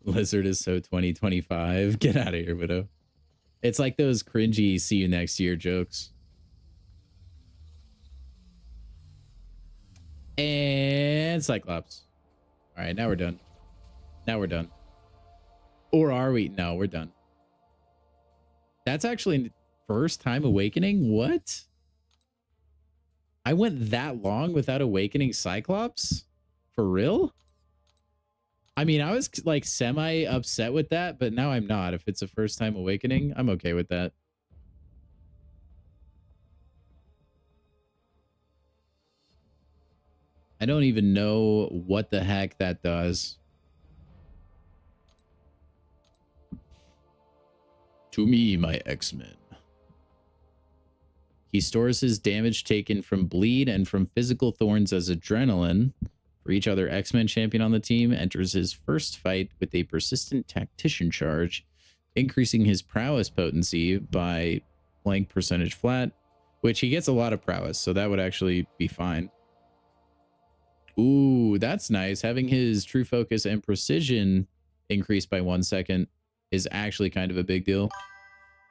Lizard is so 2025. Get out of here, Widow. It's like those cringy see you next year jokes. And Cyclops. All right, now we're done. Now we're done. Or are we? No, we're done. That's actually First time awakening? What? I went that long without awakening Cyclops? For real? I mean, I was like semi upset with that, but now I'm not. If it's a first time awakening, I'm okay with that. I don't even know what the heck that does. To me, my X-Men. He stores his damage taken from bleed and from physical thorns as adrenaline. For each other X-Men champion on the team enters his first fight with a persistent tactician charge, increasing his prowess potency by blank percentage flat, which he gets a lot of prowess, so that would actually be fine. Ooh, that's nice. Having his true focus and precision increased by 1 second is actually kind of a big deal.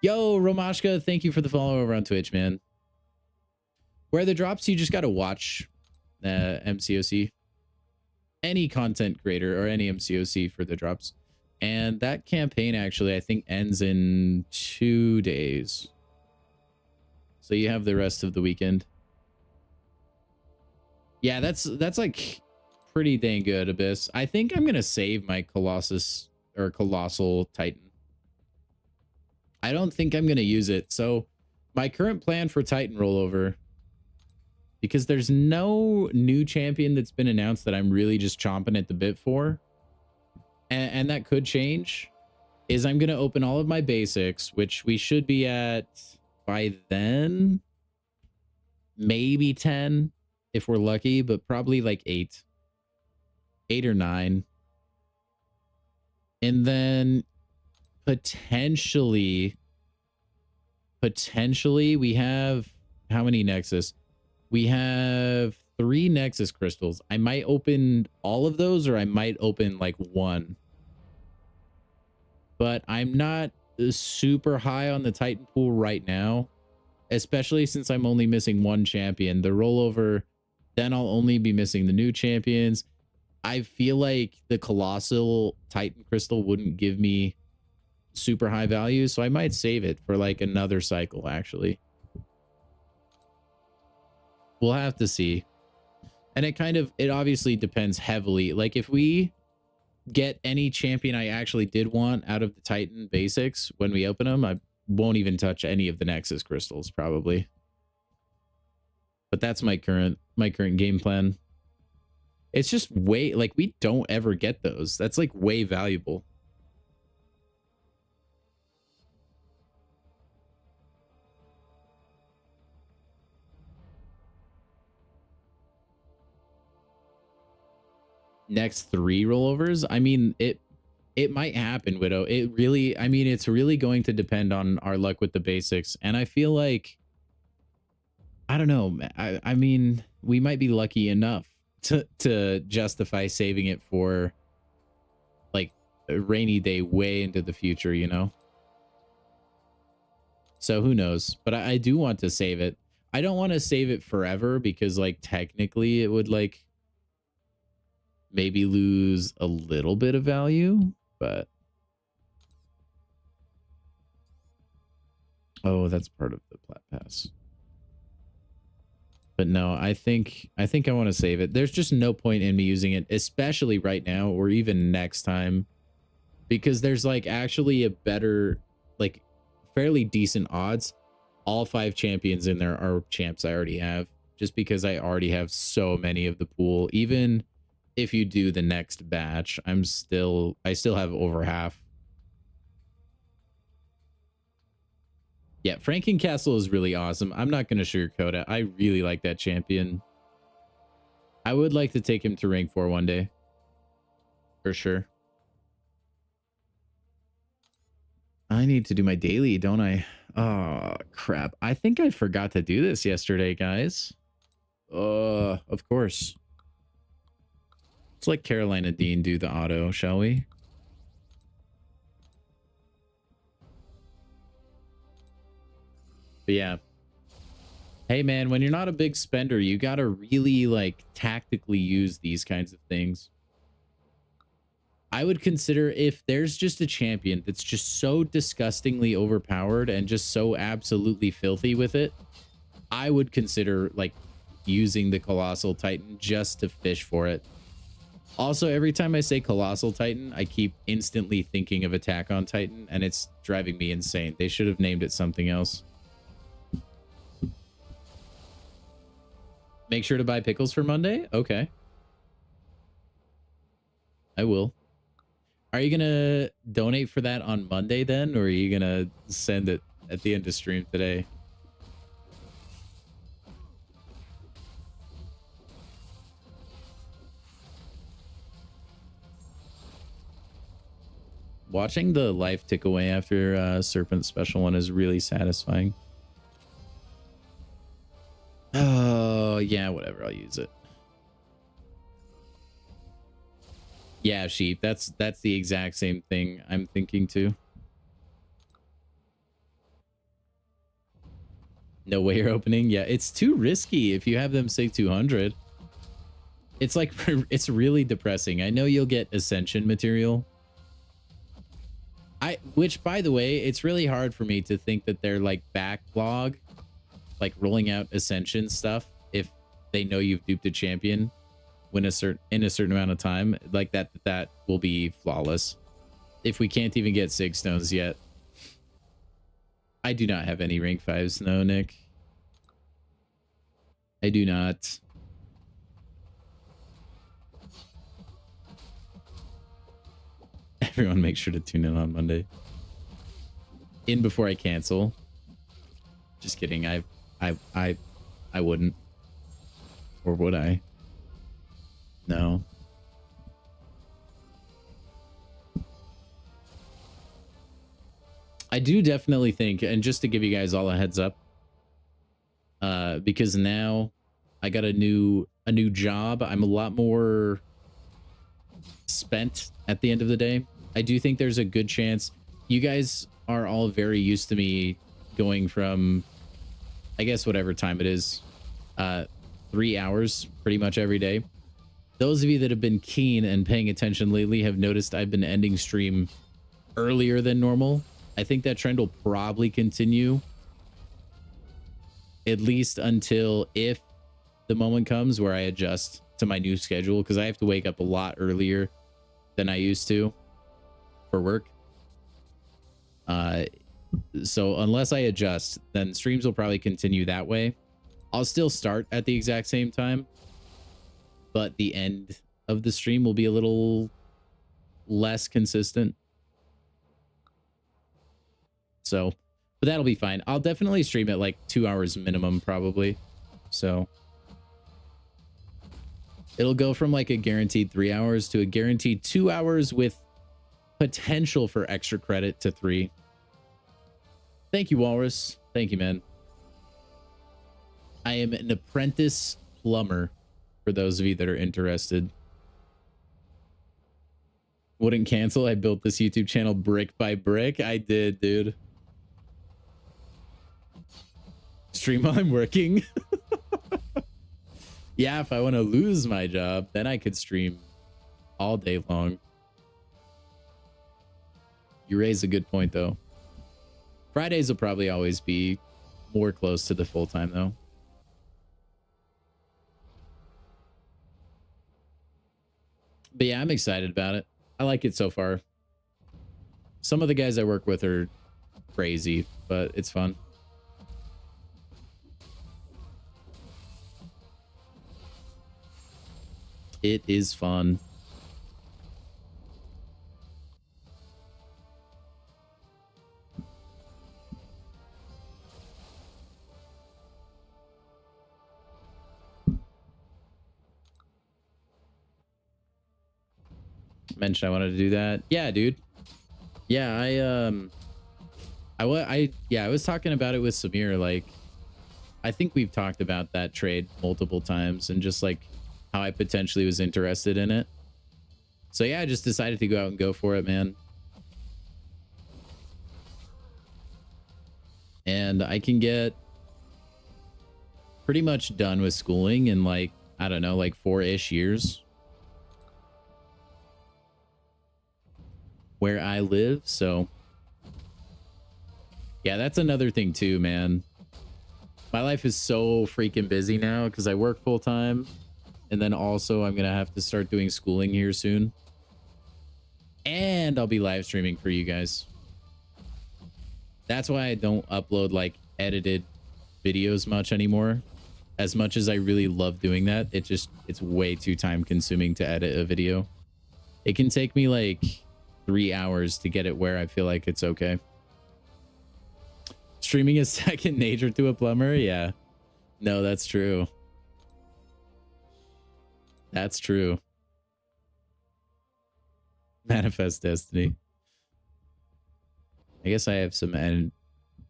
Yo, Romashka, thank you for the follow over on Twitch, man. Where are the drops? You just got to watch MCOC. Any content creator or any MCOC for the drops. And that campaign actually, I think, ends in 2 days. So you have the rest of the weekend. Yeah, that's like pretty dang good, Abyss. I think I'm going to save my Colossus or Colossal Titan. I don't think I'm going to use it. So my current plan for Titan rollover, because there's no new champion that's been announced that I'm really just chomping at the bit for, and that could change, is I'm going to open all of my basics, which we should be at by then, maybe 10 if we're lucky, but probably like 8 or 9. And then potentially we have how many Nexus? We have 3 Nexus crystals. I might open all of those, or I might open like 1. But I'm not super high on the Titan pool right now, especially since I'm only missing 1 champion. The rollover, then I'll only be missing the new champions. I feel like the Colossal Titan crystal wouldn't give me super high value, so I might save it for like another cycle, actually. We'll have to see. And it obviously depends heavily. Like if we get any champion I actually did want out of the Titan basics when we open them, I won't even touch any of the Nexus crystals probably. But that's my current game plan. It's just way, like, we don't ever get those. That's like way valuable. Next 3 rollovers, I mean, it might happen, Widow. It really, I mean, it's really going to depend on our luck with the basics. And I feel like, I don't know, I mean, we might be lucky enough to justify saving it for like a rainy day way into the future, you know? So who knows? But I do want to save it. I don't want to save it forever because like technically it would like maybe lose a little bit of value, but oh, that's part of the plat pass. But no, I think I want to save it. There's just no point in me using it, especially right now or even next time, because there's like actually a better, like fairly decent odds all 5 champions in there are champs I already have, just because I already have so many of the pool. Even if you do the next batch, I still have over half. Yeah, Frankencastle is really awesome. I'm not going to sugarcoat it. I really like that champion. I would like to take him to rank 4 one day. For sure. I need to do my daily, don't I? Oh, crap. I think I forgot to do this yesterday, guys. Of course. Let's let Carolina Dean do the auto, shall we? But yeah. Hey man, when you're not a big spender, you gotta really like tactically use these kinds of things. I would consider if there's just a champion that's just so disgustingly overpowered and just so absolutely filthy with it, I would consider like using the Colossal Titan just to fish for it. Also, every time I say Colossal Titan, I keep instantly thinking of Attack on Titan, and it's driving me insane. They should have named it something else. Make sure to buy pickles for Monday? Okay. I will. Are you gonna donate for that on Monday then, or are you gonna send it at the end of stream today? Watching the life tick away after Serpent Special one is really satisfying. Oh, yeah, whatever. I'll use it. Yeah, sheep. That's the exact same thing I'm thinking too. No way you're opening? Yeah, it's too risky if you have them say 200. It's like, it's really depressing. I know you'll get Ascension material. Which, by the way, it's really hard for me to think that they're like backlog, like rolling out Ascension stuff if they know you've duped a champion when in a certain amount of time, like that will be flawless. If we can't even get 6 stones yet. I do not have any rank 5s, no, Nick. I do not. Everyone make sure to tune in on Monday. In before I cancel. Just kidding. I wouldn't. Or would I? No. I do definitely think, and just to give you guys all a heads up, because now I got a new job. I'm a lot more spent at the end of the day. I do think there's a good chance you guys are all very used to me going from, I guess, whatever time it is, 3 hours pretty much every day. Those of you that have been keen and paying attention lately have noticed I've been ending stream earlier than normal. I think that trend will probably continue, at least until if the moment comes where I adjust to my new schedule, because I have to wake up a lot earlier than I used to for work. So unless I adjust, then streams will probably continue that way. I'll still start at the exact same time, but the end of the stream will be a little less consistent. So, but that'll be fine. I'll definitely stream at like 2 hours minimum, probably. So it'll go from like a guaranteed 3 hours to a guaranteed 2 hours with potential for extra credit to 3. Thank you, Walrus. Thank you, man. I am an apprentice plumber, for those of you that are interested. Wouldn't cancel. I built this YouTube channel brick by brick. I did, dude. Stream while I'm working. Yeah, if I want to lose my job, then I could stream all day long. You raise a good point, though. Fridays will probably always be more close to the full time, though. But yeah, I'm excited about it. I like it so far. Some of the guys I work with are crazy, but it's fun. It is fun. Mentioned I wanted to do that. Yeah, dude. Yeah, I was talking about it with Samir. Like, I think we've talked about that trade multiple times and just like how I potentially was interested in it. So yeah, I just decided to go out and go for it, man. And I can get pretty much done with schooling in like, I don't know, like 4-ish years. where I live. So yeah, that's another thing too, man. My life is so freaking busy now because I work full time. And then also I'm going to have to start doing schooling here soon. And I'll be live streaming for you guys. That's why I don't upload like edited videos much anymore. As much as I really love doing that, it's way too time consuming to edit a video. It can take me like 3 hours to get it where I feel like it's okay. Streaming is second nature to a plumber. Yeah, no, that's true. That's true. Manifest destiny. I guess I have some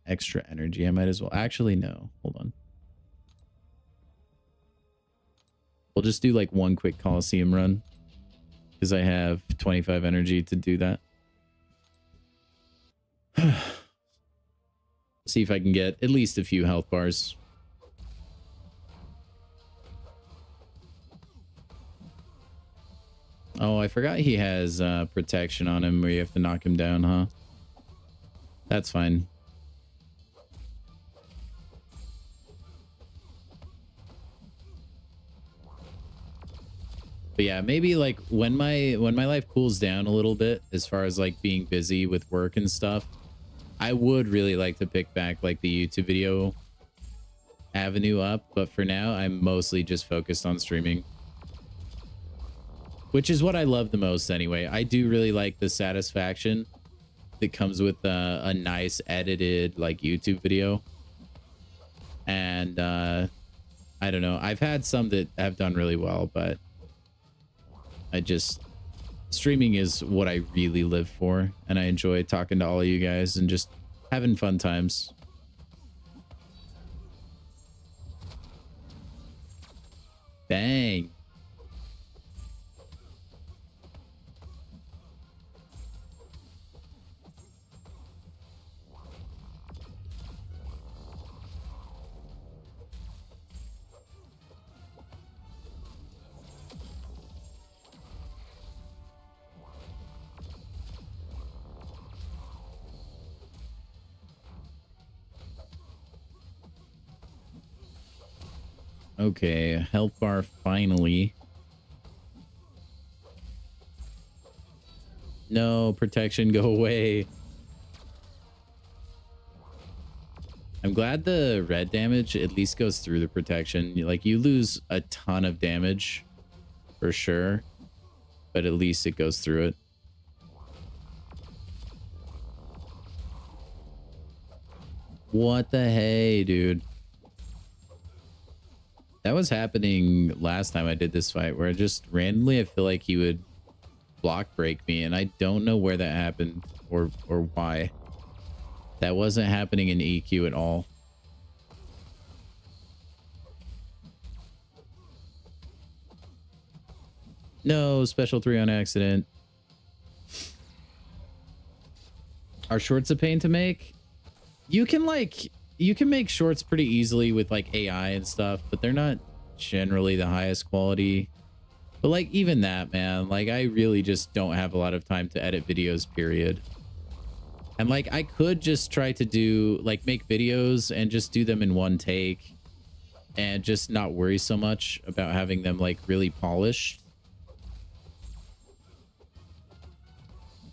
extra energy. I might as well. Actually, no. Hold on. We'll just do like one quick Coliseum run because I have 25 energy to do that. See if I can get at least a few health bars. Oh, I forgot he has protection on him where you have to knock him down, huh? That's fine. But yeah, maybe like when my life cools down a little bit as far as like being busy with work and stuff, I would really like to pick back like the YouTube video avenue up, but for now I'm mostly just focused on streaming, which is what I love the most anyway. I do really like the satisfaction that comes with a nice edited like YouTube video. And I don't know, I've had some that have done really well, but streaming is what I really live for, and I enjoy talking to all of you guys and just having fun times. Bang. Okay, health bar finally. No, protection, go away. I'm glad the red damage at least goes through the protection. Like, you lose a ton of damage for sure, but at least it goes through it. What the hey, dude? That was happening last time I did this fight, where just randomly I feel like he would block break me, and I don't know where that happened or why. That wasn't happening in EQ at all. No, special 3 on accident. Are shorts a pain to make? You can make shorts pretty easily with like AI and stuff, but they're not generally the highest quality. But like even that, man, like I really just don't have a lot of time to edit videos, period. And like I could just try to do like make videos and just do them in one take and just not worry so much about having them like really polished.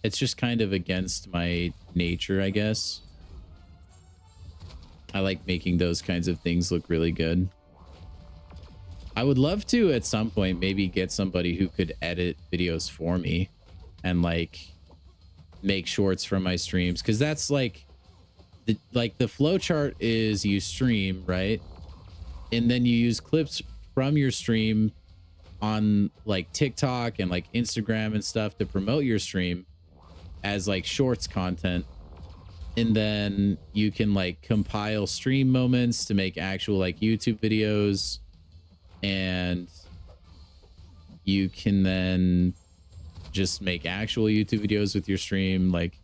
It's just kind of against my nature, I guess. I like making those kinds of things look really good. I would love to at some point maybe get somebody who could edit videos for me and like make shorts from my streams, because that's like the flow chart is you stream, right? And then you use clips from your stream on like TikTok and like Instagram and stuff to promote your stream as like shorts content. And then you can like compile stream moments to make actual like YouTube videos, and you can then just make actual YouTube videos with your stream. Like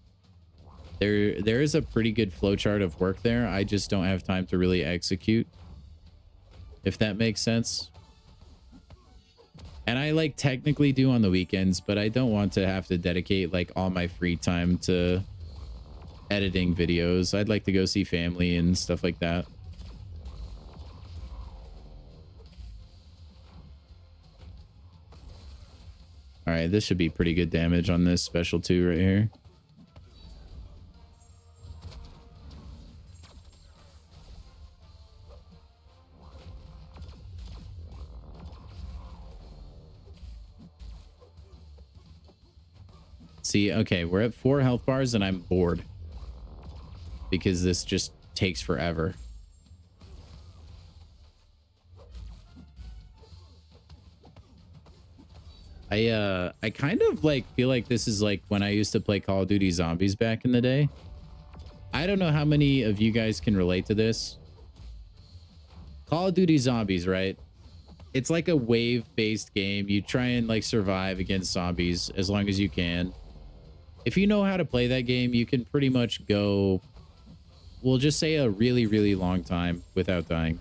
there is a pretty good flowchart of work there. I just don't have time to really execute, if that makes sense. And I like technically do on the weekends, but I don't want to have to dedicate like all my free time to editing videos. I'd like to go see family and stuff like that. All right, this should be pretty good damage on this special 2 right here. See, okay, we're at 4 health bars and I'm bored because this just takes forever. I kind of like feel like this is like when I used to play Call of Duty Zombies back in the day. I don't know how many of you guys can relate to this. Call of Duty Zombies, right? It's like a wave-based game. You try and like survive against zombies as long as you can. If you know how to play that game, you can pretty much go, we'll just say a really, really long time without dying.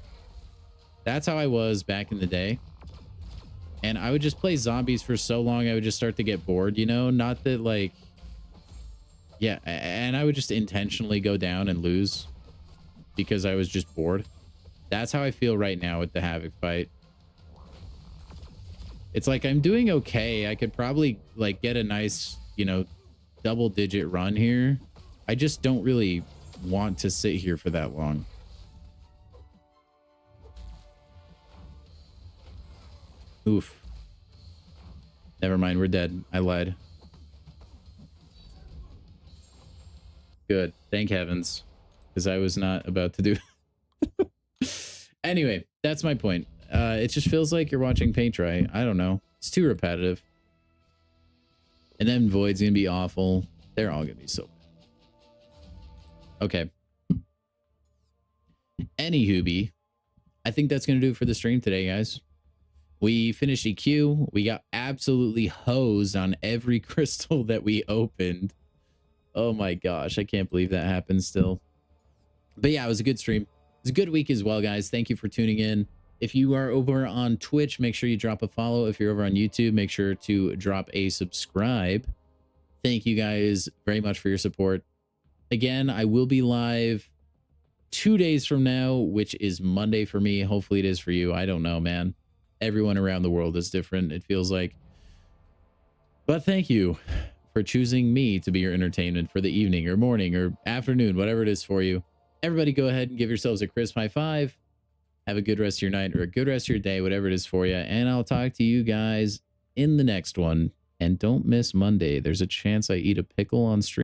That's how I was back in the day. And I would just play zombies for so long, I would just start to get bored, you know? Not that like, yeah, and I would just intentionally go down and lose because I was just bored. That's how I feel right now with the Havoc fight. It's like I'm doing okay. I could probably like get a nice, you know, double-digit run here. I just don't really want to sit here for that long. Oof. Never mind, we're dead. I lied. Good. Thank heavens. Because I was not about to do... Anyway, that's my point. It just feels like you're watching paint dry. I don't know. It's too repetitive. And then Void's gonna be awful. They're all gonna be so bad. Okay. Anywho, I think that's gonna do it for the stream today, guys. We finished EQ. We got absolutely hosed on every crystal that we opened. Oh my gosh, I can't believe that happened still. But yeah, it was a good stream. It was a good week as well, guys. Thank you for tuning in. If you are over on Twitch, make sure you drop a follow. If you're over on YouTube, make sure to drop a subscribe. Thank you guys very much for your support. Again, I will be live 2 days from now, which is Monday for me. Hopefully it is for you. I don't know, man. Everyone around the world is different, it feels like. But thank you for choosing me to be your entertainment for the evening or morning or afternoon, whatever it is for you. Everybody go ahead and give yourselves a crisp high five. Have a good rest of your night or a good rest of your day, whatever it is for you. And I'll talk to you guys in the next one. And don't miss Monday. There's a chance I eat a pickle on stream.